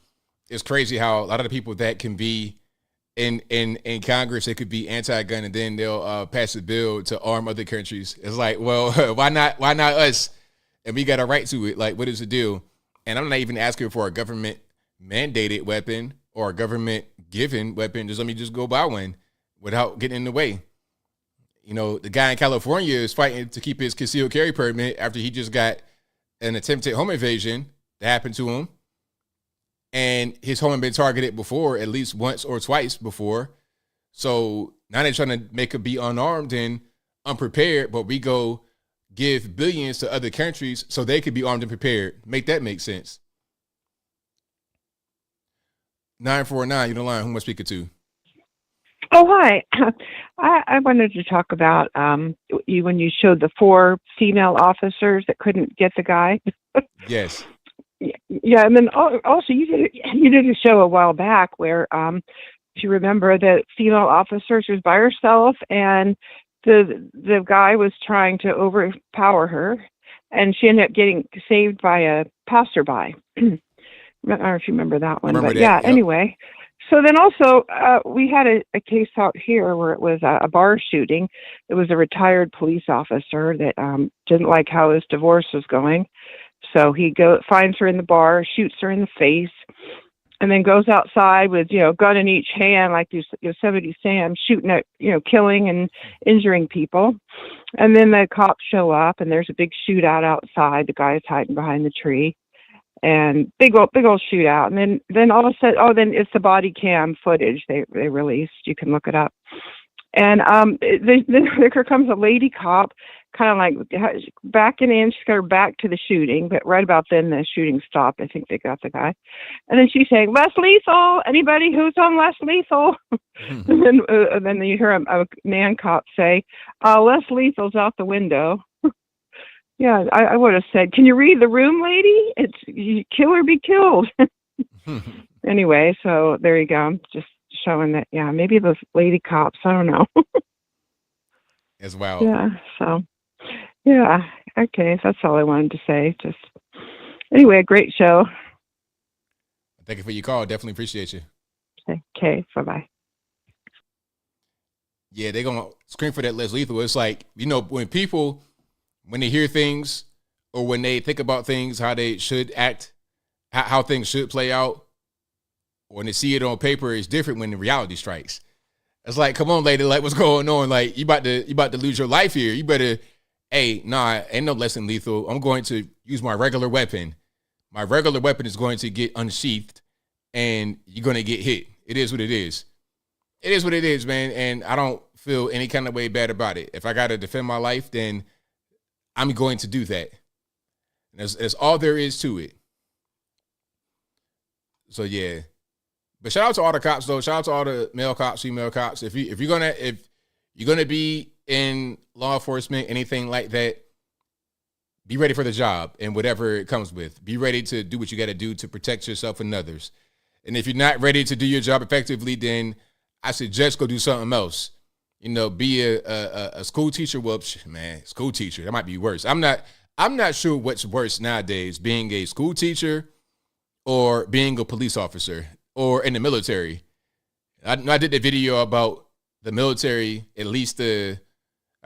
is crazy how a lot of the people that can be in Congress, it could be anti-gun, and then they'll pass a bill to arm other countries. It's like, well, why not us? And we got a right to it. Like, what is the deal? And I'm not even asking for a government mandated weapon or a government given weapon. Just let me just go buy one without getting in the way. You know, the guy in California is fighting to keep his concealed carry permit after he just got an attempted home invasion that happened to him. And his home had been targeted before, at least once or twice before. So now they're trying to make him be unarmed and unprepared, but we go give billions to other countries so they could be armed and prepared. Make that make sense. 949, you're the line. Who am I speaking to? Oh, hi. I wanted to talk about when you showed the 4 female officers that couldn't get the guy. Yes. Yeah, and then also you did a show a while back where, if you remember, the female officers was by herself, and the guy was trying to overpower her, and she ended up getting saved by a passerby. I don't know if you remember that one, but yeah. Yep. Anyway, so then also we had a case out here where it was a bar shooting. It was a retired police officer that didn't like how his divorce was going. So he finds her in the bar, shoots her in the face, and then goes outside with, gun in each hand, like Yosemite Sam, shooting at, killing and injuring people. And then the cops show up, and there's a big shootout outside. The guy is hiding behind the tree, and big old shootout. And then all of a sudden, then it's the body cam footage they released. You can look it up. And then there comes a lady cop, kind of like backing in. She's got her back to the shooting, but right about then the shooting stopped. I think they got the guy. And then she's saying, "Less lethal. Anybody who's on less lethal?" And then you hear a man cop say, "Less lethal's out the window." Yeah, I would have said, "Can you read the room, lady? It's kill or be killed." Anyway, so there you go. Just showing that, yeah, maybe those lady cops, I don't know. As well. Yeah, so, yeah, okay, that's all I wanted to say. Just, anyway, a great show. Thank you for your call. Definitely appreciate you. Okay, bye-bye. Yeah, they're going to scream for that less lethal. It's like, when people, when they hear things or when they think about things, how they should act, how things should play out, when they see it on paper, it's different when the reality strikes. It's like, come on, lady, like, what's going on? Like, you about to lose your life here. You better, ain't no less than lethal. I'm going to use my regular weapon. My regular weapon is going to get unsheathed, and you're going to get hit. It is what it is. It is what it is, man, and I don't feel any kind of way bad about it. If I got to defend my life, then I'm going to do that. That's all there is to it. So, yeah. But shout out to all the cops, though. Shout out to all the male cops, female cops. If you're gonna be in law enforcement, anything like that, be ready for the job and whatever it comes with. Be ready to do what you got to do to protect yourself and others. And if you're not ready to do your job effectively, then I suggest go do something else. Be a school teacher. Well, man, school teacher, that might be worse. I'm not sure what's worse nowadays, being a school teacher or being a police officer. Or in the military. I did a video about the military, at least I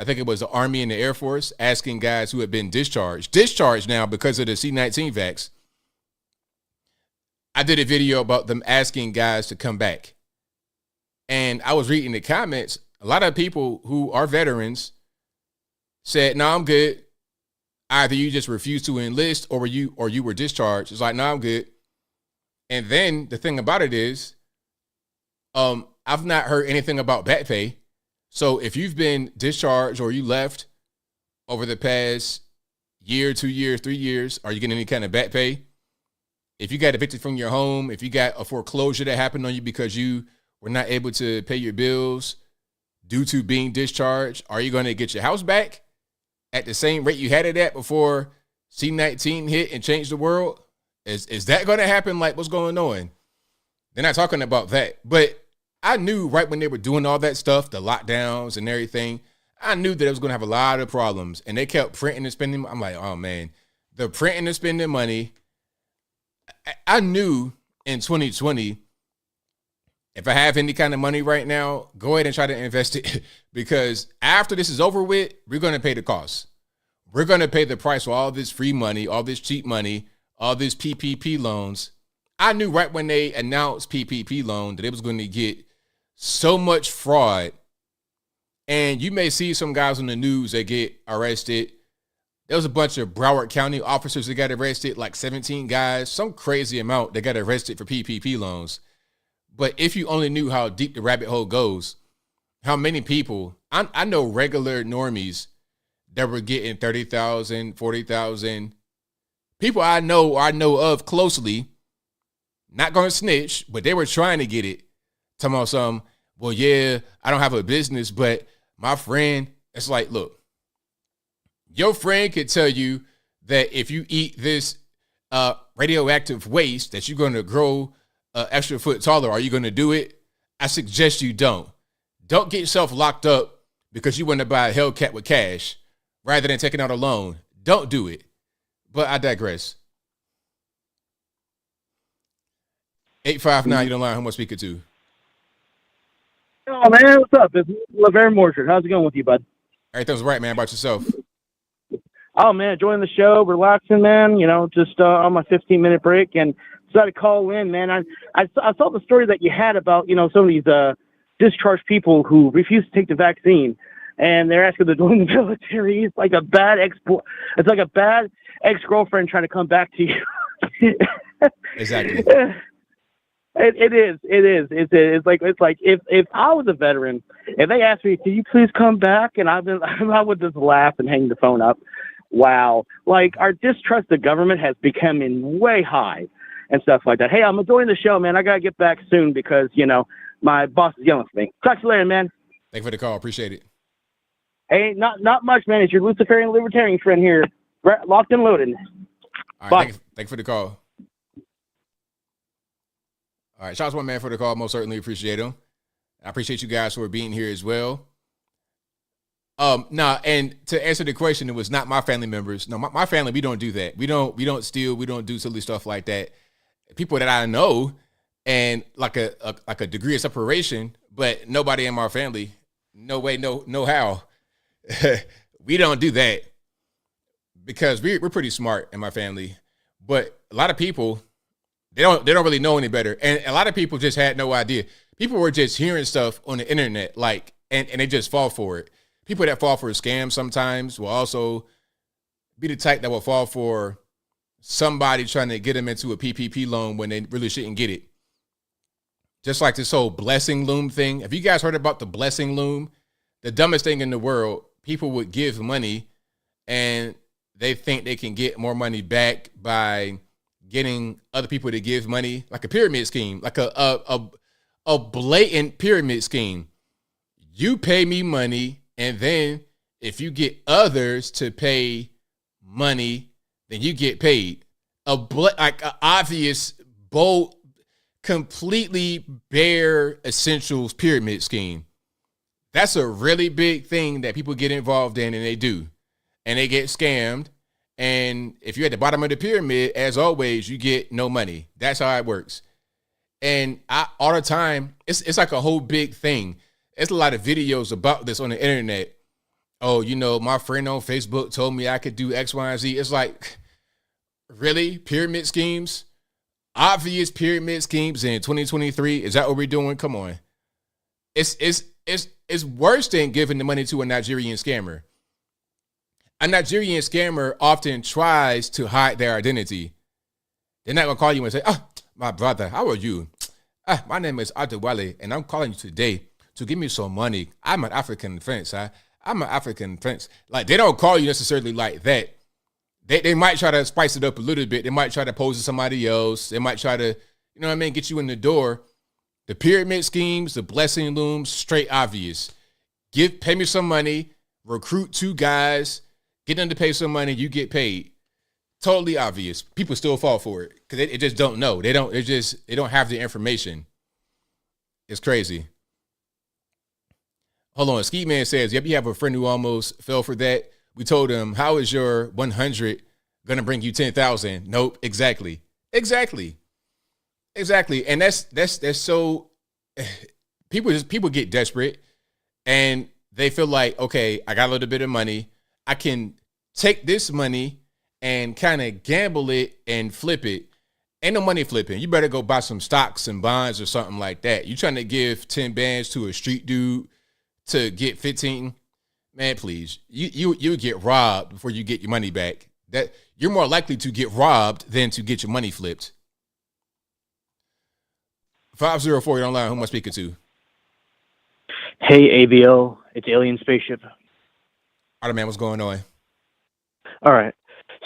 think it was the Army and the Air Force, asking guys who had been discharged now because of the C-19 vax. I did a video about them asking guys to come back. And I was reading the comments. A lot of people who are veterans said, "No, I'm good." Either you just refused to enlist or you were discharged. It's like, "No, I'm good." And then the thing about it is, I've not heard anything about back pay. So if you've been discharged or you left over the past year, 2 years, 3 years, are you getting any kind of back pay? If you got evicted from your home, if you got a foreclosure that happened on you because you were not able to pay your bills due to being discharged, are you going to get your house back at the same rate you had it at before C-19 hit and changed the world? Is that going to happen? Like, what's going on? They're not talking about that. But I knew right when they were doing all that stuff, the lockdowns and everything, I knew that it was going to have a lot of problems. And they kept printing and spending. I'm like, oh, man, the printing and spending money, I knew in 2020, if I have any kind of money right now, go ahead and try to invest it because after this is over with, we're going to pay the cost. We're going to pay the price for all this free money, all this cheap money, all this PPP loans. I knew right when they announced PPP loan that it was going to get so much fraud. And you may see some guys on the news that get arrested. There was a bunch of Broward County officers that got arrested, like 17 guys, some crazy amount that got arrested for PPP loans. But if you only knew how deep the rabbit hole goes, how many people, I know regular normies that were getting 30,000, 40,000. People I know of closely, not going to snitch, but they were trying to get it. Talking about some, well, yeah, I don't have a business, but my friend, it's like, look, your friend could tell you that if you eat this radioactive waste that you're going to grow an extra foot taller. Are you going to do it? I suggest you don't. Don't get yourself locked up because you want to buy a Hellcat with cash rather than taking out a loan. Don't do it. But I digress. 859, you don't line. Who am I speaking to? Oh, man, what's up? It's Laverne Morshard. How's it going with you, bud? Everything's right, man. How about yourself? Oh, man, enjoying the show, relaxing, man. You know, just on my 15-minute break, and decided to call in, man. I saw the story that you had about, you know, some of these discharged people who refuse to take the vaccine, and they're asking to join the military. It's like a bad ex-girlfriend trying to come back to you. Exactly. It is. It's like if I was a veteran, if they asked me, "Can you please come back?" and I would just laugh and hang the phone up. Wow, like our distrust of government has become way high and stuff like that. Hey, I'm enjoying the show, man. I gotta get back soon because you know my boss is yelling for me. Talk to you later, man. Thank you for the call. Appreciate it. Hey, not much, man. It's your Luciferian libertarian friend here, locked and loaded. All right, thank you for the call. All right, shout out to my man for the call. Most certainly appreciate him. I appreciate you guys for being here as well. Now, and to answer the question, it was not my family members. No, my family, we don't do that. We don't steal. We don't do silly stuff like that. People that I know and like a degree of separation, but nobody in my family. No way, no how. We don't do that because we're pretty smart in my family. But a lot of people, they don't really know any better. And a lot of people just had no idea. People were just hearing stuff on the internet, like, and they just fall for it. People that fall for a scam sometimes will also be the type that will fall for somebody trying to get them into a PPP loan when they really shouldn't get it. Just like this whole blessing loom thing. Have you guys heard about the blessing loom? The dumbest thing in the world, people would give money and they think they can get more money back by getting other people to give money, like a pyramid scheme, like a blatant pyramid scheme. You pay me money, and then if you get others to pay money, then you get paid. Like an obvious, bold, completely bare essentials pyramid scheme. That's a really big thing that people get involved in, and they do. And they get scammed. And if you're at the bottom of the pyramid, as always, you get no money. That's how it works. And all the time, it's like a whole big thing. There's a lot of videos about this on the internet. Oh, you know, my friend on Facebook told me I could do X, Y, and Z. It's like, really? Pyramid schemes? Obvious pyramid schemes in 2023? Is that what we're doing? Come on. It's worse than giving the money to a Nigerian scammer. A Nigerian scammer often tries to hide their identity. They're not going to call you and say, my brother, how are you? My name is Adewale, and I'm calling you today to give me some money. I'm an African prince. I'm an African prince. Like, they don't call you necessarily like that. They might try to spice it up a little bit. They might try to pose as somebody else. They might try to, you know what I mean, get you in the door. The pyramid schemes, the blessing looms, straight obvious. Pay me some money, recruit 2 guys, get them to pay some money, you get paid. Totally obvious. People still fall for it because they just don't know. They don't have the information. It's crazy. Hold on. Ski Man says, yep, you have a friend who almost fell for that. We told him, how is your 100 going to bring you 10,000? Nope, exactly. Exactly. And that's so people get desperate and they feel like, okay, I got a little bit of money. I can take this money and kind of gamble it and flip it. Ain't no money flipping. You better go buy some stocks and bonds or something like that. You trying to give 10 bands to a street dude to get 15? Man, please. You get robbed before you get your money back. That you're more likely to get robbed than to get your money flipped. 504, you're online. Who am I speaking to? Hey, ABL. It's Alien Spaceship. All right, man. What's going on? All right.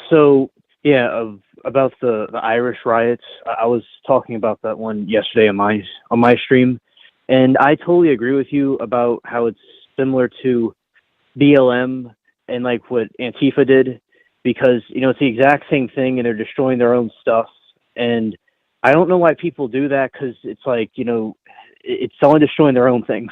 So, yeah, about the Irish riots, I was talking about that one yesterday on my stream, and I totally agree with you about how it's similar to BLM and like what Antifa did, because, you know, it's the exact same thing and they're destroying their own stuff. And I don't know why people do that, because it's like, you know, it's only destroying their own things.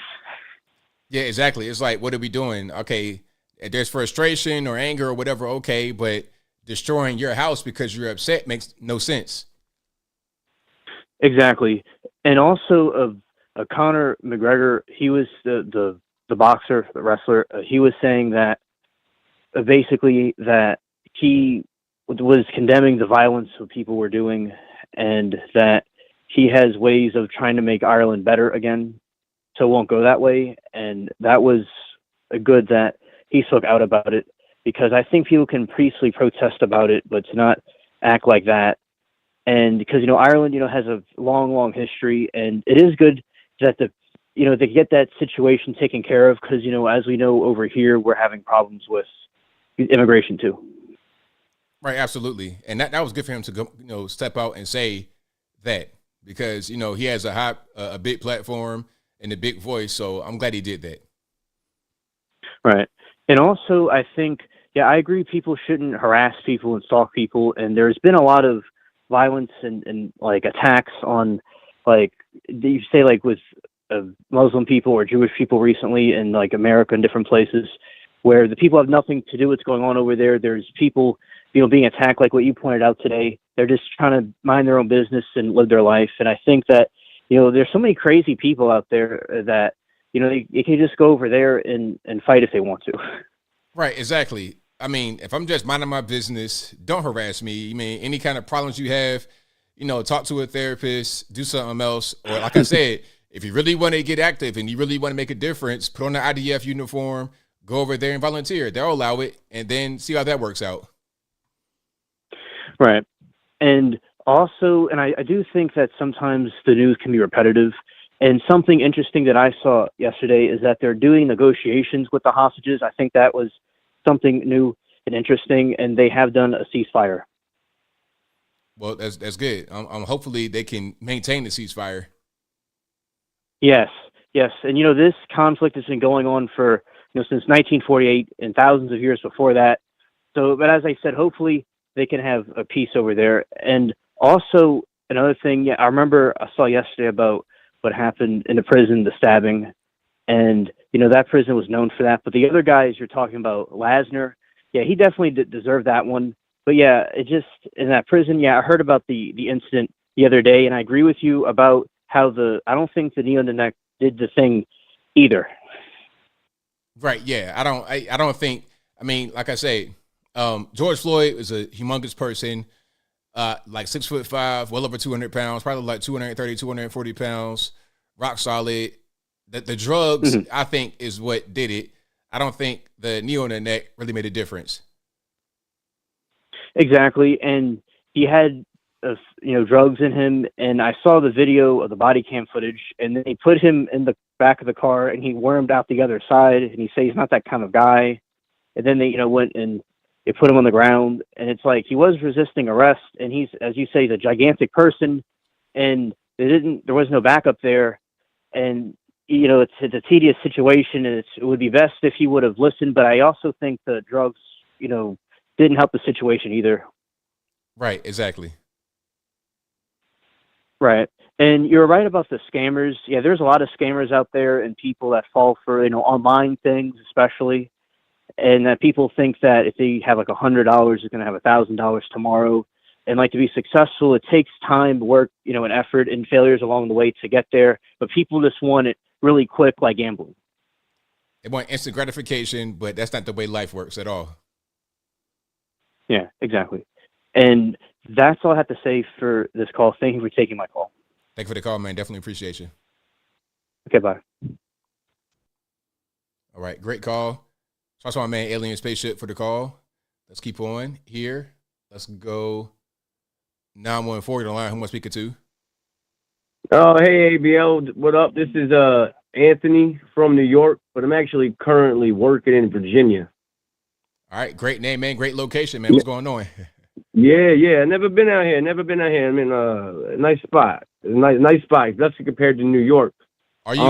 Yeah, exactly. It's like, what are we doing? Okay, if there's frustration or anger or whatever, okay, but destroying your house because you're upset makes no sense. Exactly. And also Conor McGregor, he was the boxer, the wrestler, he was saying that basically that he was condemning the violence that people were doing, and that he has ways of trying to make Ireland better again, so it won't go that way. And that was a good that he spoke out about it, because I think people can peacefully protest about it, but to not act like that. And because, you know, Ireland, you know, has a long, long history, and it is good that they get that situation taken care of, because, you know, as we know over here, we're having problems with immigration too. Right, absolutely. And that was good for him to go, you know, step out and say that, because, you know, he has a big platform and a big voice, so I'm glad he did that. Right. And also, I think, yeah, I agree people shouldn't harass people and stalk people, and there's been a lot of violence and like attacks on, like, you say, like with Muslim people or Jewish people recently in like America and different places where the people have nothing to do with what's going on over there. There's people, you know, being attacked, like what you pointed out today. They're just trying to mind their own business and live their life. And I think that, you know, there's so many crazy people out there that, you know, they can just go over there and fight if they want to. Right, exactly. I mean, if I'm just minding my business, don't harass me. I mean, any kind of problems you have, you know, talk to a therapist, do something else. Or like I said, if you really want to get active and you really want to make a difference, put on the IDF uniform, go over there and volunteer. They'll allow it, and then see how that works out. Right. And also, and I do think that sometimes the news can be repetitive. And something interesting that I saw yesterday is that they're doing negotiations with the hostages. I think that was something new and interesting, and they have done a ceasefire. Well, that's good. Hopefully they can maintain the ceasefire. Yes. And, you know, this conflict has been going on for, you know, since 1948 and thousands of years before that. So, but as I said, hopefully they can have a peace over there. And also another thing, yeah, I remember I saw yesterday about what happened in the prison, the stabbing, and, you know, that prison was known for that. But the other guys you're talking about, Lasner, yeah, he definitely deserved that one. But yeah, it just, in that prison, yeah, I heard about the incident the other day, and I agree with you about how I don't think the knee on the neck did the thing either. Right, yeah, I don't think, I mean, like I say, George Floyd is a humongous person, like 6'5", well over 200 pounds, probably like 230, 240 pounds, rock solid. The drugs, I think, is what did it. I don't think the knee on the neck really made a difference. Exactly, and he had, you know, drugs in him, and I saw the video of the body cam footage, and then they put him in the back of the car, and he wormed out the other side, and he said he's not that kind of guy. And then they, you know, went and they put him on the ground, and it's like he was resisting arrest, and he's, as you say, he's a gigantic person, and there was no backup there, and, you know, it's a tedious situation, and it would be best if he would have listened, but I also think the drugs, you know, didn't help the situation either. Right, exactly. Right. And you're right about the scammers. Yeah, there's a lot of scammers out there and people that fall for, you know, online things especially. And that people think that if they have like $100, they're going to have $1,000 tomorrow. and like to be successful, it takes time, work, and effort and failures along the way to get there. But people just want it really quick, like gambling. They want instant gratification, but that's not the way life works at all. Yeah, exactly. And that's all I have to say for this call. Thank you for taking my call. Thank you for the call, man. Definitely appreciate you. Okay, bye. All right, great call. So I saw my man Alien Spaceship for the call. Let's keep on here. Let's go 914 on the line. Who am I speaking to? Oh, hey, ABL. What up? This is Anthony from New York, but I'm actually currently working in Virginia. All right, great name, man. Great location, man. What's going on? Yeah. Never been out here. I'm in a nice spot. Nice spot, especially compared to New York. Are you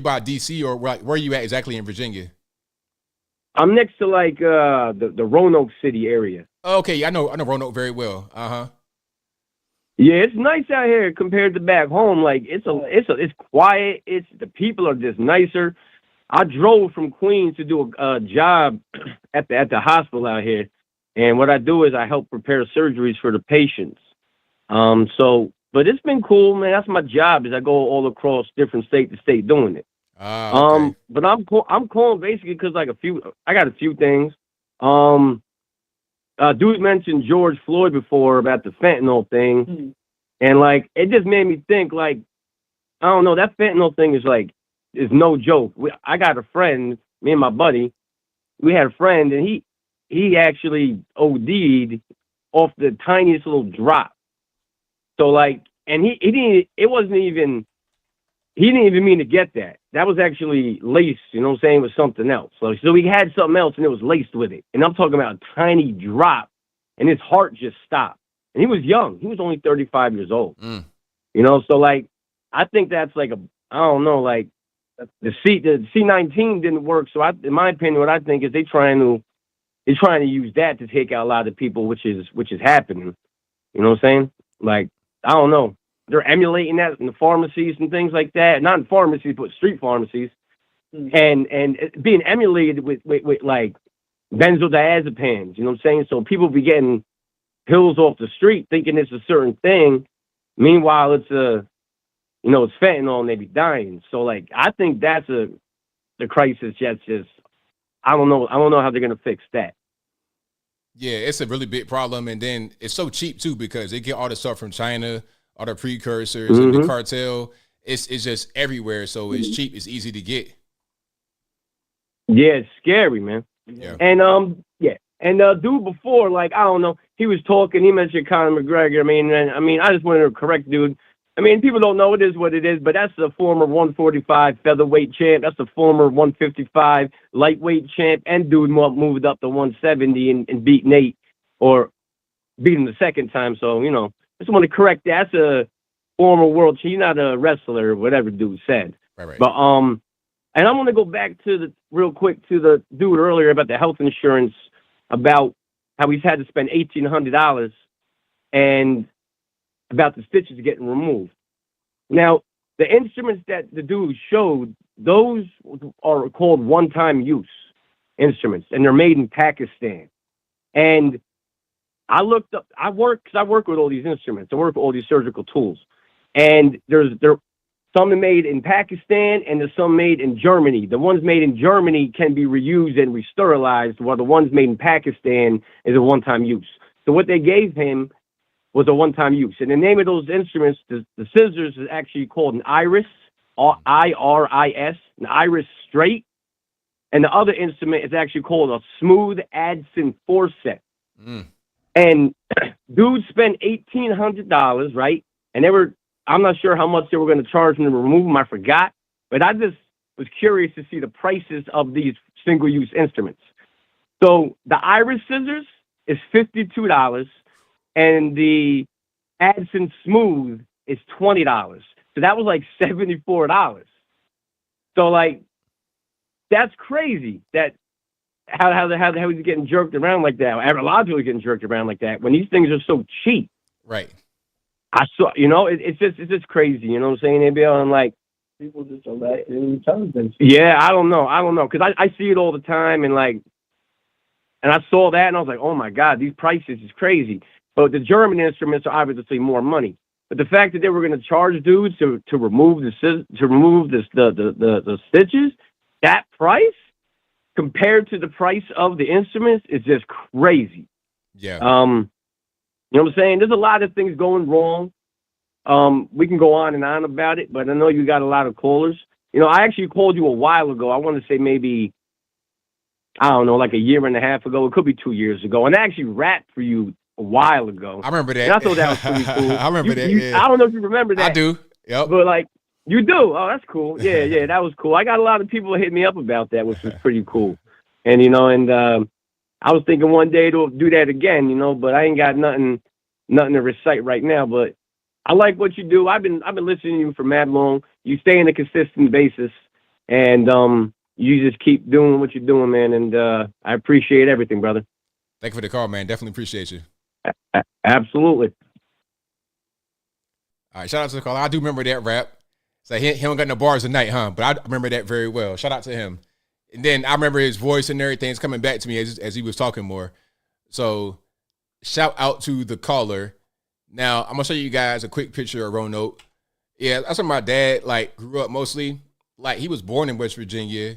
by DC or where are you at exactly in Virginia? I'm next to like the Roanoke City area. Okay, I know Roanoke very well. Yeah, it's nice out here compared to back home. Like it's quiet. The people are just nicer. I drove from Queens to do a job at the hospital out here, and what I do is I help prepare surgeries for the patients. But it's been cool, man. That's my job. Is I go all across different state to state doing it. Okay. But I'm calling basically because I got a few things. Dude mentioned George Floyd before about the fentanyl thing, and like it just made me think like I don't know, that fentanyl thing is no joke. I got a friend, me and my buddy, we had a friend, and he actually OD'd off the tiniest little drop. So like, and he didn't even mean to get that. That was actually laced, you know what I'm saying, with something else. So he had something else and it was laced with it. And I'm talking about a tiny drop, and his heart just stopped. And he was young. He was only 35 years old. You know, so like, I think that's like I don't know, like the C-19 didn't work. So in my opinion, what I think is they're trying to use that to take out a lot of people, which is happening. You know what I'm saying? Like, I don't know. They're emulating that in the pharmacies and things like that. Not in pharmacies, but street pharmacies. And being emulated with like benzodiazepines, you know what I'm saying? So people be getting pills off the street thinking it's a certain thing. Meanwhile, it's fentanyl and they be dying. So like, I think that's the crisis. Just I don't know how they're gonna fix that. Yeah, it's a really big problem, and then it's so cheap too because they get all the stuff from China, all the precursors, and the cartel. It's just everywhere, so it's cheap. It's easy to get. Yeah, it's scary, man. Yeah. And dude before, like, I don't know, he was talking. He mentioned Conor McGregor. I mean, I just wanted to correct, dude. I mean, people don't know it is what it is, but that's the former 145 featherweight champ. That's the former 155 lightweight champ. And dude moved up to 170 and beat Nate, or beat him the second time. So, you know, just want to correct that. That's a former world champ. He's not a wrestler or whatever dude said. Right. But, and I want to go back real quick to the dude earlier about the health insurance, about how he's had to spend $1,800 and about the stitches getting removed. Now, the instruments that the dude showed, those are called one-time use instruments, and they're made in Pakistan. And I looked up, I work with all these instruments. I work with all these surgical tools. And there's some made in Pakistan and there's some made in Germany. The ones made in Germany can be reused and re-sterilized, while the ones made in Pakistan is a one-time use. So what they gave him was a one-time use. And the name of those instruments, the scissors is actually called an iris, I-R-I-S, an iris straight. And the other instrument is actually called a smooth Adson forceps. And dudes spent $1,800, right? And I'm not sure how much they were going to charge them to remove them. I forgot. But I just was curious to see the prices of these single-use instruments. So the iris scissors is $52. And the Adson Smooth is $20. So that was like $74. So like, that's crazy that how he's getting jerked around like that. A lot of people are getting jerked around like that when these things are so cheap. Right. I saw, you know, it's just crazy. You know what I'm saying, ABL? And like, people just are that intelligent. Yeah, I don't know. Because I see it all the time, and like, and I saw that and I was like, oh my God, these prices is crazy. But the German instruments are obviously more money. But the fact that they were going to charge dudes to remove the stitches, that price compared to the price of the instruments is just crazy. Yeah. You know what I'm saying? There's a lot of things going wrong. We can go on and on about it, but I know you got a lot of callers. You know, I actually called you a while ago. I want to say maybe, I don't know, like a year and a half ago. It could be 2 years ago. And I actually rapped for you a while ago. I remember that. And I thought that was pretty cool. I remember that. Yeah. I don't know if you remember that. I do. Yep. But like, you do. Oh, that's cool. Yeah, that was cool. I got a lot of people hit me up about that, which was pretty cool. And you know, I was thinking one day to do that again, you know, but I ain't got nothing to recite right now. But I like what you do. I've been listening to you for mad long. You stay on a consistent basis, and you just keep doing what you're doing, man. And I appreciate everything, brother. Thank you for the call, man. Definitely appreciate you. Absolutely. All right, shout out to the caller. I do remember that rap. So he don't got no bars tonight, huh? But I remember that very well. Shout out to him. And then I remember his voice and everything's coming back to me as he was talking more. So shout out to the caller. Now, I'm going to show you guys a quick picture of Roanoke. Yeah, that's where my dad, like, grew up mostly. Like, he was born in West Virginia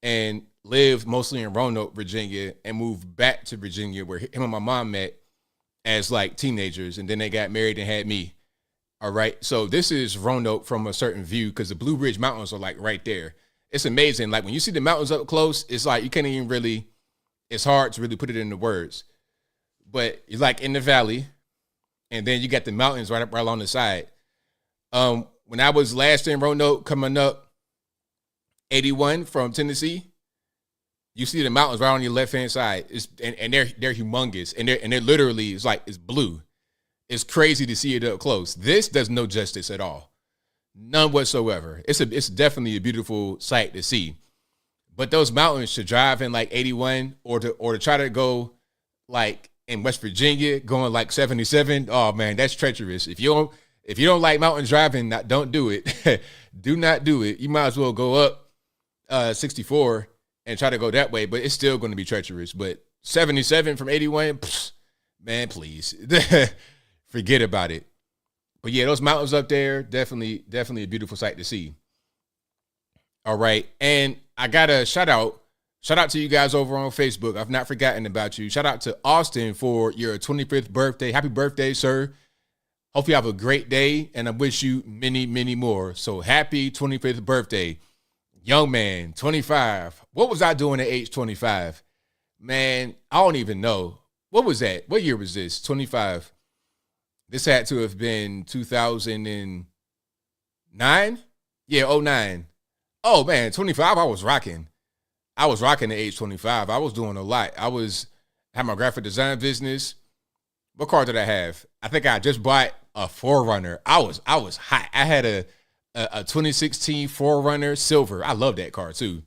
and lived mostly in Roanoke, Virginia, and moved back to Virginia where him and my mom met as, like, teenagers. And then they got married and had me. All right. So this is Roanoke from a certain view because the Blue Ridge Mountains are, like, right there. It's amazing. Like, when you see the mountains up close, it's like you can't even really, it's hard to really put it into words. But you're, like, in the valley. And then you got the mountains right along the side. When I was last in Roanoke coming up 81 from Tennessee, you see the mountains right on your left-hand side. And they're humongous. And they're literally, it's blue. It's crazy to see it up close. This does no justice at all. None whatsoever. It's definitely a beautiful sight to see. But those mountains, to drive in like 81 or to try to go like in West Virginia going like 77, oh man, that's treacherous. If you don't like mountain driving, don't do it. Do not do it. You might as well go up 64 and try to go that way, but it's still going to be treacherous. But 77 from 81, man, please. Forget about it. But yeah, those mountains up there, definitely a beautiful sight to see. All right. And I got a shout out to you guys over on Facebook. I've not forgotten about you. Shout out to Austin for your 25th birthday. Happy birthday, sir. Hope you have a great day, and I wish you many, many more. So happy 25th birthday. Young man, 25. What was I doing at age 25? Man, I don't even know. What was that? What year was this? 25. This had to have been 2009? Yeah, 09. Oh, man, 25, I was rocking. at age 25. I was doing a lot. Had my graphic design business. What car did I have? I think I just bought a 4Runner. I was hot. I had a 2016 4Runner silver. I love that car, too.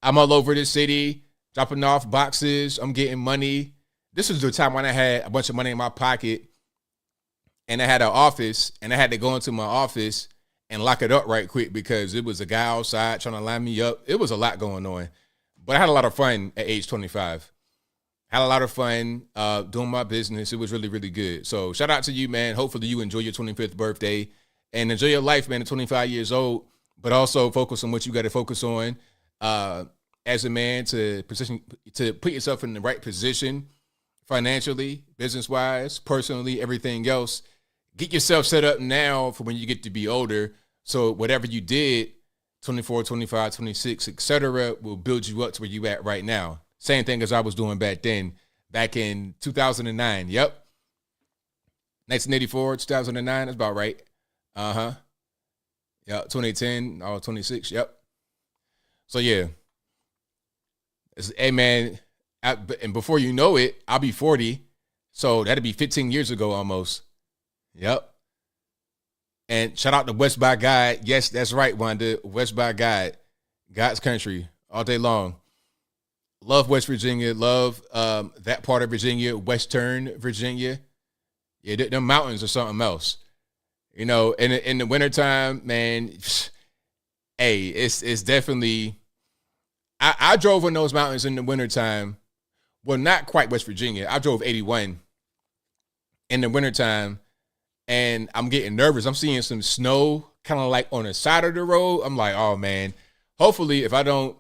I'm all over the city, dropping off boxes. I'm getting money. This was the time when I had a bunch of money in my pocket. And I had an office, and I had to go into my office and lock it up right quick because it was a guy outside trying to line me up. It was a lot going on. But I had a lot of fun at age 25. Had a lot of fun doing my business. It was really, really good. So shout out to you, man. Hopefully you enjoy your 25th birthday and enjoy your life, man, at 25 years old, but also focus on what you got to focus on as a man to put yourself in the right position financially, business-wise, personally, everything else. Get yourself set up now for when you get to be older. So whatever you did, 24, 25, 26, etc., will build you up to where you at right now. Same thing as I was doing back then, back in 2009. Yep. 1984, 2009, that's about right. Uh-huh. Yep, 2010, I was 26, yep. So, yeah. Hey, man, and before you know it, I'll be 40. So that'll be 15 years ago almost. Yep. And shout out to West by God. Yes, that's right, Wanda. West by God. God's country all day long. Love West Virginia. Love that part of Virginia, Western Virginia. Yeah, them mountains are something else. You know, in the wintertime, man, hey, it's definitely... I drove in those mountains in the wintertime. Well, not quite West Virginia. I drove 81 in the wintertime, and I'm getting nervous. I'm seeing some snow kind of like on the side of the road. I'm like, oh man, hopefully I don't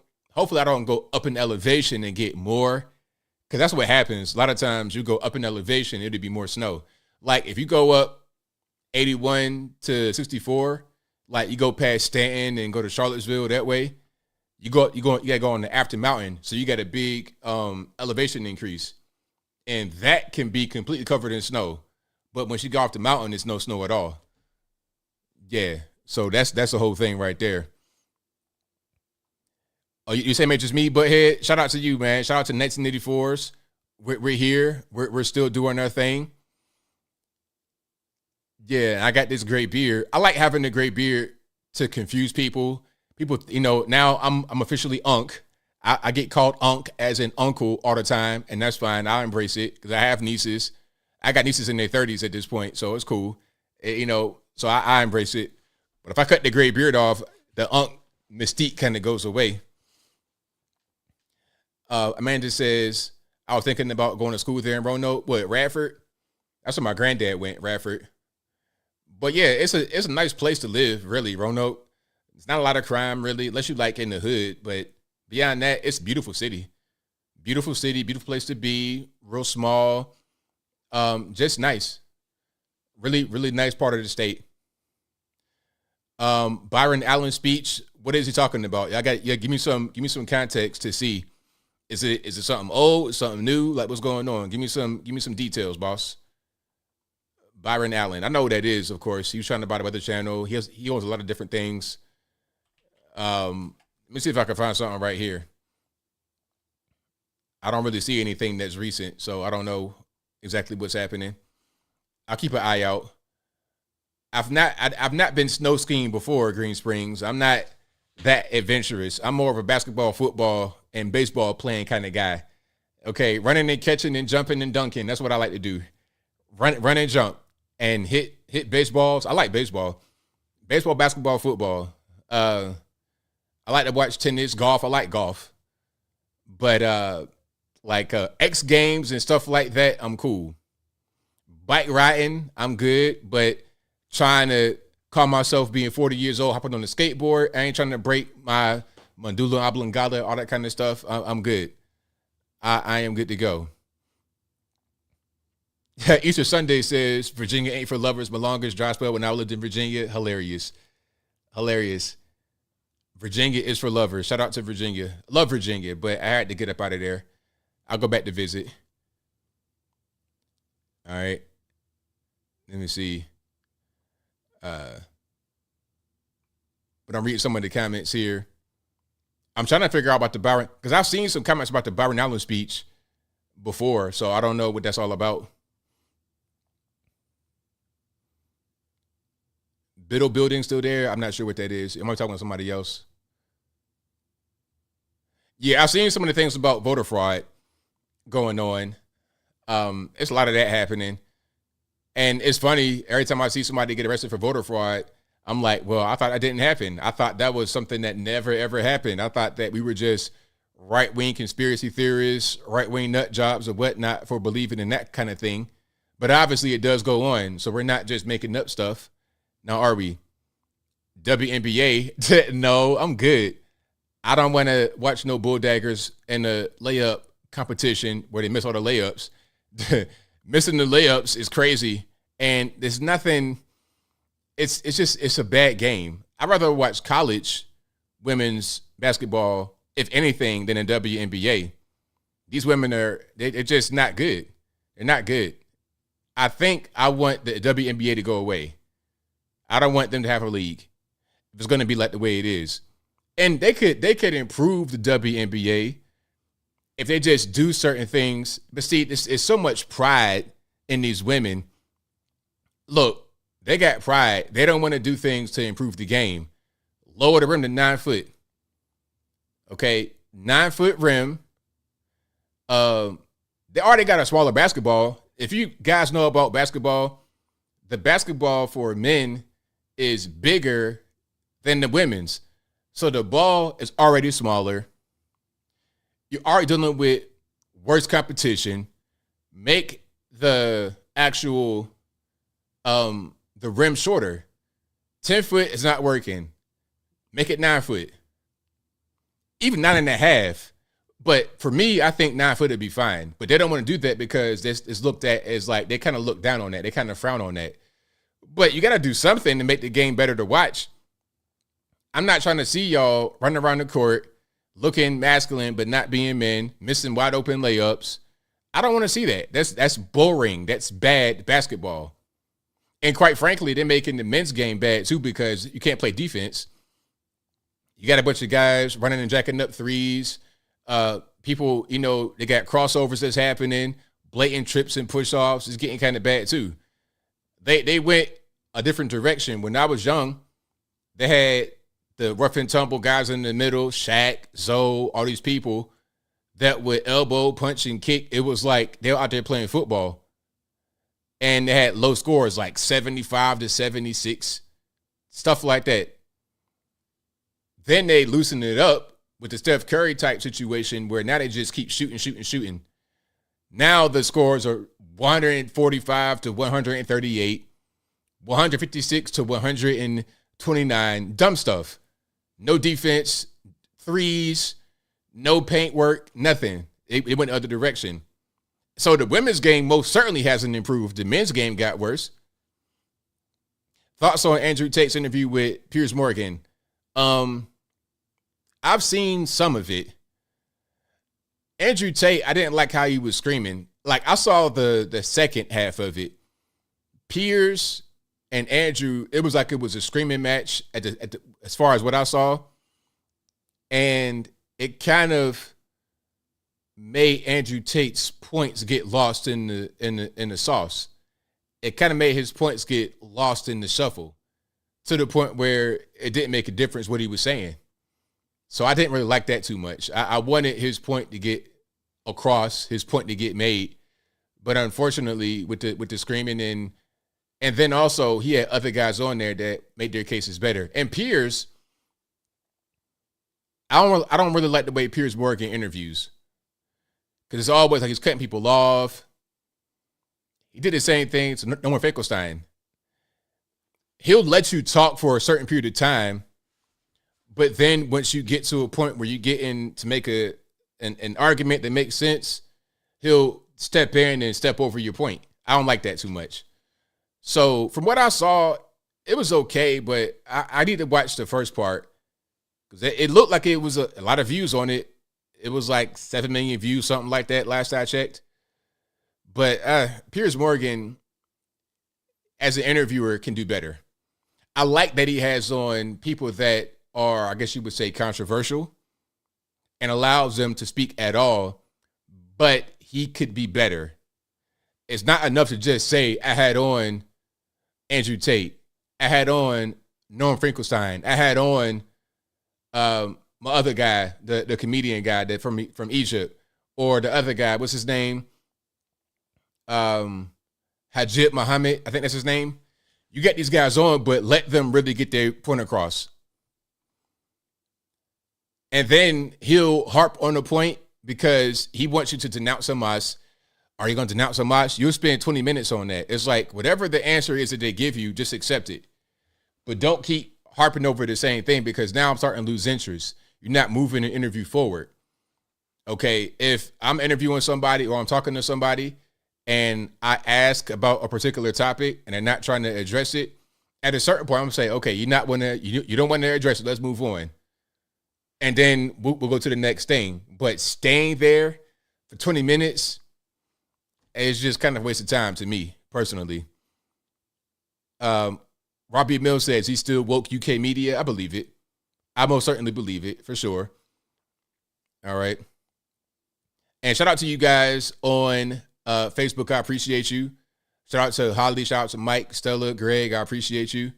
go up in elevation and get more, because that's what happens. A lot of times you go up in elevation, it'll be more snow. Like if you go up 81 to 64, like you go past Stanton and go to Charlottesville that way, you gotta go on the Afton Mountain, so you got a big elevation increase, and that can be completely covered in snow. But once you go off the mountain, it's no snow at all. Yeah, so that's the whole thing right there. Oh, you say, man, just me, butthead? Shout out to you, man. Shout out to 1984s. We're here. We're still doing our thing. Yeah, I got this great beard. I like having a great beard to confuse people. People, now I'm officially Unc. I get called Unc as an uncle all the time, and that's fine. I'll embrace it because I have nieces. I got nieces in their 30s at this point, so it's cool. So I embrace it. But if I cut the gray beard off, the Unc mystique kind of goes away. Amanda says, I was thinking about going to school there in Roanoke. What, Radford? That's where my granddad went, Radford. But yeah, it's a nice place to live, really, Roanoke. It's not a lot of crime, really, unless you like in the hood. But beyond that, it's a beautiful city. Beautiful city, beautiful place to be, real small. Just nice. Really, really nice part of the state. Byron Allen's speech, what is he talking about? Give me some context to see. Is it something old, something new? Like, what's going on? Give me some details, boss. Byron Allen. I know who that is, of course. He was trying to buy the Weather Channel. He owns a lot of different things. Let me see if I can find something right here. I don't really see anything that's recent, so I don't know exactly what's happening. I'll keep an eye out. I've not been snow skiing before, Green Springs. I'm not that adventurous. I'm more of a basketball, football, and baseball playing kind of guy. Okay, running and catching and jumping and dunking. That's what I like to do. Run and jump and hit baseballs. I like baseball. Baseball, basketball, football. I like to watch tennis, golf. I like golf. But X Games and stuff like that, I'm cool. Bike riding, I'm good, but trying to call myself being 40 years old, hopping on the skateboard, I ain't trying to break my medulla oblongata, all that kind of stuff. I'm good. I am good to go. Easter Sunday says, Virginia ain't for lovers, but longest dry spell when I lived in Virginia. Hilarious. Virginia is for lovers. Shout out to Virginia. Love Virginia, but I had to get up out of there. I'll go back to visit. All right. Let me see. But I'm reading some of the comments here. I'm trying to figure out about the Byron, because I've seen some comments about the Byron Allen speech before, so I don't know what that's all about. Biddle Building still there? I'm not sure what that is. Am I talking to somebody else? Yeah, I've seen some of the things about voter fraud going on. It's a lot of that happening. And it's funny, every time I see somebody get arrested for voter fraud, I'm like, well, I thought that didn't happen. I thought that was something that never, ever happened. I thought that we were just right-wing conspiracy theorists, right-wing nut jobs or whatnot for believing in that kind of thing. But obviously it does go on. So we're not just making up stuff. Now, are we? WNBA? No, I'm good. I don't want to watch no bulldaggers in the layup competition where they miss all the layups. Missing the layups is crazy. And there's nothing, it's a bad game. I'd rather watch college women's basketball, if anything, than in WNBA. These women they're just not good. They're not good. I think I want the WNBA to go away. I don't want them to have a league if it's going to be like the way it is. And they could improve the WNBA if they just do certain things. But see, it's so much pride in these women. Look, they got pride. They don't want to do things to improve the game. Lower the rim to 9 foot. Okay, 9 foot rim. They already got a smaller basketball. If you guys know about basketball, the basketball for men is bigger than the women's. So the ball is already smaller. You're already dealing with worse competition. Make the actual the rim shorter. 10 foot is not working. Make it 9 foot. Even 9.5. But for me, I think 9 foot would be fine. But they don't want to do that because it's looked at as like they kind of look down on that. They kind of frown on that. But you got to do something to make the game better to watch. I'm not trying to see y'all running around the court looking masculine but not being men, missing wide open layups. I don't want to see that. That's boring. That's bad basketball. And quite frankly, they're making the men's game bad too because you can't play defense. You got a bunch of guys running and jacking up threes. People, they got crossovers that's happening. Blatant trips and push-offs is getting kind of bad too. They went a different direction. When I was young, they had the rough and tumble guys in the middle, Shaq, Zoe, all these people that would elbow, punch, and kick. It was like they were out there playing football. And they had low scores like 75 to 76, stuff like that. Then they loosened it up with the Steph Curry type situation where now they just keep shooting. Now the scores are 145 to 138, 156 to 129. Dumb stuff. No defense, threes, no paint work, nothing. It went the other direction. So the women's game most certainly hasn't improved. The men's game got worse. Thoughts on Andrew Tate's interview with Piers Morgan? I've seen some of it. Andrew Tate, I didn't like how he was screaming. Like, I saw the second half of it. Piers and Andrew, it was like it was a screaming match at the as far as what I saw. And it kind of made Andrew Tate's points get lost in the sauce. It kind of made his points get lost in the shuffle to the point where it didn't make a difference what he was saying. So I didn't really like that too much. I wanted his point to get across, his point to get made. But unfortunately, with the screaming and then also he had other guys on there that made their cases better. And Piers, I don't really like the way Piers Morgan interviews. Because it's always like he's cutting people off. He did the same thing to Norman Finkelstein. He'll let you talk for a certain period of time, but then once you get to a point where you get in to make an argument that makes sense, he'll step in and step over your point. I don't like that too much. So from what I saw, it was okay, but I need to watch the first part because it looked like it was a lot of views on it. It was like 7 million views, something like that, last I checked. But Piers Morgan, as an interviewer, can do better. I like that he has on people that are, I guess you would say, controversial and allows them to speak at all, but he could be better. It's not enough to just say, I had on Andrew Tate. I had on Norm Finkelstein. I had on my other guy, the comedian guy that from Egypt, or the other guy, what's his name? Hajib Muhammad, I think that's his name. You get these guys on, but let them really get their point across. And then he'll harp on the point because he wants you to denounce Hamas. Are you going to denounce Hamas? You'll spend 20 minutes on that. It's like whatever the answer is that they give you, just accept it. But don't keep harping over the same thing because now I'm starting to lose interest. You're not moving the interview forward. Okay, if I'm interviewing somebody or I'm talking to somebody and I ask about a particular topic and they're not trying to address it, at a certain point I'm gonna say, okay, you don't want to address it. Let's move on, and then we'll go to the next thing. But staying there for 20 minutes is just kind of a waste of time to me personally. Robbie Mills says he's still woke UK media. I believe it. I most certainly believe it, for sure. All right. And shout out to you guys on Facebook. I appreciate you. Shout out to Holly. Shout out to Mike, Stella, Greg. I appreciate you.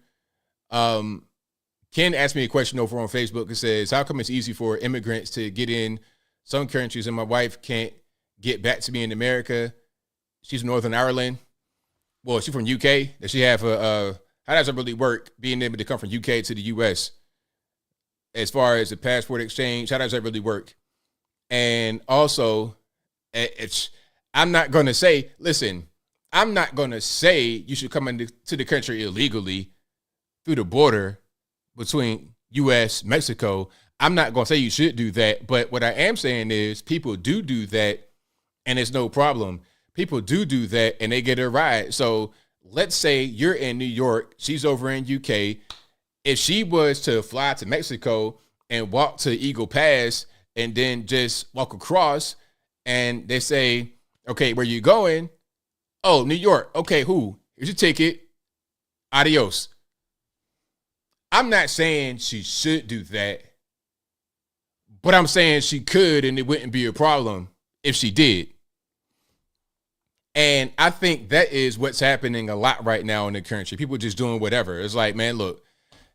Ken asked me a question over on Facebook. It says, how come it's easy for immigrants to get in some countries and my wife can't get back to me in America? She's from Northern Ireland. Well, she's from UK. Does she have how does it really work being able to come from UK to the US? As far as the passport exchange, how does that really work? And also, I'm not going to say, listen, I'm not going to say you should come into the country illegally through the border between U.S. Mexico. I'm not going to say you should do that. But what I am saying is people do that, and it's no problem. People do that, and they get a ride. So let's say you're in New York. She's over in UK. If she was to fly to Mexico and walk to Eagle Pass and then just walk across, and they say, okay, where you going? Oh, New York. Okay, who? Here's your ticket. Adios. I'm not saying she should do that, but I'm saying she could, and it wouldn't be a problem if she did. And I think that is what's happening a lot right now in the country. People just doing whatever. It's like, man, look,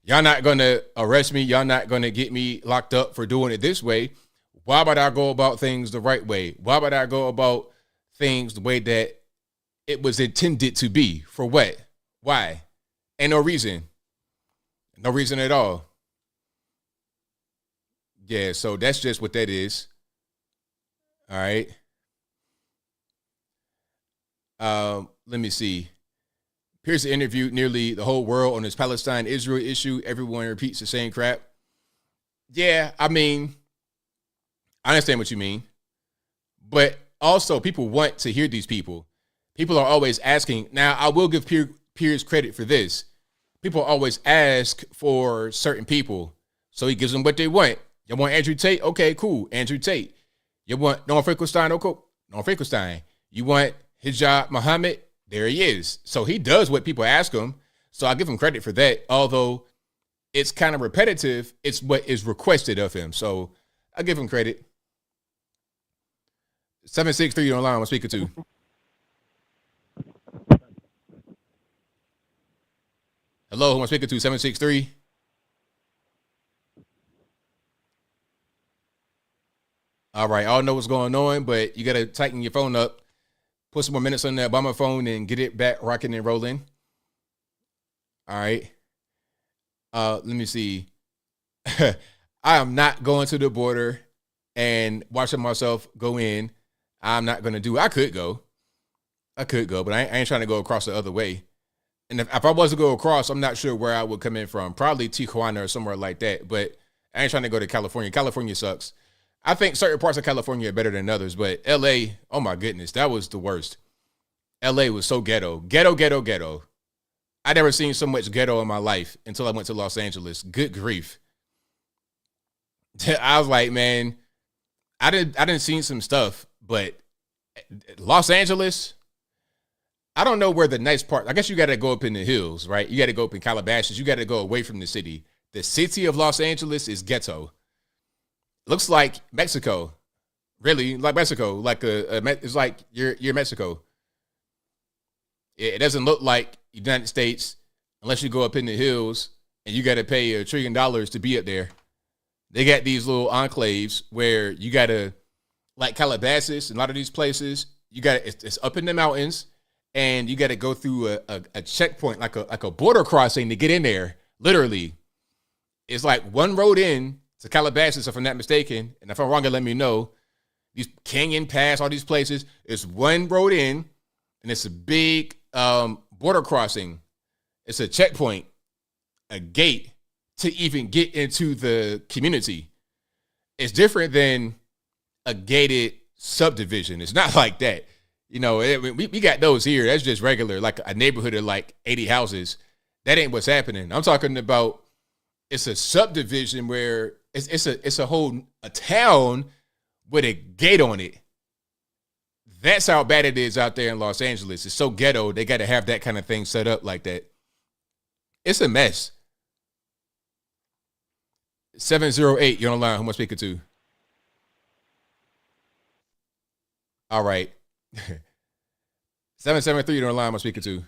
y'all not going to arrest me. Y'all not going to get me locked up for doing it this way. Why would I go about things the right way? Why would I go about things the way that it was intended to be? For what? Why? Ain't no reason. No reason at all. Yeah, so that's just what that is. All right. Let me see. Pierce interviewed nearly the whole world on this Palestine-Israel issue. Everyone repeats the same crap. Yeah, I mean, I understand what you mean. But also, people want to hear these people. People are always asking. Now, I will give Pierce credit for this. People always ask for certain people. So he gives them what they want. You want Andrew Tate? Okay, cool. Andrew Tate. You want Norman Finkelstein? Okay, Norman Finkelstein. You want Hijab Muhammad? There he is. So he does what people ask him. So I give him credit for that. Although it's kind of repetitive, it's what is requested of him. So I give him credit. 763 on line. I'm speaking to. Hello, who am I speaking to? 763. All right, I don't know what's going on, but you got to tighten your phone up. Put some more minutes on that Obama phone and get it back rocking and rolling. All right. Let me see. I am not going to the border and watching myself go in. I'm not going to do it. I could go, but I ain't trying to go across the other way. And if I was to go across, I'm not sure where I would come in from. Probably Tijuana or somewhere like that. But I ain't trying to go to California. California sucks. I think certain parts of California are better than others, but LA, oh my goodness, that was the worst. LA was so ghetto. Ghetto. I never seen so much ghetto in my life until I went to Los Angeles. Good grief. I was like, man, I didn't see some stuff, but Los Angeles, I don't know where the nice part. I guess you got to go up in the hills, right? You got to go up in Calabasas. You got to go away from the city. The city of Los Angeles is ghetto. Looks like Mexico, really, like Mexico. Like it's like you're Mexico. It doesn't look like United States unless you go up in the hills and you got to pay $1 trillion to be up there. They got these little enclaves where you got to, like Calabasas and a lot of these places, you got it's up in the mountains and you got to go through a checkpoint, like a border crossing to get in there. Literally, it's like one road in to Calabasas, if I'm not mistaken, and if I'm wrong, let me know. These Canyon Pass, all these places, it's one road in, and it's a big border crossing. It's a checkpoint, a gate to even get into the community. It's different than a gated subdivision. It's not like that. You know, we got those here. That's just regular, like a neighborhood of like 80 houses. That ain't what's happening. I'm talking about it's a subdivision where it's a whole town with a gate on it. That's how bad it is out there in Los Angeles. It's so ghetto. They got to have that kind of thing set up like that. It's a mess. 708, you're online. Who am I speaking to? All right. 773, you're online. Who am I speaking to?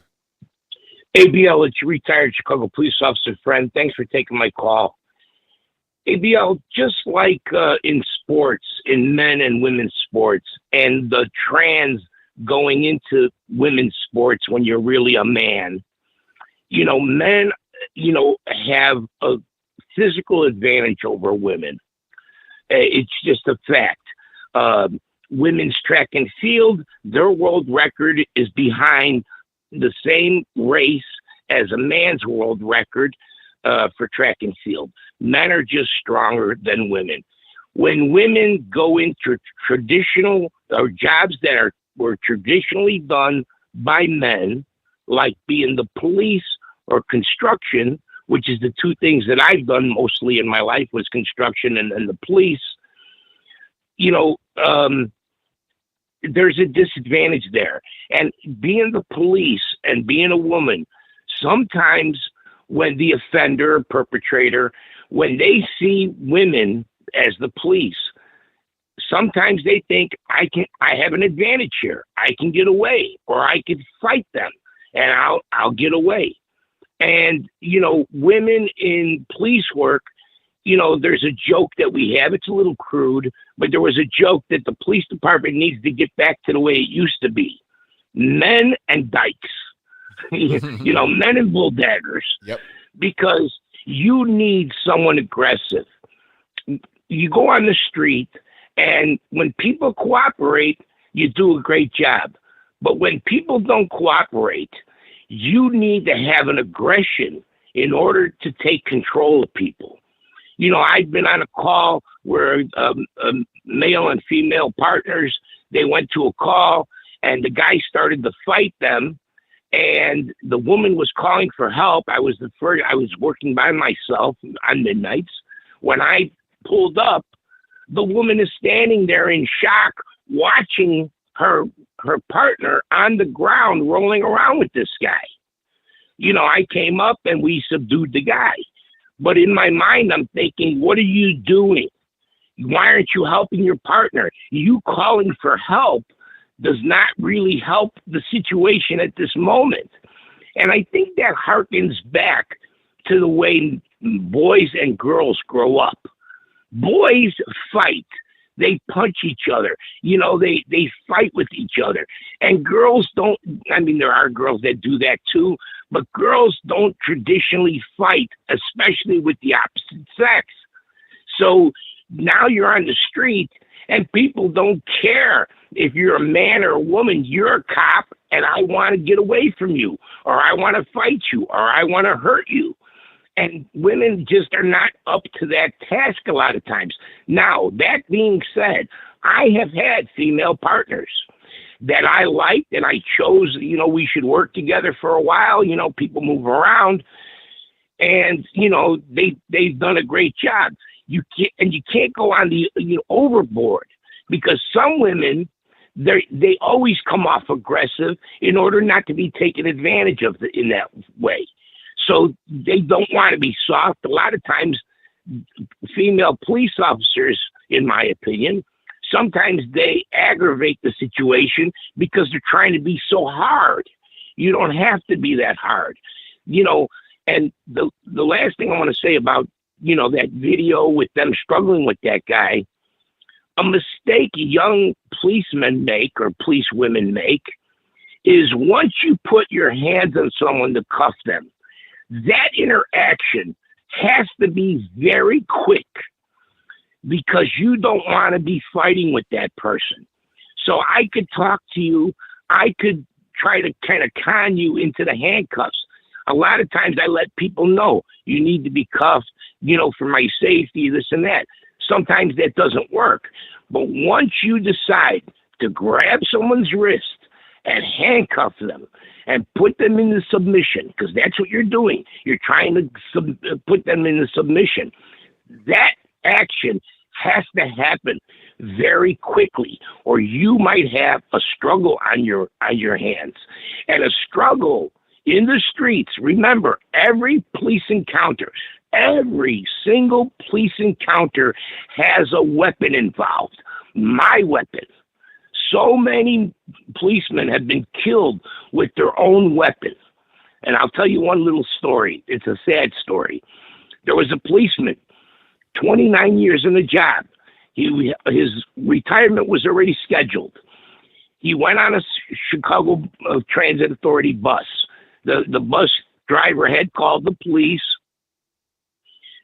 ABL, it's your retired Chicago police officer friend. Thanks for taking my call. ABL, just like in sports, in men and women's sports, and the trans going into women's sports when you're really a man, you know, men, you know, have a physical advantage over women. It's just a fact. women's track and field, their world record is behind the same race as a man's world record for track and field. Men are just stronger than women. When women go into traditional or jobs that were traditionally done by men, like being the police or construction, which is the two things that I've done mostly in my life, was construction and the police, you know, there's a disadvantage there. And being the police and being a woman, sometimes when the offender, perpetrator, when they see women as the police, sometimes they think I have an advantage here. I can get away, or I could fight them and I'll get away. And, you know, women in police work, you know, there's a joke that we have. It's a little crude, but there was a joke that the police department needs to get back to the way it used to be. Men and dykes, you know, men and bull daggers. Yep. Because you need someone aggressive. You go on the street, and when people cooperate, you do a great job. But when people don't cooperate, you need to have an aggression in order to take control of people. You know, I've been on a call where male and female partners, they went to a call, and the guy started to fight them, and the woman was calling for help. I was working by myself on midnights. When I pulled up, the woman is standing there in shock, watching her partner on the ground rolling around with this guy. You know, I came up and we subdued the guy. But in my mind, I'm thinking, what are you doing? Why aren't you helping your partner? You calling for help does not really help the situation at this moment. And I think that harkens back to the way boys and girls grow up. Boys fight. They punch each other. You know, they fight with each other. And girls don't, I mean, there are girls that do that too, but girls don't traditionally fight, especially with the opposite sex. So now you're on the street and people don't care if you're a man or a woman. You're a cop and I want to get away from you, or I want to fight you, or I want to hurt you. And women just are not up to that task a lot of times. Now, that being said, I have had female partners that I liked and I chose, you know, we should work together for a while. You know, people move around and, you know, they've done a great job. You can't go on the overboard, because some women, they always come off aggressive in order not to be taken advantage of in that way. So they don't want to be soft. A lot of times, female police officers, in my opinion, sometimes they aggravate the situation because they're trying to be so hard. You don't have to be that hard, you know. And the last thing I want to say about, you know, that video with them struggling with that guy, a mistake young policemen make, or policewomen make, is once you put your hands on someone to cuff them, that interaction has to be very quick, because you don't want to be fighting with that person. So I could talk to you. I could try to kind of con you into the handcuffs. A lot of times I let people know you need to be cuffed, you know, for my safety, this and that. Sometimes that doesn't work. But once you decide to grab someone's wrist and handcuff them and put them into submission, because that's what you're doing. You're trying to put them into submission. That action has to happen very quickly, or you might have a struggle on your hands. And a struggle in the streets, remember, every police encounter, every single police encounter has a weapon involved. My weapon. So many policemen have been killed with their own weapons. And I'll tell you one little story. It's a sad story. There was a policeman, 29 years in the job. His retirement was already scheduled. He went on a Chicago Transit Authority bus. The bus driver had called the police.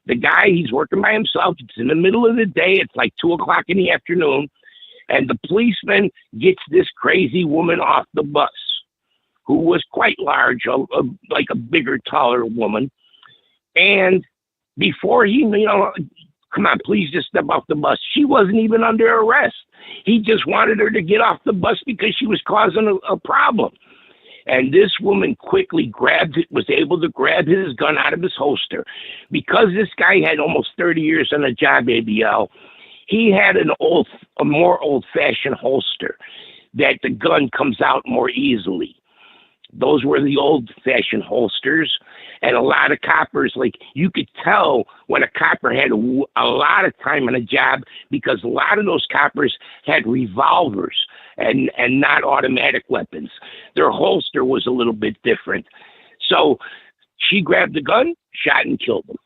The guy, he's working by himself. It's in the middle of the day. It's like 2 o'clock in the afternoon. And the policeman gets this crazy woman off the bus, who was quite large, like a bigger, taller woman. And before he, come on, please just step off the bus. She wasn't even under arrest. He just wanted her to get off the bus because she was causing a problem. And this woman quickly was able to grab his gun out of his holster. Because this guy had almost 30 years on the job, ABL, he had a more old-fashioned holster that the gun comes out more easily. Those were the old-fashioned holsters. And a lot of coppers, like, you could tell when a copper had a lot of time on a job, because a lot of those coppers had revolvers and not automatic weapons. Their holster was a little bit different. So she grabbed the gun, shot and killed him.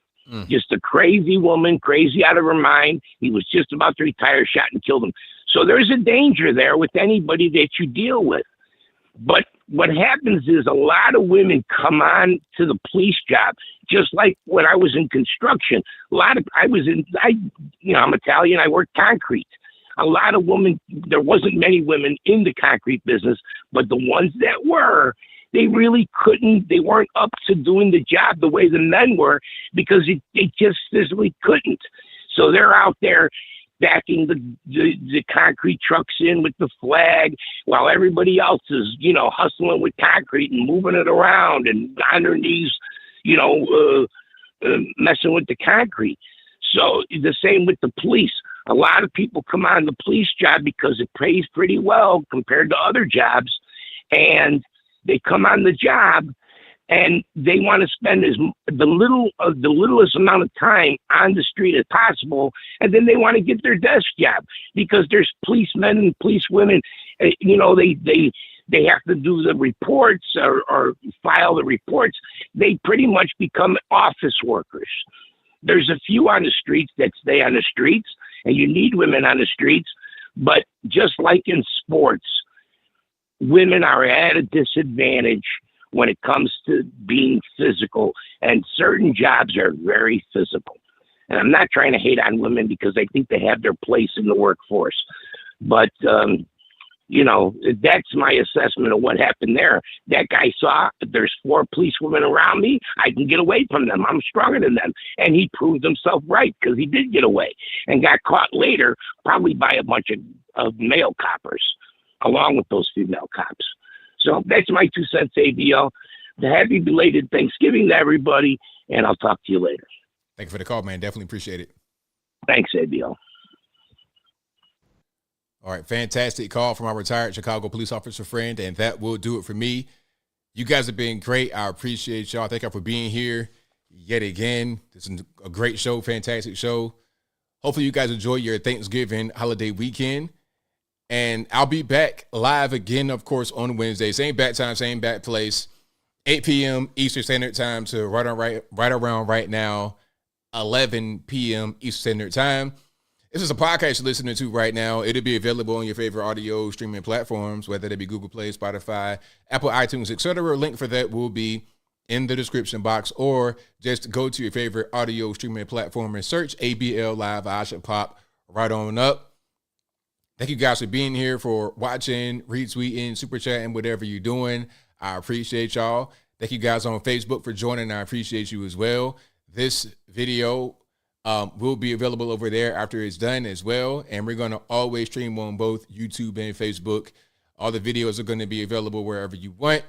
Just a crazy woman, crazy out of her mind. He was just about to retire, shot and killed him. So there's a danger there with anybody that you deal with. But what happens is a lot of women come on to the police job, just like when I was in construction. I'm Italian, I worked concrete. A lot of women, there wasn't many women in the concrete business, but the ones that were, they really couldn't, they weren't up to doing the job the way the men were, because they just physically couldn't. So they're out there backing the concrete trucks in with the flag while everybody else is, hustling with concrete and moving it around and on their knees, messing with the concrete. So the same with the police. A lot of people come on the police job because it pays pretty well compared to other jobs, and they come on the job and they want to spend the littlest amount of time on the street as possible, and then they want to get their desk job because there's policemen and policewomen. They have to do the reports or file the reports. They pretty much become office workers. There's a few on the streets that stay on the streets, and you need women on the streets. But just like in sports, women are at a disadvantage when it comes to being physical, and certain jobs are very physical. And I'm not trying to hate on women because I think they have their place in the workforce. But, that's my assessment of what happened there. That guy saw there's 4 policewomen around me. I can get away from them. I'm stronger than them. And he proved himself right because he did get away and got caught later, probably by a bunch of male coppers, along with those female cops. So that's my 2 cents, ABL. The happy belated Thanksgiving to everybody, and I'll talk to you later. Thank you for the call, man. Definitely appreciate it. Thanks, ABL. All right, fantastic call from our retired Chicago police officer friend, and that will do it for me. You guys have been great. I appreciate y'all. Thank y'all for being here yet again. This is a great show, fantastic show. Hopefully you guys enjoy your Thanksgiving holiday weekend. And I'll be back live again, of course, on Wednesday. Same bat time, same bat place. 8 p.m. Eastern Standard Time to right around right now, 11 p.m. Eastern Standard Time. This is a podcast you're listening to right now. It'll be available on your favorite audio streaming platforms, whether they be Google Play, Spotify, Apple, iTunes, etc. Link for that will be in the description box, or just go to your favorite audio streaming platform and search ABL Live. I should pop right on up. Thank you guys for being here, for watching, retweeting, super chatting, whatever you're doing. I appreciate y'all. Thank you guys on Facebook for joining. I appreciate you as well. This video will be available over there after it's done as well. And we're going to always stream on both YouTube and Facebook. All the videos are going to be available wherever you want.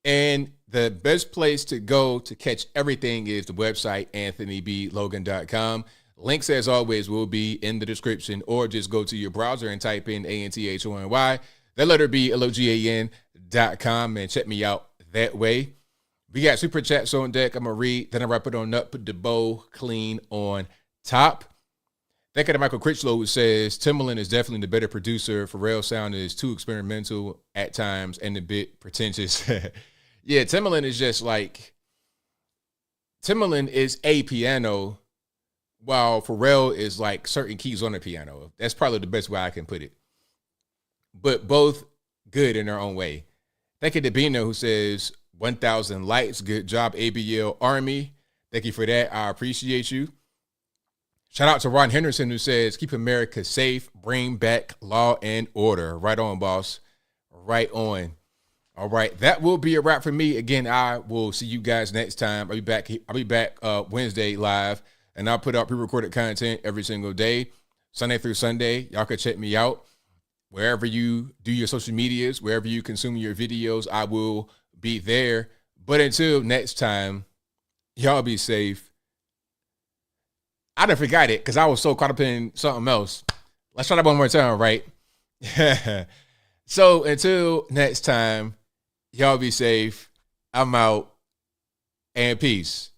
And the best place to go to catch everything is the website, anthonyblogan.com. Links, as always, will be in the description, or just go to your browser and type in ANTHONY, that letter B, LOGAN.com, and check me out that way. We got super chats on deck. I'm going to read, then I wrap it on up, put the bow clean on top. Thank you to Michael Critchlow, who says Timbaland is definitely the better producer. Pharrell's sound is too experimental at times and a bit pretentious. Yeah, Timbaland is just like, Timbaland is a piano, while Pharrell is like certain keys on the piano. That's probably the best way I can put it. But both good in their own way. Thank you to Bino, who says 1,000 likes. Good job, ABL Army. Thank you for that. I appreciate you. Shout out to Ron Henderson, who says, keep America safe, bring back law and order. Right on, boss. Right on. All right. That will be a wrap for me. Again, I will see you guys next time. I'll be back Wednesday live, and I'll put up pre-recorded content every single day, Sunday through Sunday. Y'all can check me out. Wherever you do your social medias, wherever you consume your videos, I will be there. But until next time, y'all be safe. I done forgot it because I was so caught up in something else. Let's try that one more time, right? So until next time, y'all be safe. I'm out, and peace.